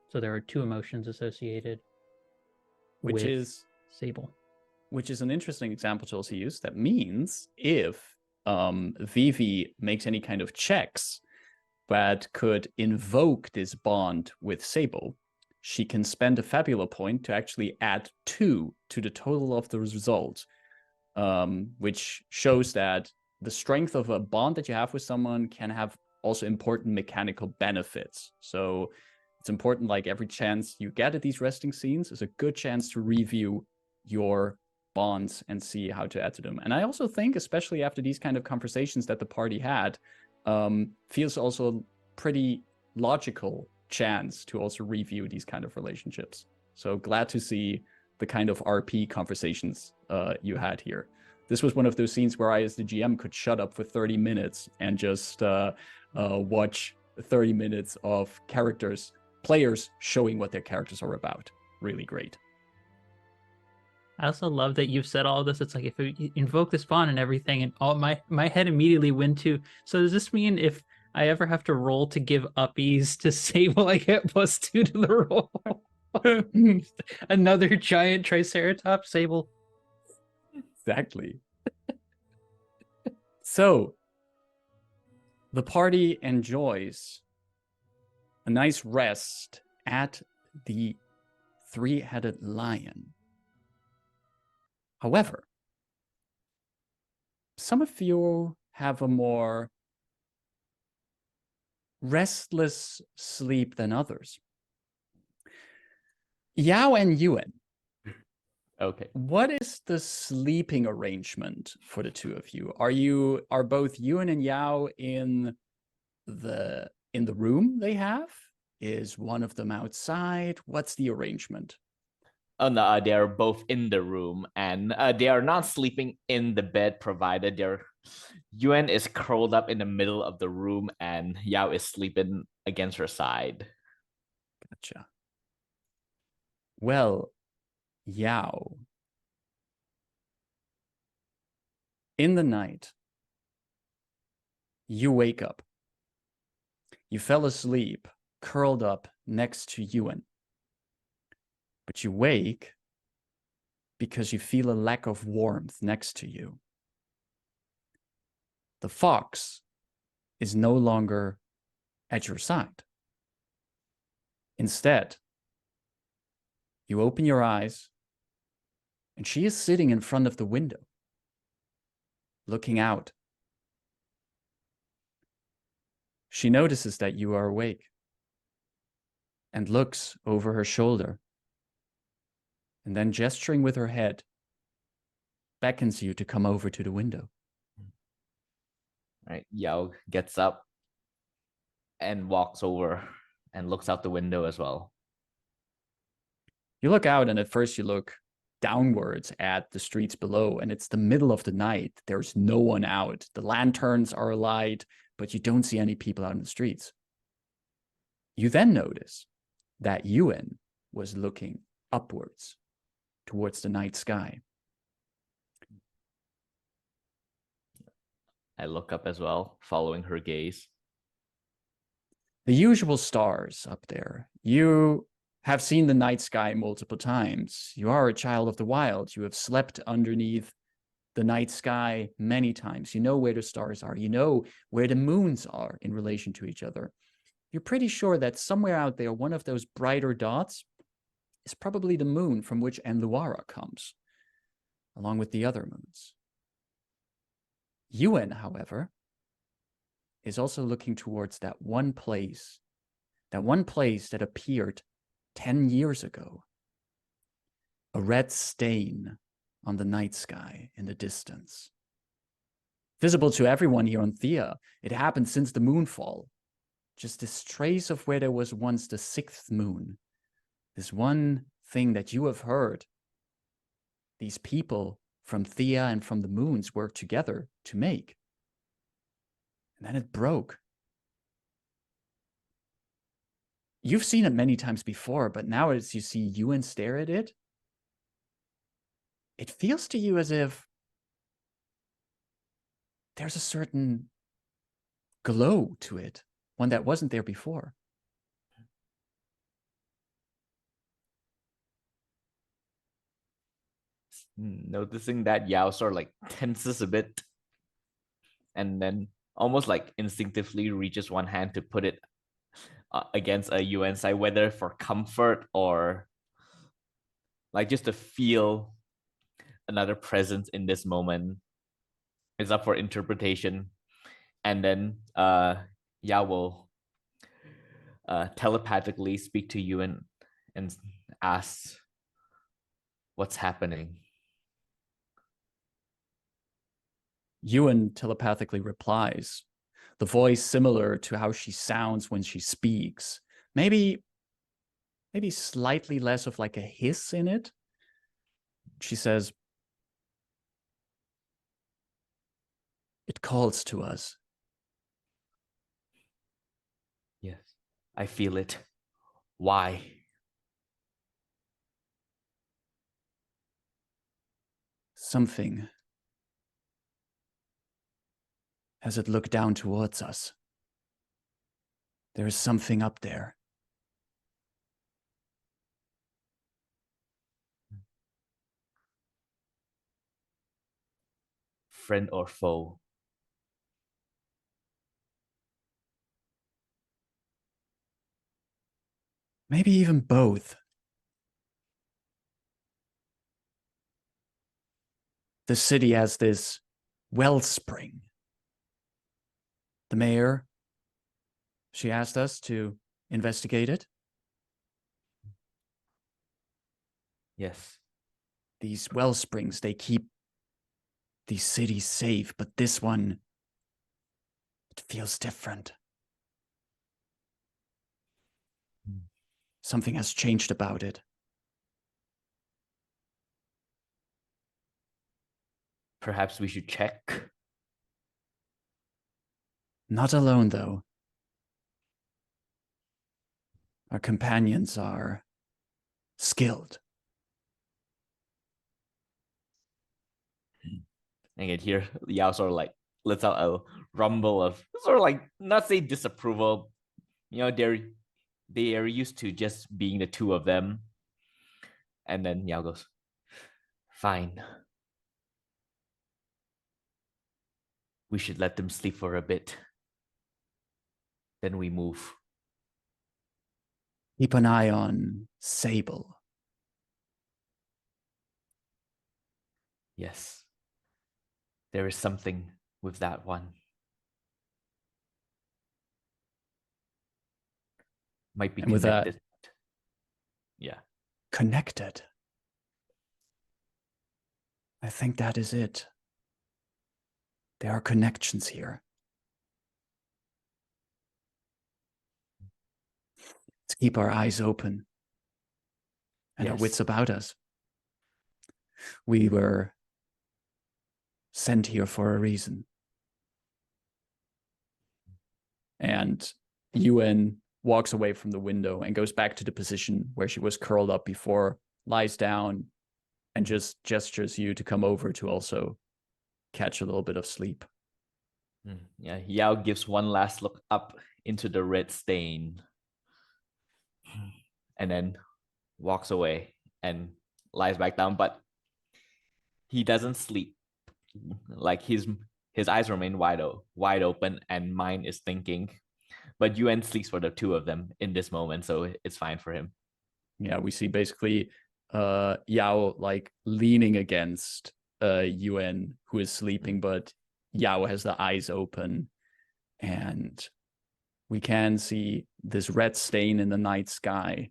So there are two emotions associated Which with is Sable. Which is an interesting example to also use. That means if Vivi makes any kind of checks that could invoke this bond with Sable, she can spend a Fabula point to actually add 2 to the total of the result, which shows that the strength of a bond that you have with someone can have also important mechanical benefits. So It's important, like every chance you get at these resting scenes is a good chance to review your bonds and see how to add to them. And I also think, especially after these kind of conversations that the party had, feels also pretty logical chance to also review these kind of relationships. So glad to see the kind of RP conversations you had here. This was one of those scenes where I, as the GM, could shut up for 30 minutes and just watch 30 minutes of players showing what their characters are about. Really great. I also love that you've said all this. It's like if you invoke this bond and everything, and all my head immediately went to, so does this mean if I ever have to roll to give uppies to Sable, I get +2 to the roll? Another giant Triceratops Sable. Exactly. So, the party enjoys a nice rest at the three-headed lion. However, some of you have a more restless sleep than others. Yao and Yuan. Okay. What is the sleeping arrangement for the two of you? Are both Yuan and Yao in the room they have? Is one of them outside? What's the arrangement? Oh no, they are both in the room, and they are not sleeping in the bed provided. Yuan is curled up in the middle of the room, and Yao is sleeping against her side. Gotcha. Well, Yao. In the night, you wake up. You fell asleep, curled up next to Yuan. But you wake because you feel a lack of warmth next to you. The fox is no longer at your side. Instead, you open your eyes, and she is sitting in front of the window, looking out. She notices that you are awake and looks over her shoulder, and then gesturing with her head, beckons you to come over to the window. Right, Yao gets up and walks over and looks out the window as well. You look out, and at first you look downwards at the streets below, and it's the middle of the night. There's no one out. The lanterns are alight, but you don't see any people out in the streets. You then notice that Yuan was looking upwards towards the night sky. I look up as well, following her gaze. The usual stars up there. You have seen the night sky multiple times. You are a child of the wild. You have slept underneath the night sky many times. You know where the stars are. You know where the moons are in relation to each other. You're pretty sure that somewhere out there, one of those brighter dots is probably the moon from which Enluara comes, along with the other moons. Yuan, however, is also looking towards that one place that appeared 10 years ago. A red stain on the night sky in the distance. Visible to everyone here on Thea, it happened since the moonfall. Just this trace of where there was once the sixth moon. This one thing that you have heard. These people from Thea and from the moons worked together to make. And then it broke. You've seen it many times before, but now as you see Yuan stare at it, it feels to you as if there's a certain glow to it, one that wasn't there before. Noticing that, Yao sort of like tenses a bit, and then almost like instinctively reaches one hand to put it against a Yuan side, whether for comfort or like just to feel another presence in this moment. It's up for interpretation. And then Yao will telepathically speak to you and asks what's happening. Ewan telepathically replies, the voice similar to how she sounds when she speaks. Maybe slightly less of like a hiss in it. She says, it calls to us. Yes, I feel it. Why? Something. As it looked down towards us. There is something up there. Friend or foe? Maybe even both. The city has this wellspring. The mayor, she asked us to investigate it. Yes. These well springs, they keep these cities safe, but this one, it feels different. Something has changed about it. Perhaps we should check. Not alone, though. Our companions are skilled. And you can hear Yao sort of like lets out a rumble of sort of like, not say disapproval. You know, they are used to just being the two of them. And then Yao goes, fine. We should let them sleep for a bit. Then we move. Keep an eye on Sable. Yes. There is something with that one. Might be And with that- connected. Yeah. Connected. I think that is it. There are connections here. Let's keep our eyes open and our Yes. wits about us. We were sent here for a reason. And Ewan walks away from the window and goes back to the position where she was curled up before, lies down, and just gestures you to come over to also catch a little bit of sleep. Yeah, Yao gives one last look up into the red stain and then walks away and lies back down, but he doesn't sleep. Like his eyes remain wide open and mind is thinking. But Yuan sleeps for the two of them in this moment, so it's fine for him. Yeah, we see basically Yao like leaning against Yuan, who is sleeping, but Yao has the eyes open, and we can see this red stain in the night sky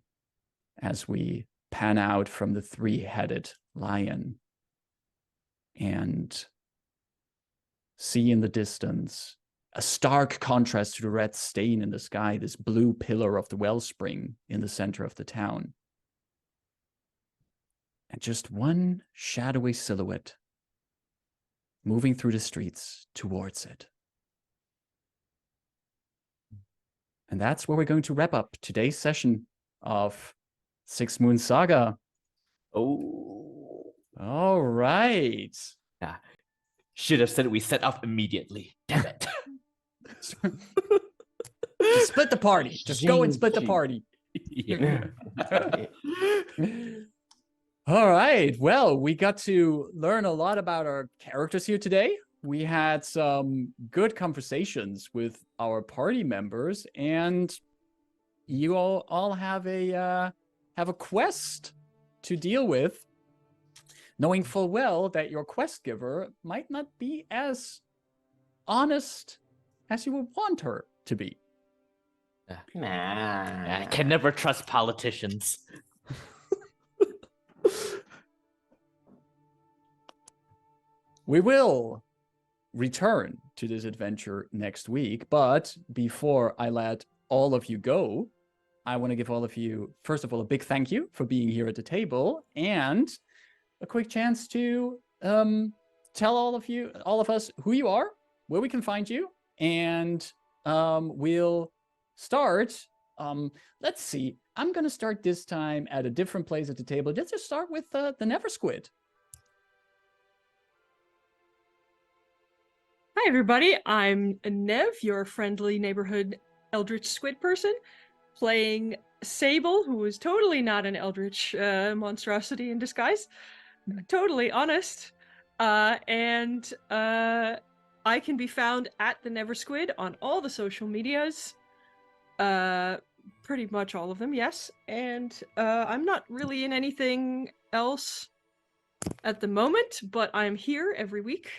as we pan out from the three-headed lion and see in the distance a stark contrast to the red stain in the sky, this blue pillar of the wellspring in the center of the town. And just one shadowy silhouette moving through the streets towards it. And that's where we're going to wrap up today's session of Six Moon Saga. Oh. All right. Yeah. Should have said we set off immediately. Damn it. Just split the party. Just go and split the party. Yeah. All right. Well, we got to learn a lot about our characters here today. We had some good conversations with our party members, and you all have a quest to deal with, knowing full well that your quest giver might not be as honest as you would want her to be. I Nah. can never trust politicians. We will return to this adventure next week, but before I let all of you go, I want to give all of you, first of all, a big thank you for being here at the table, and a quick chance to tell all of us who you are, where we can find you, and we'll start. Let's see. I'm gonna start this time at a different place at the table. Let's just start with the Never Squid. Hi, everybody. I'm Nev, your friendly neighborhood eldritch squid person, playing Sable, who is totally not an eldritch monstrosity in disguise. Totally honest. And I can be found at the Never Squid on all the social medias. Pretty much all of them, yes. And I'm not really in anything else at the moment, but I'm here every week.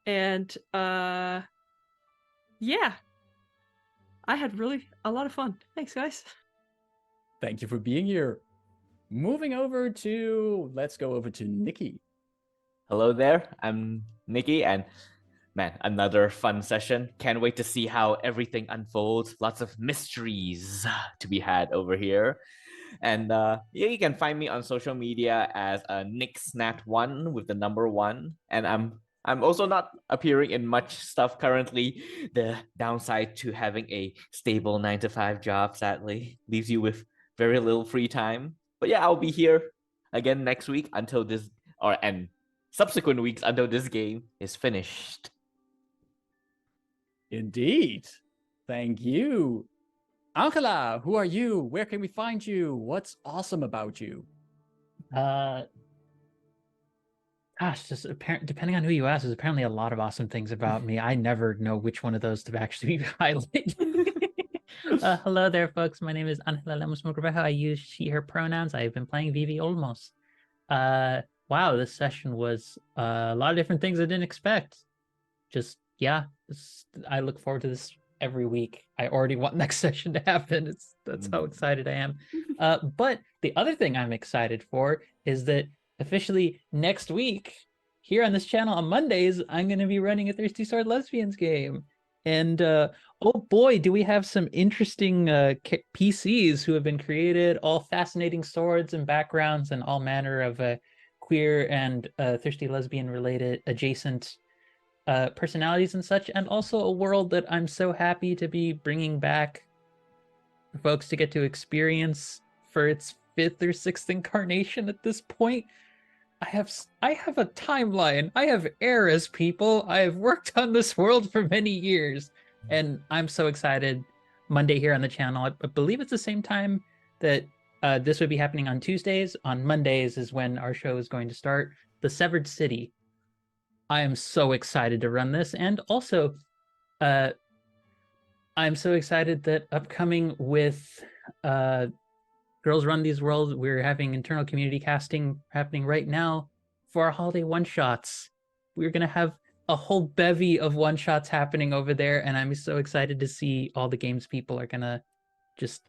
And yeah, I had really a lot of fun. Thanks, guys. Thank you for being here. Moving over to, let's go over to Nikki. Hello there, I'm Nikki, and man, another fun session. Can't wait to see how everything unfolds. Lots of mysteries to be had over here. And yeah, you can find me on social media as NickSnat1 with the number 1. And I'm also not appearing in much stuff currently. The downside to having a stable 9-to-5 job, sadly, leaves you with very little free time. But yeah, I'll be here again next week until this, and subsequent weeks until this game is finished. Indeed. Thank you. Angela, who are you? Where can we find you? What's awesome about you? Gosh, just depending on who you ask, there's apparently a lot of awesome things about me. I never know which one of those to actually be highlighted. Hello there, folks. My name is Angela Lemos Mogrovejo. I use she, her pronouns. I've been playing Vivi Olmos. Wow, this session was a lot of different things I didn't expect. Just, yeah, I look forward to this every week. I already want next session to happen. That's how excited I am. But the other thing I'm excited for is that officially next week, here on this channel on Mondays, I'm going to be running a Thirsty Sword Lesbians game. And oh boy, do we have some interesting PCs who have been created, all fascinating swords and backgrounds and all manner of queer and thirsty lesbian related adjacent personalities and such, and also a world that I'm so happy to be bringing back for folks to get to experience for its 5th or 6th incarnation at this point. I have a timeline. I have eras, people. I have worked on this world for many years, and I'm so excited. Monday here on the channel. I believe it's the same time that this would be happening on Tuesdays. On Mondays is when our show is going to start. The Severed City. I am so excited to run this, and also, I'm so excited that upcoming with Girls Run These Worlds, we're having internal community casting happening right now for our holiday one-shots. We're going to have a whole bevy of one-shots happening over there, and I'm so excited to see all the games people are going to just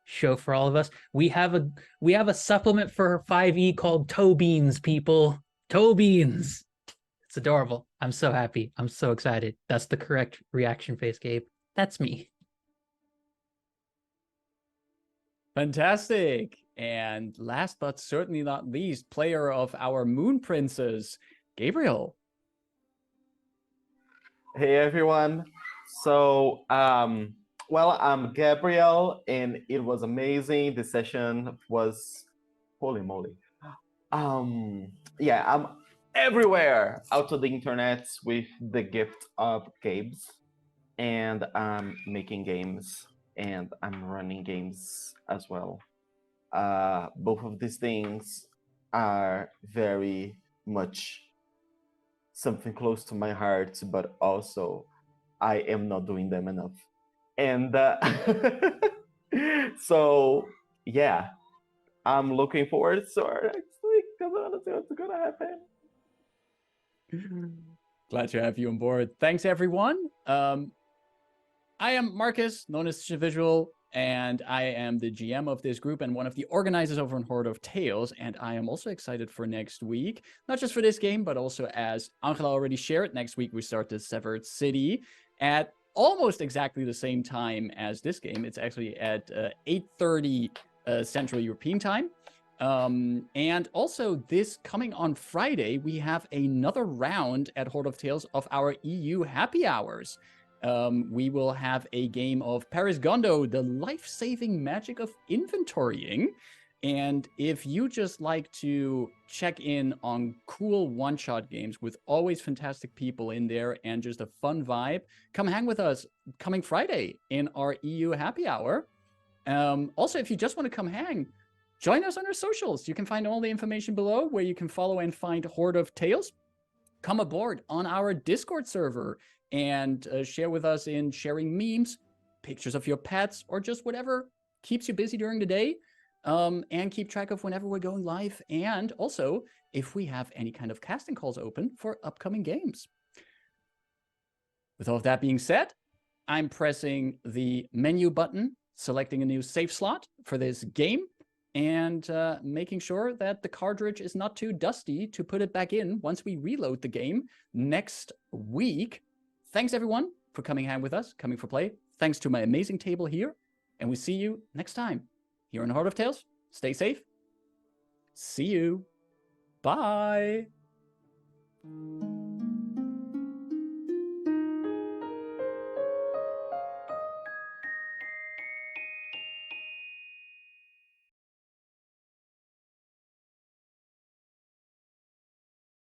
show for all of us. We have a supplement for 5e called Toe Beans, people. Toe Beans. It's adorable. I'm so happy. I'm so excited. That's the correct reaction face, Gabe. That's me. Fantastic. And last but certainly not least, player of our Moon Princess, Gabriel. Hey everyone. So, well, I'm Gabriel, and it was amazing. The session was holy moly. Yeah, I'm everywhere out of the internet with the gift of Gabe's, and I'm making games and I'm running games as well. Both of these things are very much something close to my heart, but also I am not doing them enough. And so, yeah, I'm looking forward to our next week because I want to see what's going to happen. Glad to have you on board. Thanks, everyone. I am Marcus, known as Visual, and I am the GM of this group and one of the organizers over on Horde of Tales. And I am also excited for next week, not just for this game, but also as Angela already shared, next week we start the Severed City at almost exactly the same time as this game. It's actually at 8:30 Central European time. And also this coming on Friday, we have another round at Horde of Tales of our EU happy hours. We will have a game of Paris Gondo, the life-saving magic of inventorying. And if you just like to check in on cool one-shot games with always fantastic people in there and just a fun vibe, come hang with us coming Friday in our EU happy hour. Also, if you just want to come hang, join us on our socials. You can find all the information below where you can follow and find Horde of Tales. Come aboard on our Discord server and share with us in sharing memes, pictures of your pets, or just whatever keeps you busy during the day. And keep track of whenever we're going live. And also, if we have any kind of casting calls open for upcoming games. With all of that being said, I'm pressing the menu button, selecting a new save slot for this game, and making sure that the cartridge is not too dusty to put it back in once we reload the game next week. Thanks, everyone, for coming hang with us, coming for play. Thanks to my amazing table here, and we see you next time here in Horde of Tales. Stay safe. See you. Bye.